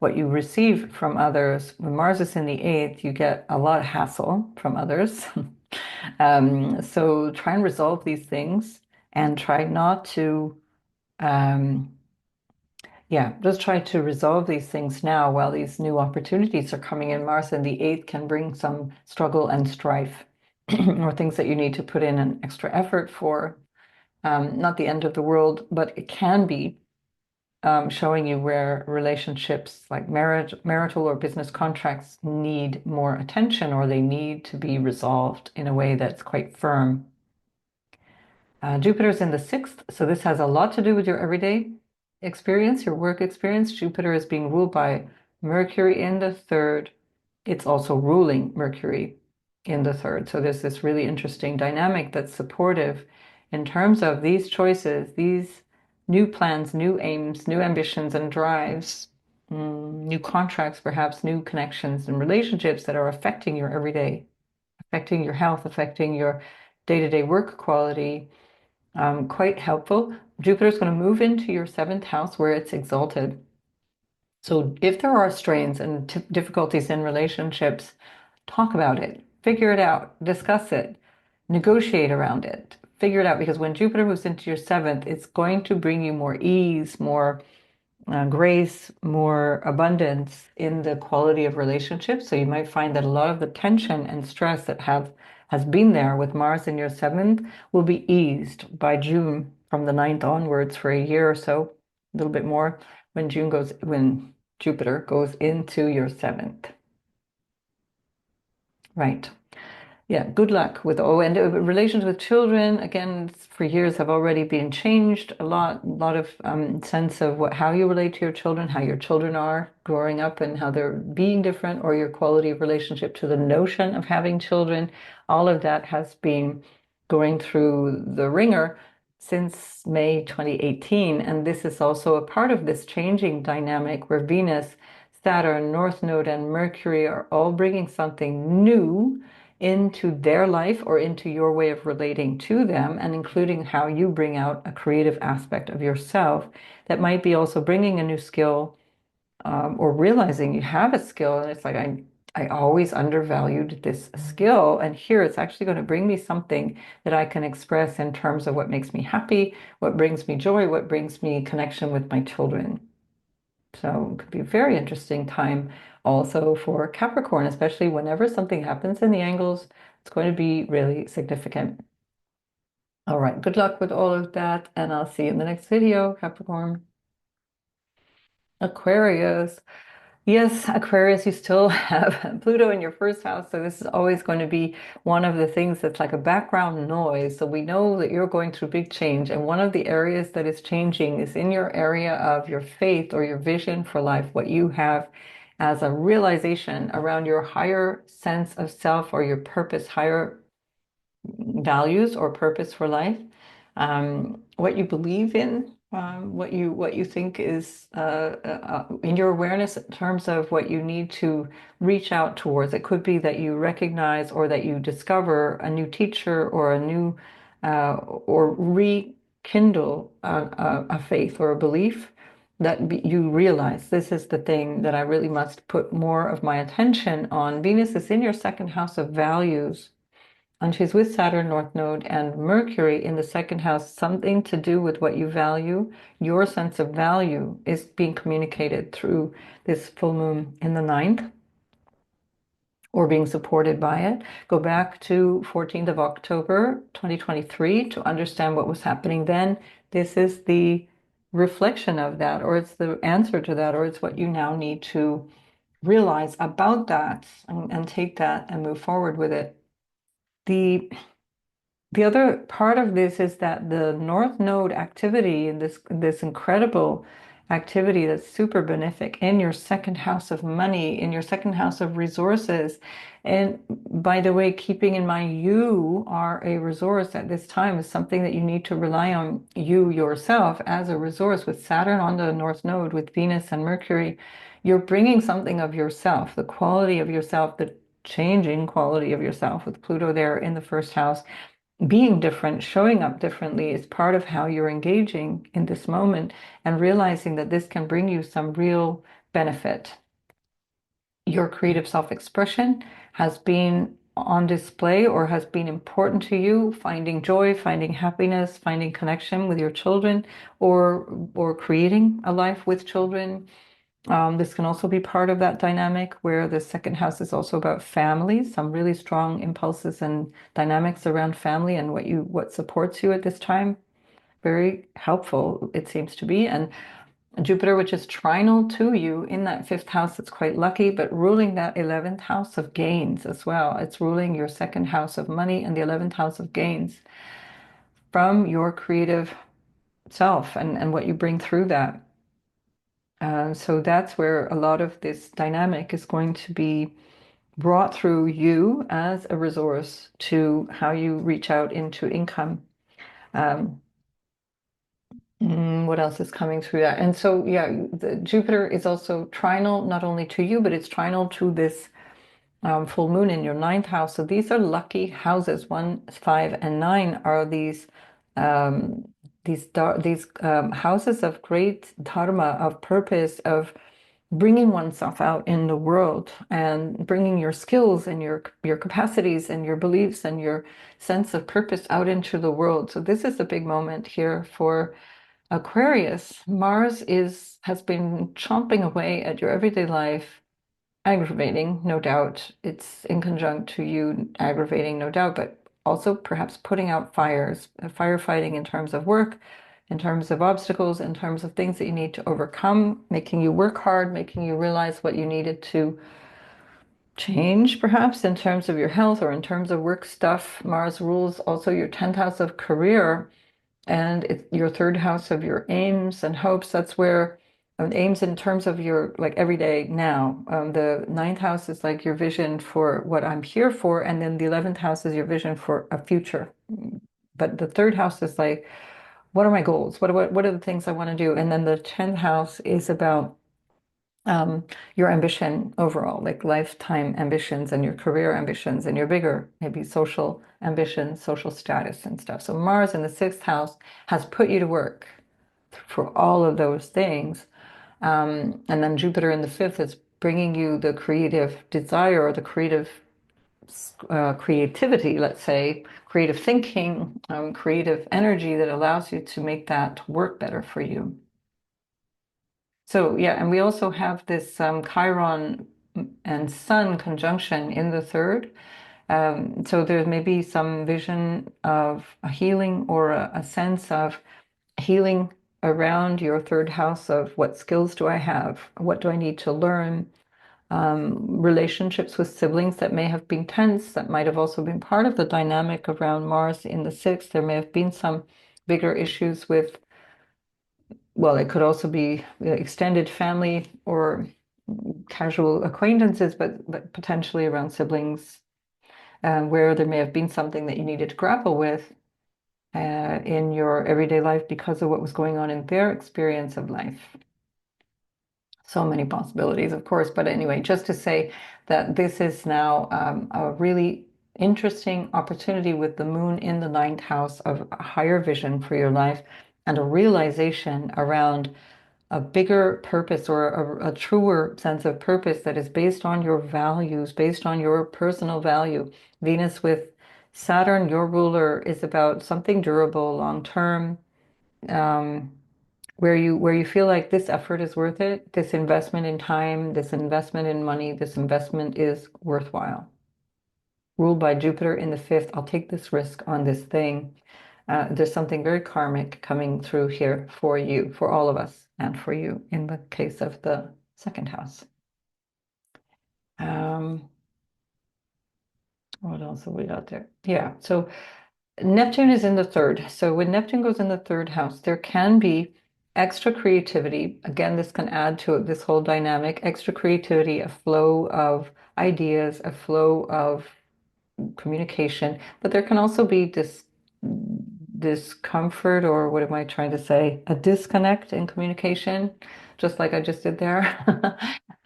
Speaker 1: what you receive from others. When Mars is in the eighth, you get a lot of hassle from others. So try and resolve these things, and try not to, um, yeah, just try to resolve these things now while these new opportunities are coming in. Mars in the eighth can bring some struggle and strife, or things that you need to put in an extra effort for. Not the end of the world, but it can be showing you where relationships like marriage, marital or business contracts need more attention, or they need to be resolved in a way that's quite firm. Jupiter's in the sixth, so this has a lot to do with your everyday experience, your work experience. Jupiter is being ruled by Mercury in the third. It's also ruling Mercury in the third. So there's this really interesting dynamic that's supportive in terms of these choices, these new plans, new aims, new ambitions and drives, new contracts, perhaps new connections and relationships that are affecting your everyday, affecting your health, affecting your day-to-day work quality. Quite helpful. Jupiter's going to move into your seventh house where it's exalted. So if there are strains and difficulties in relationships, talk about it, figure it out, discuss it, negotiate around it, figure it out, because when Jupiter moves into your seventh, it's going to bring you more ease, more grace, more abundance in the quality of relationships. So you might find that a lot of the tension and stress that has been there with Mars in your seventh will be eased by June, from the ninth onwards, for a year or so, a little bit more, when Jupiter goes into your seventh. Right. Yeah, good luck with and relations with children, again, for years have already been changed a lot of sense of how you relate to your children, how your children are growing up and how they're being different, or your quality of relationship to the notion of having children. All of that has been going through the ringer since May 2018. And this is also a part of this changing dynamic where Venus, Saturn, North Node, and Mercury are all bringing something new into their life, or into your way of relating to them, and including how you bring out a creative aspect of yourself that might be also bringing a new skill, or realizing you have a skill and it's like, I always undervalued this skill, and here it's actually going to bring me something that I can express in terms of what makes me happy, what brings me joy, what brings me connection with my children. So it could be a very interesting time also for Capricorn, especially whenever something happens in the angles, it's going to be really significant. All right, good luck with all of that, and I'll see you in the next video, Capricorn. Aquarius. Yes, Aquarius, you still have Pluto in your first house, so this is always going to be one of the things that's like a background noise. So we know that you're going through big change, and one of the areas that is changing is in your area of your faith or your vision for life, what you have as a realization around your higher sense of self, or your purpose, higher values or purpose for life, what you believe in, what you think is in your awareness in terms of what you need to reach out towards. It could be that you recognize or that you discover a new teacher, or a new or rekindle a faith or a belief that you realize, this is the thing that I really must put more of my attention on. Venus is in your second house of values, and she's with Saturn, North Node, and Mercury in the second house. Something to do with what you value. Your sense of value is being communicated through this full moon in the ninth, or being supported by it. Go back to 14th of October 2023 to understand what was happening then. This is the reflection of that, or it's the answer to that, or it's what you now need to realize about that, and take that and move forward with it. The the other part of this is that the North Node activity and this incredible activity that's super benefic in your second house of money, in your second house of resources. And by the way, keeping in mind you are a resource at this time is something that you need to rely on you yourself as a resource with Saturn on the North Node, with Venus and Mercury. You're bringing something of yourself, the quality of yourself, the changing quality of yourself with Pluto there in the first house. Being different, showing up differently is part of how you're engaging in this moment and realizing that this can bring you some real benefit. Your creative self-expression has been on display or has been important to you, finding joy, finding happiness, finding connection with your children, or creating a life with children. This can also be part of that dynamic where the second house is also about family, some really strong impulses and dynamics around family and what supports you at this time. Very helpful, it seems to be. And Jupiter, which is trinal to you in that fifth house, it's quite lucky, but ruling that 11th house of gains as well. It's ruling your second house of money and the 11th house of gains from your creative self and what you bring through that. So that's where a lot of this dynamic is going to be brought through you as a resource to how you reach out into income. Um, what else is coming through that? And so, yeah, the Jupiter is also trinal, not only to you, but it's trinal to this full moon in your ninth house. So these are lucky houses. 1, 5, and 9 are um, these houses of great dharma, of purpose, of bringing oneself out in the world and bringing your skills and your capacities and your beliefs and your sense of purpose out into the world. So this is a big moment here for Aquarius. Mars has been chomping away at your everyday life, aggravating, no doubt. It's in conjunct to you, aggravating, no doubt, but also perhaps putting out fires, firefighting in terms of work, in terms of obstacles, in terms of things that you need to overcome, making you work hard, making you realize what you needed to change, perhaps in terms of your health or in terms of work stuff. Mars rules also your 10th house of career and it's your third house of your aims and hopes. That's where aims in terms of your like everyday now. The ninth house is like your vision for what I'm here for, and then the 11th house is your vision for a future. But the third house is like, what are my goals? What are the things I want to do? And then the 10th house is about your ambition overall, like lifetime ambitions and your career ambitions and your bigger, maybe social ambitions, social status and stuff. So Mars in the sixth house has put you to work for all of those things. And then Jupiter in the fifth is bringing you the creative desire or the creativity, let's say, creative thinking, creative energy that allows you to make that work better for you. So yeah, and we also have this Chiron and Sun conjunction in the third. So there may be some vision of a healing or a sense of healing around your third house of what skills do I have? What do I need to learn? Relationships with siblings that may have been tense, that might have also been part of the dynamic around Mars in the sixth. There may have been some bigger issues with, well, it could also be extended family or casual acquaintances, but potentially around siblings, where there may have been something that you needed to grapple with in your everyday life because of what was going on in their experience of life. So many possibilities, of course, but anyway, just to say that this is now a really interesting opportunity with the moon in the ninth house of a higher vision for your life and a realization around a bigger purpose or a truer sense of purpose that is based on your values, based on your personal value. Venus with Saturn, your ruler, is about something durable, long term, um, where you feel like this effort is worth it, this investment in time, this investment in money, this investment is worthwhile. Ruled by Jupiter in the fifth, I'll take this risk on this thing. There's something very karmic coming through here for you, for all of us, and for you in the case of the second house. Um, What else have we got there? Yeah, so Neptune is in the third. So when Neptune goes in the third house, there can be extra creativity. Again, this can add to this whole dynamic, extra creativity, a flow of ideas, a flow of communication, but there can also be discomfort, or what am I trying to say? A disconnect in communication, just like I just did there.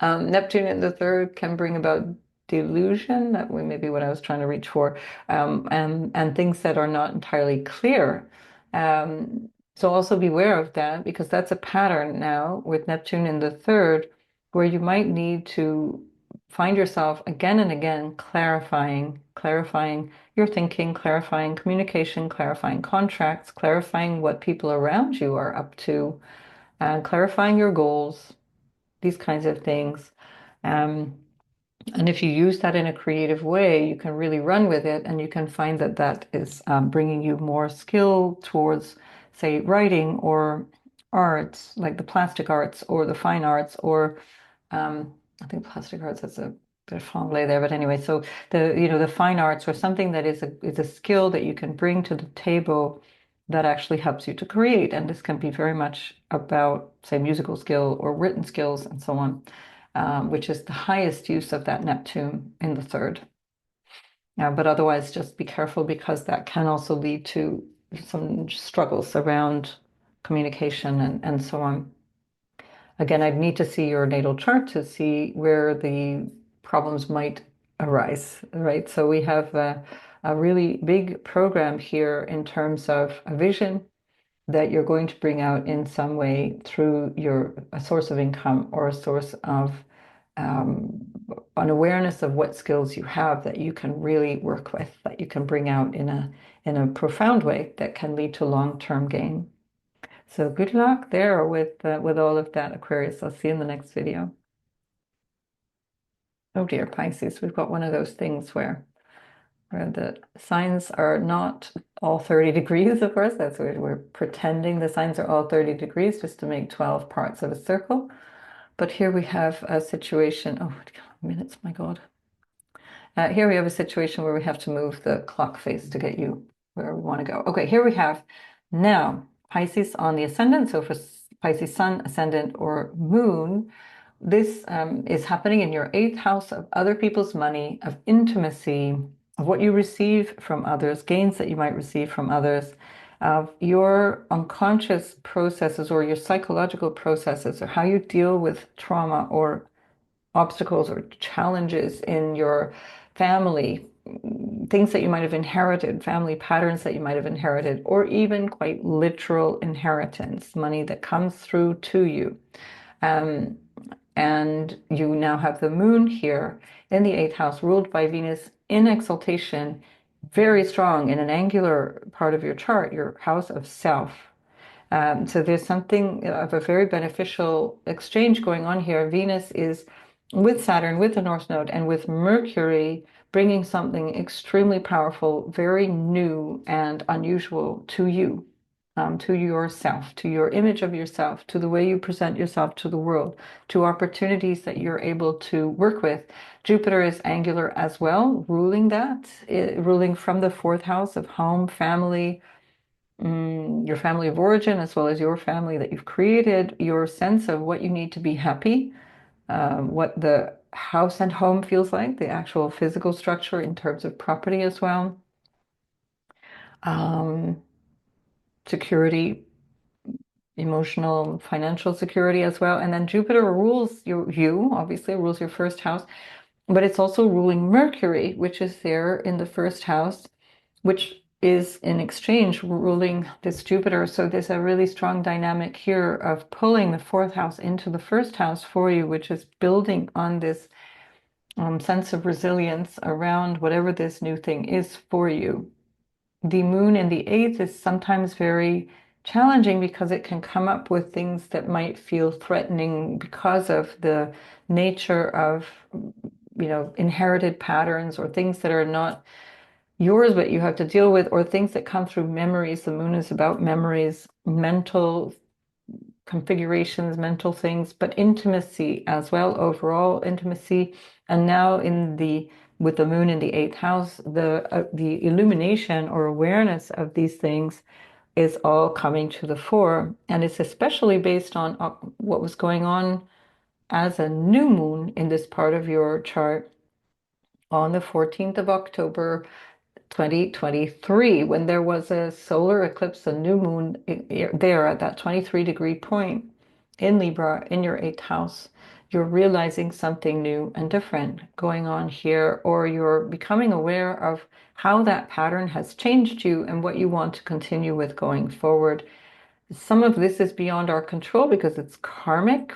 Speaker 1: Neptune in the third can bring about delusion, that may be what I was trying to reach for, and things that are not entirely clear. So also beware of that, because that's a pattern now with Neptune in the third, where you might need to find yourself again and again clarifying your thinking, clarifying communication, clarifying contracts, clarifying what people around you are up to, and clarifying your goals, these kinds of things. Um, and if you use that in a creative way, you can really run with it, and you can find that that is bringing you more skill towards, say, writing or arts, like the plastic arts or the fine arts, or I think plastic arts, that's a bit of franglais there, but anyway, so the fine arts, or something that is a skill that you can bring to the table that actually helps you to create. And this can be very much about, say, musical skill or written skills and so on, which is the highest use of that Neptune in the third. But otherwise, just be careful, because that can also lead to some struggles around communication and so on. Again, I'd need to see your natal chart to see where the problems might arise, right? So we have a really big program here in terms of a vision that you're going to bring out in some way through a source of income, or a source of um, an awareness of what skills you have that you can really work with, that you can bring out in a profound way that can lead to long-term gain. So good luck there with all of that, Aquarius. I'll see you in the next video. Oh dear, Pisces, we've got one of those things where the signs are not all 30 degrees, of course. That's what we're pretending the signs are all 30 degrees just to make 12 parts of a circle. But here we have a situation. Oh, minutes, my God. Here we have a situation where we have to move the clock face to get you where we want to go. Okay, here we have now Pisces on the ascendant. So for Pisces sun, ascendant, or moon, this is happening in your eighth house of other people's money, of intimacy, of what you receive from others, gains that you might receive from others, of your unconscious processes or your psychological processes, or how you deal with trauma or obstacles or challenges in your family, things that you might have inherited, family patterns that you might have inherited, or even quite literal inheritance, money that comes through to you. Um, and you now have the moon here in the eighth house, ruled by Venus in exaltation, very strong in an angular part of your chart, your house of self. So there's something of a very beneficial exchange going on here. Venus is with Saturn, with the North Node, and with Mercury, bringing something extremely powerful, very new and unusual to you, to yourself, to your image of yourself, to the way you present yourself to the world, to opportunities that you're able to work with. Jupiter is angular as well, ruling that, ruling from the fourth house of home, family, your family of origin, as well as your family that you've created, your sense of what you need to be happy, what the house and home feels like, the actual physical structure in terms of property as well, um, security, emotional, financial security as well. And then Jupiter rules you obviously rules your first house, but it's also ruling Mercury, which is there in the first house, which is in exchange ruling this Jupiter. So there's a really strong dynamic here of pulling the fourth house into the first house for you, which is building on this sense of resilience around whatever this new thing is for you. The moon in the eighth is sometimes very challenging, because it can come up with things that might feel threatening because of the nature of, inherited patterns, or things that are not yours, but you have to deal with, or things that come through memories. The moon is about memories, mental configurations, mental things, but intimacy as well, overall intimacy. And now in the with the moon in the eighth house, the illumination or awareness of these things is all coming to the fore. And it's especially based on what was going on as a new moon in this part of your chart on the 14th of October 2023, when there was a solar eclipse, a new moon there at that 23-degree point in Libra in your eighth house. You're realizing something new and different going on here, or you're becoming aware of how that pattern has changed you and what you want to continue with going forward. Some of this is beyond our control because it's karmic.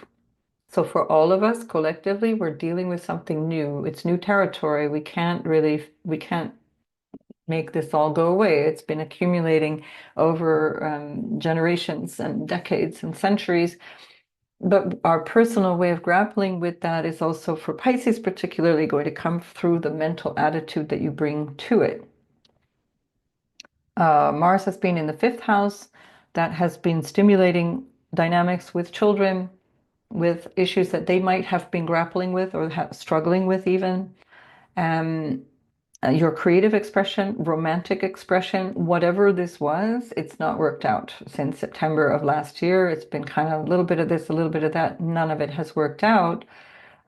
Speaker 1: So for all of us collectively, we're dealing with something new. It's new territory. We can't make this all go away. It's been accumulating over generations and decades and centuries. But our personal way of grappling with that is also for Pisces particularly going to come through the mental attitude that you bring to it. Mars has been in the fifth house. That has been stimulating dynamics with children, with issues that they might have been grappling with or struggling with even. Your creative expression, romantic expression, whatever this was, it's not worked out since September of last year. It's been kind of a little bit of this, a little bit of that. None of it has worked out.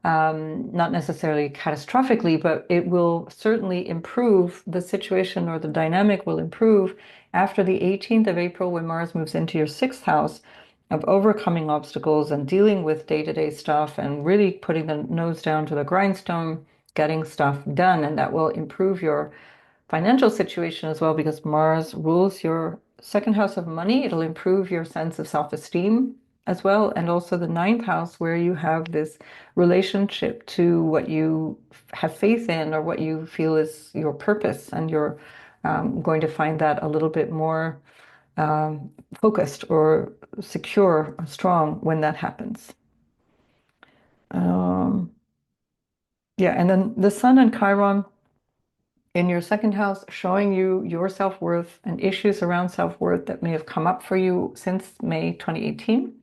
Speaker 1: Not necessarily catastrophically, but it will certainly improve the situation, or the dynamic will improve after the 18th of April when Mars moves into your sixth house, of overcoming obstacles and dealing with day-to-day stuff and really putting the nose down to the grindstone, getting stuff done. And that will improve your financial situation as well, because Mars rules your second house of money. It'll improve your sense of self-esteem as well, and also the ninth house where you have this relationship to what you have faith in or what you feel is your purpose, and you're going to find that a little bit more focused or secure or strong when that happens. Yeah, and then the Sun and Chiron in your second house, showing you your self-worth and issues around self-worth that may have come up for you since May 2018.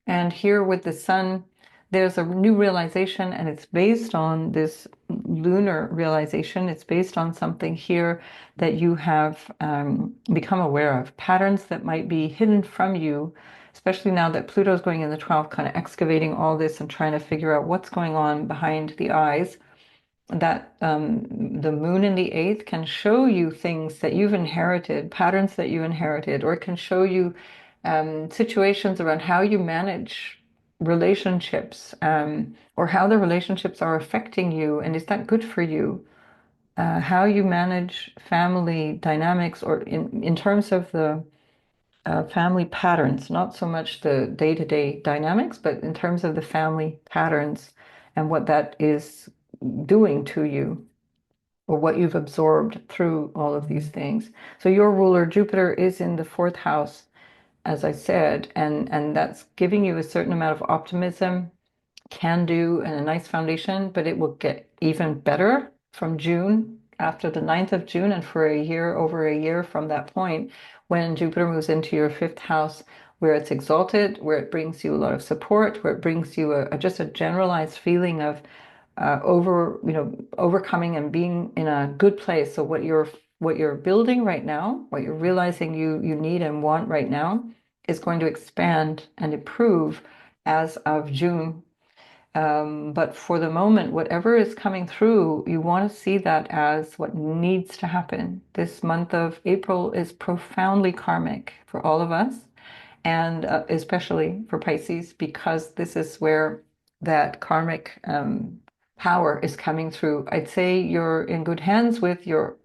Speaker 1: And here with the Sun, there's a new realization, and it's based on this lunar realization. It's based on something here that you have become aware of, patterns that might be hidden from you, especially now that Pluto's going in the 12th, kind of excavating all this and trying to figure out what's going on behind the eyes. That the moon in the eighth can show you things that you've inherited, patterns that you inherited, or it can show you situations around how you manage relationships, or how the relationships are affecting you, and is that good for you? How you manage family dynamics, or in terms of the family patterns, not so much the day-to-day dynamics, but in terms of the family patterns and what that is doing to you, or what you've absorbed through all of these things. So your ruler, Jupiter, is in the fourth house, as I said, and that's giving you a certain amount of optimism, can do, and a nice foundation, but it will get even better from June, after the 9th of June, and for a year, over a year from that point, when Jupiter moves into your fifth house, where it's exalted, where it brings you a lot of support, where it brings you just a generalized feeling of overcoming and being in a good place. So what you're building right now, what you're realizing you need and want right now, is going to expand and improve as of June. But for the moment, whatever is coming through, you want to see that as what needs to happen. This month of April is profoundly karmic for all of us, and especially for Pisces, because this is where that karmic power is coming through. I'd say you're in good hands with your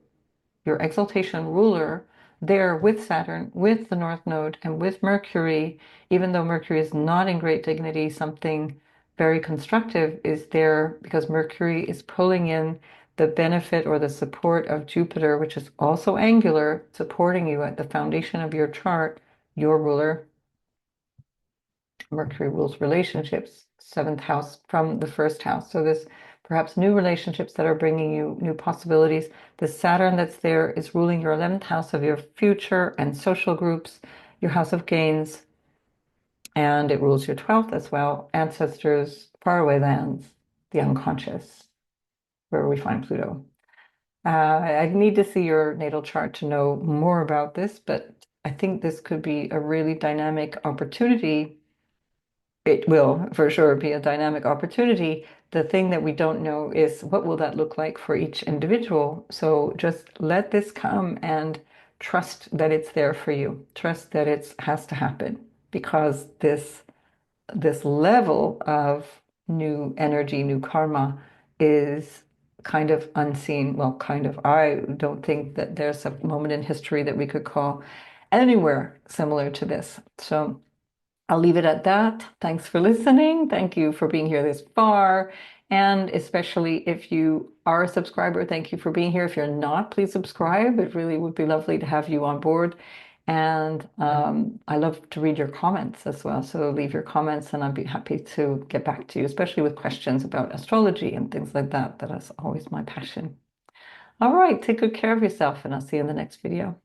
Speaker 1: exaltation ruler there, with Saturn, with the North Node, and with Mercury. Even though Mercury is not in great dignity, something very constructive is there, because Mercury is pulling in the benefit or the support of Jupiter, which is also angular, supporting you at the foundation of your chart, your ruler. Mercury rules relationships, seventh house from the first house. So there's perhaps new relationships that are bringing you new possibilities. The Saturn that's there is ruling your 11th house of your future and social groups, your house of gains, and it rules your 12th as well, ancestors, faraway lands, the unconscious. where we find Pluto. I need to see your natal chart to know more about this, but I think this could be a really dynamic opportunity. It will for sure be a dynamic opportunity. The thing that we don't know is what will that look like for each individual. So just let this come and trust that it's there for you. Trust that it has to happen because this level of new energy, new karma is kind of unseen. Well, kind of. I don't think that there's a moment in history that we could call anywhere similar to this. So I'll leave it at that. Thanks for listening. Thank you for being here this far. And especially if you are a subscriber, thank you for being here. If you're not, please subscribe. It really would be lovely to have you on board. And I love to read your comments as well. So leave your comments and I'd be happy to get back to you, especially with questions about astrology and things like that. That is always my passion. All right, take good care of yourself and I'll see you in the next video.